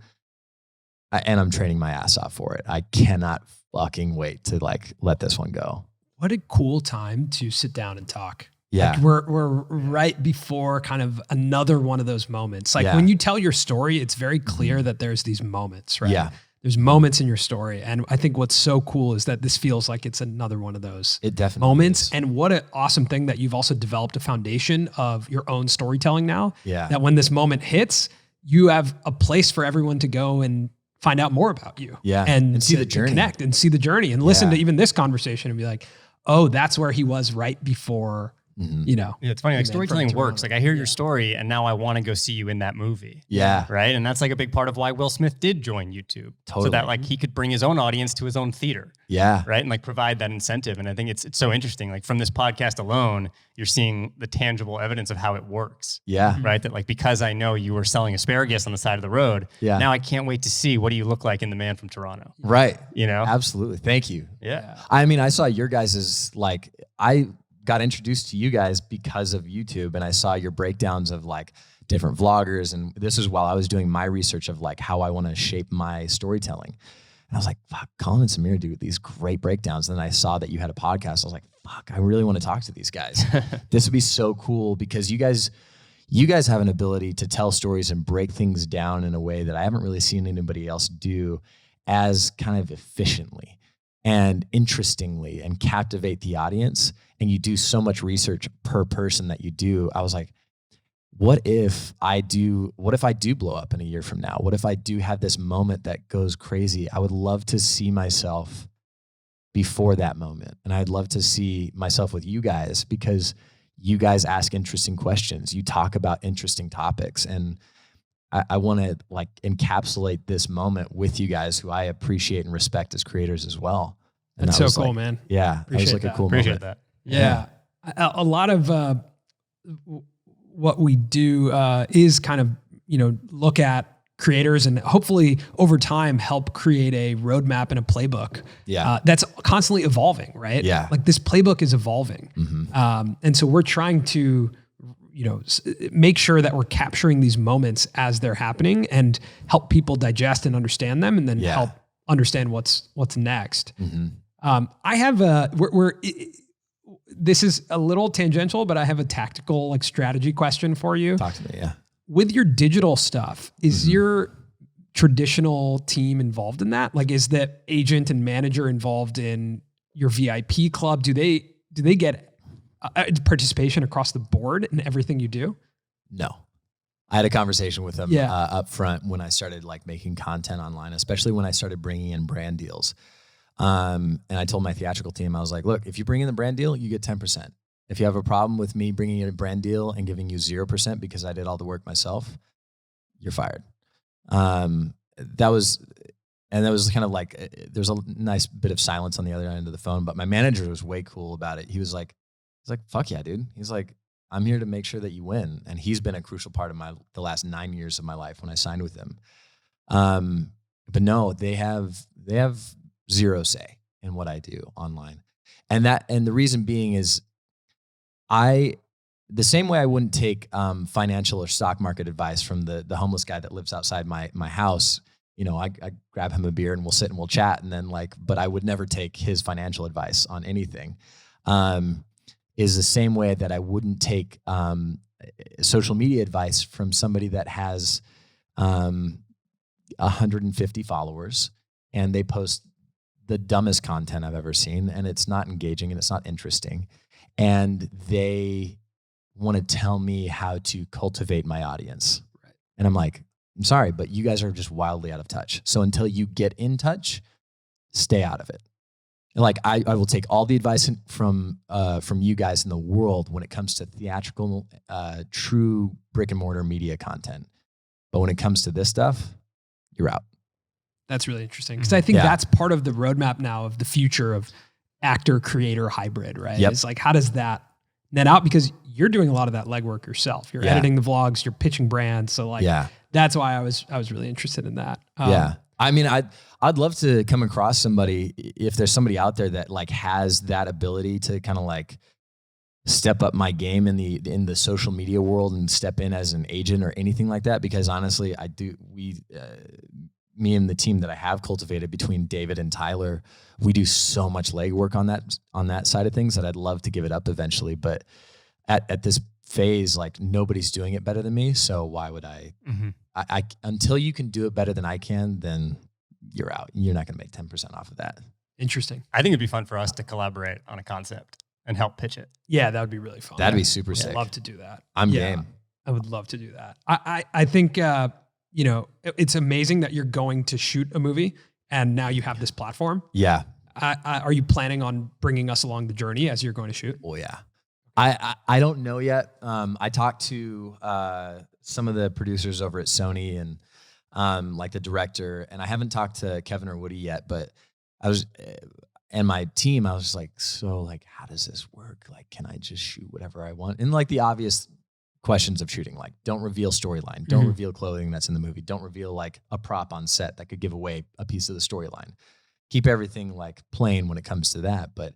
And I'm training my ass off for it. I cannot fucking wait to like let this one go. What a cool time to sit down and talk. Yeah. Like we're right before kind of another one of those moments. Like when you tell your story, it's very clear that there's these moments, right? Yeah. There's moments in your story. And I think what's so cool is that this feels like it's another one of those moments. Is. And what an awesome thing that you've also developed a foundation of your own storytelling now. Yeah. That when this moment hits, you have a place for everyone to go and find out more about you. Yeah. And see the journey. Connect and see the journey and listen to even this conversation and be like, oh, that's where he was right before you know. Yeah, it's funny. Like And then storytelling from works. Toronto. Like I hear your story and now I want to go see you in that movie. Yeah. Right. And that's like a big part of why Will Smith did join YouTube. So Totally. that like he could bring his own audience to his own theater. Yeah. Right. And like provide that incentive. And I think it's so interesting. Like from this podcast alone, you're seeing the tangible evidence of how it works. Yeah. Right. That like, because I know you were selling asparagus on the side of the road. Yeah. Now I can't wait to see what do you look like in The Man from Toronto. Right. You know? Absolutely. Thank you. Yeah. I mean, I saw your guys' like, I got introduced to you guys because of YouTube, and I saw your breakdowns of like different vloggers. And this is while I was doing my research of like how I want to shape my storytelling. And I was like, fuck, Colin and Samir do these great breakdowns. And then I saw that you had a podcast. I was like, fuck, I really want to talk to these guys. This would be so cool because you guys have an ability to tell stories and break things down in a way that I haven't really seen anybody else do as kind of efficiently and interestingly and captivate the audience. And you do so much research per person that you do. I was like, what if I do blow up in a year from now? What if I do have this moment that goes crazy? I would love to see myself before that moment. And I'd love to see myself with you guys because you guys ask interesting questions. You talk about interesting topics. And I want to like encapsulate this moment with you guys who I appreciate and respect as creators as well. And That's that so was cool, like, man. Yeah. It was like a cool Appreciate moment. that. Yeah. A lot of what we do is kind of, you know, look at creators and hopefully over time help create a roadmap and a playbook that's constantly evolving, right? Yeah. Like this playbook is evolving. And so we're trying to, you know, make sure that we're capturing these moments as they're happening and help people digest and understand them and then help understand what's next. I have this is a little tangential, but I have a tactical like strategy question for you. Talk to me. Yeah. With your digital stuff, is your traditional team involved in that? Like, is the agent and manager involved in your VIP club? Do they get participation across the board in everything you do? No. I had a conversation with them up front when I started like making content online, especially when I started bringing in brand deals. And I told my theatrical team, I was like, look, if you bring in the brand deal, you get 10%. If you have a problem with me bringing in a brand deal and giving you 0% because I did all the work myself, you're fired. That was kind of like, there's a nice bit of silence on the other end of the phone, but my manager was way cool about it. He was like, fuck yeah, dude. He's like, I'm here to make sure that you win. And he's been a crucial part of the last 9 years of my life when I signed with him. But no, they have zero say in what I do online. And the reason being is the same way I wouldn't take financial or stock market advice from the homeless guy that lives outside my house. You know, I grab him a beer and we'll sit and we'll chat and then but I would never take his financial advice on anything. Is the same way that I wouldn't take social media advice from somebody that has 150 followers and they post the dumbest content I've ever seen and it's not engaging and it's not interesting. And they want to tell me how to cultivate my audience. Right. And I'm like, I'm sorry, but you guys are just wildly out of touch. So until you get in touch, stay out of it. And like I will take all the advice from you guys in the world when it comes to theatrical, true brick and mortar media content. But when it comes to this stuff, you're out. That's really interesting because I think that's part of the roadmap now of the future of actor-creator hybrid, right? Yep. It's like, how does that net out? Because you're doing a lot of that legwork yourself. You're editing the vlogs, you're pitching brands. So like, that's why I was really interested in that. I mean, I'd love to come across somebody, if there's somebody out there that like has that ability to kind of like step up my game in the social media world and step in as an agent or anything like that. Because honestly, me and the team that I have cultivated between David and Tyler, we do so much legwork on that side of things that I'd love to give it up eventually. But at this phase, like nobody's doing it better than me. So why would I, I until you can do it better than I can, then you're out. You're not going to make 10% off of that. Interesting. I think it'd be fun for us to collaborate on a concept and help pitch it. Yeah, that would be really fun. That'd be super sick. I'd love to do that. I'm game. I would love to do that. I think, you know, it's amazing that you're going to shoot a movie and now you have this platform. Yeah. Are you planning on bringing us along the journey as you're going to shoot? Oh yeah. I don't know yet. I talked to some of the producers over at Sony and like the director, and I haven't talked to Kevin or Woody yet, but I was, and my team, I was like, so like, how does this work? Like, can I just shoot whatever I want? And like the obvious questions of shooting, like don't reveal storyline, don't reveal clothing that's in the movie, don't reveal like a prop on set that could give away a piece of the storyline. Keep everything like plain when it comes to that. But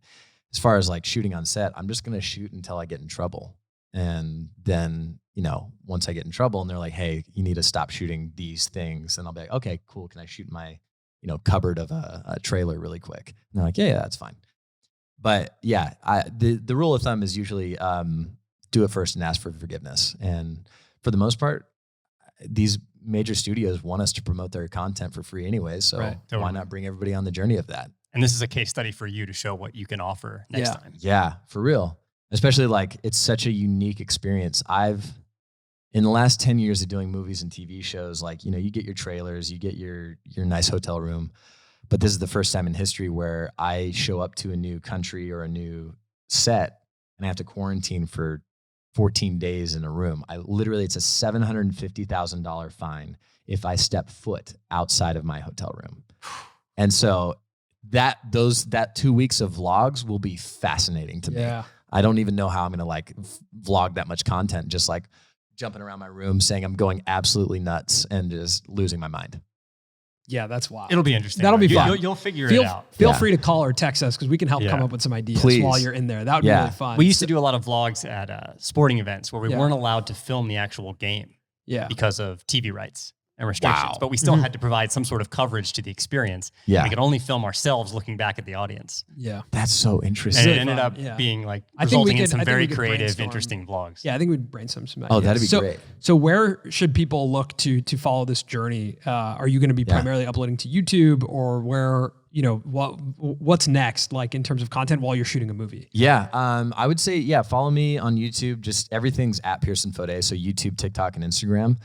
as far as like shooting on set, I'm just going to shoot until I get in trouble. And then, you know, once I get in trouble and they're like, hey, you need to stop shooting these things. And I'll be like, okay, cool. Can I shoot my, you know, cupboard of a trailer really quick? And they're like, yeah, that's fine. But yeah, the rule of thumb is usually do it first and ask for forgiveness. And for the most part, these major studios want us to promote their content for free anyways. So why not bring everybody on the journey of that? And this is a case study for you to show what you can offer next time. Yeah, for real. Especially like it's such a unique experience. In the last 10 years of doing movies and TV shows, like, you know, you get your trailers, you get your nice hotel room, but this is the first time in history where I show up to a new country or a new set and I have to quarantine for 14 days in a room. It's a $750,000 fine if I step foot outside of my hotel room. And so that 2 weeks of vlogs will be fascinating to me. I don't even know how I'm going to like vlog that much content, just like jumping around my room saying I'm going absolutely nuts and just losing my mind. Yeah, that's wild. It'll be interesting. That'll be fun. You'll figure it out. Feel free to call or text us because we can help come up with some ideas while you're in there. That would be really fun. We used to do a lot of vlogs at sporting events where we weren't allowed to film the actual game because of TV rights and restrictions. But we still had to provide some sort of coverage to the experience. Yeah. We could only film ourselves looking back at the audience. Yeah. That's so interesting. And it ended up being like resulting in some very creative, interesting vlogs. Yeah, I think we'd brainstorm some ideas. Oh, that'd be great. So where should people look to follow this journey? Are you going to be primarily uploading to YouTube, or where, you know, what's next, like in terms of content while you're shooting a movie? Yeah. I would say, follow me on YouTube. Just everything's at Pierson Fodé. So YouTube, TikTok, and Instagram.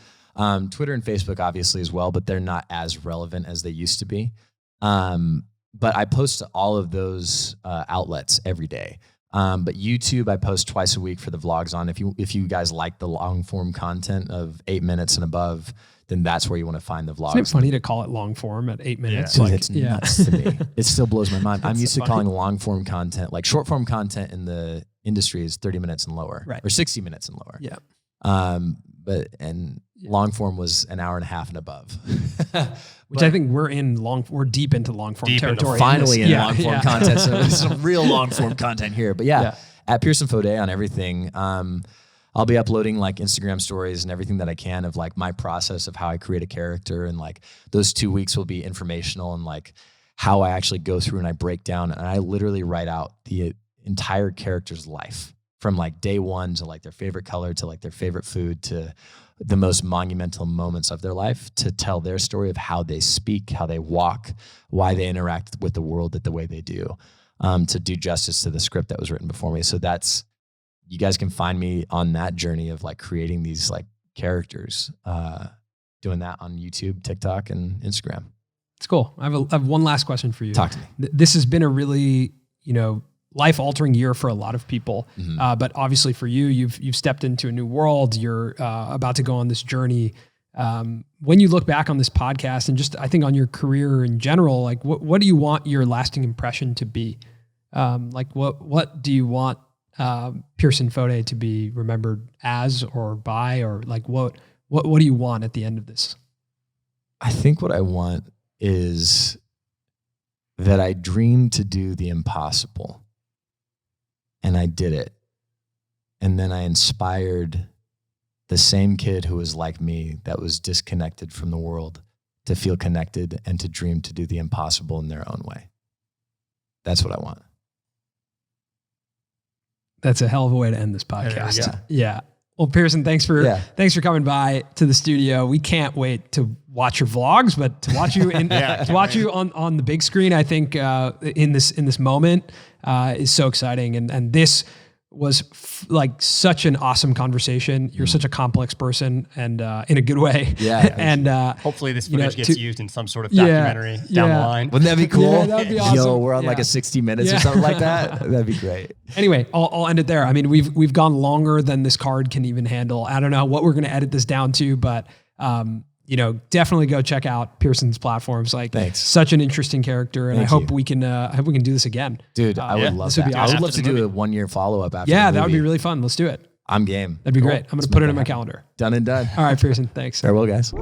Twitter and Facebook obviously as well, but they're not as relevant as they used to be. But I post to all of those outlets every day. But YouTube, I post twice a week for the vlogs on. If you guys like the long form content of 8 minutes and above, then that's where you want to find the vlogs. Isn't it funny to call it long form at 8 minutes? Dude, it's nuts to me. It still blows my mind. I'm used to calling long form content, like short form content in the industry is 30 minutes and lower, or 60 minutes and lower. Yeah. Long form was an hour and a half and above. Which I think we're deep into long form territory. Finally in long form content. So there's some real long form content here. But at Pierson Fodé on everything. I'll be uploading like Instagram stories and everything that I can of like my process of how I create a character. And like those 2 weeks will be informational and like how I actually go through and I break down and I literally write out the entire character's life from like day one to like their favorite color to like their favorite food to the most monumental moments of their life to tell their story of how they speak, how they walk, why they interact with the world the way they do, to do justice to the script that was written before me. So you guys can find me on that journey of like creating these like characters, doing that on YouTube, TikTok, and Instagram. It's cool. I have one last question for you. Talk to me. This has been a really, life-altering year for a lot of people. But obviously for you, you've stepped into a new world. You're about to go on this journey. When you look back on this podcast and just, I think on your career in general, like what do you want your lasting impression to be? Like what do you want Pierson Fodé to be remembered as or by, or like what do you want at the end of this? I think what I want is that I dreamed to do the impossible and I did it. And then I inspired the same kid who was like me, that was disconnected from the world, to feel connected and to dream to do the impossible in their own way. That's what I want. That's a hell of a way to end this podcast. Yeah. Well, Pierson, thanks for coming by to the studio. We can't wait to watch your vlogs, but to watch you you on the big screen, I think in this moment is so exciting. And this, was like such an awesome conversation. You're such a complex person, and in a good way. Yeah. And hopefully this footage gets used in some sort of documentary down the line. Wouldn't that be cool? Yeah, that would be awesome. Yo, we're on like a 60 Minutes or something like that. That'd be great. Anyway, I'll end it there. I mean, we've gone longer than this card can even handle. I don't know what we're going to edit this down to, but definitely go check out Pierson's platforms. Like, thanks. Such an interesting character, and I hope we can do this again, dude. I would love this would that. be I awesome. would love to do a 1 year follow up after. Yeah, the that would movie. be really fun. Let's do it. I'm game. That'd be great. I'm going to put it in my calendar. Done and done. All right, Pierson. Thanks. Farewell, guys.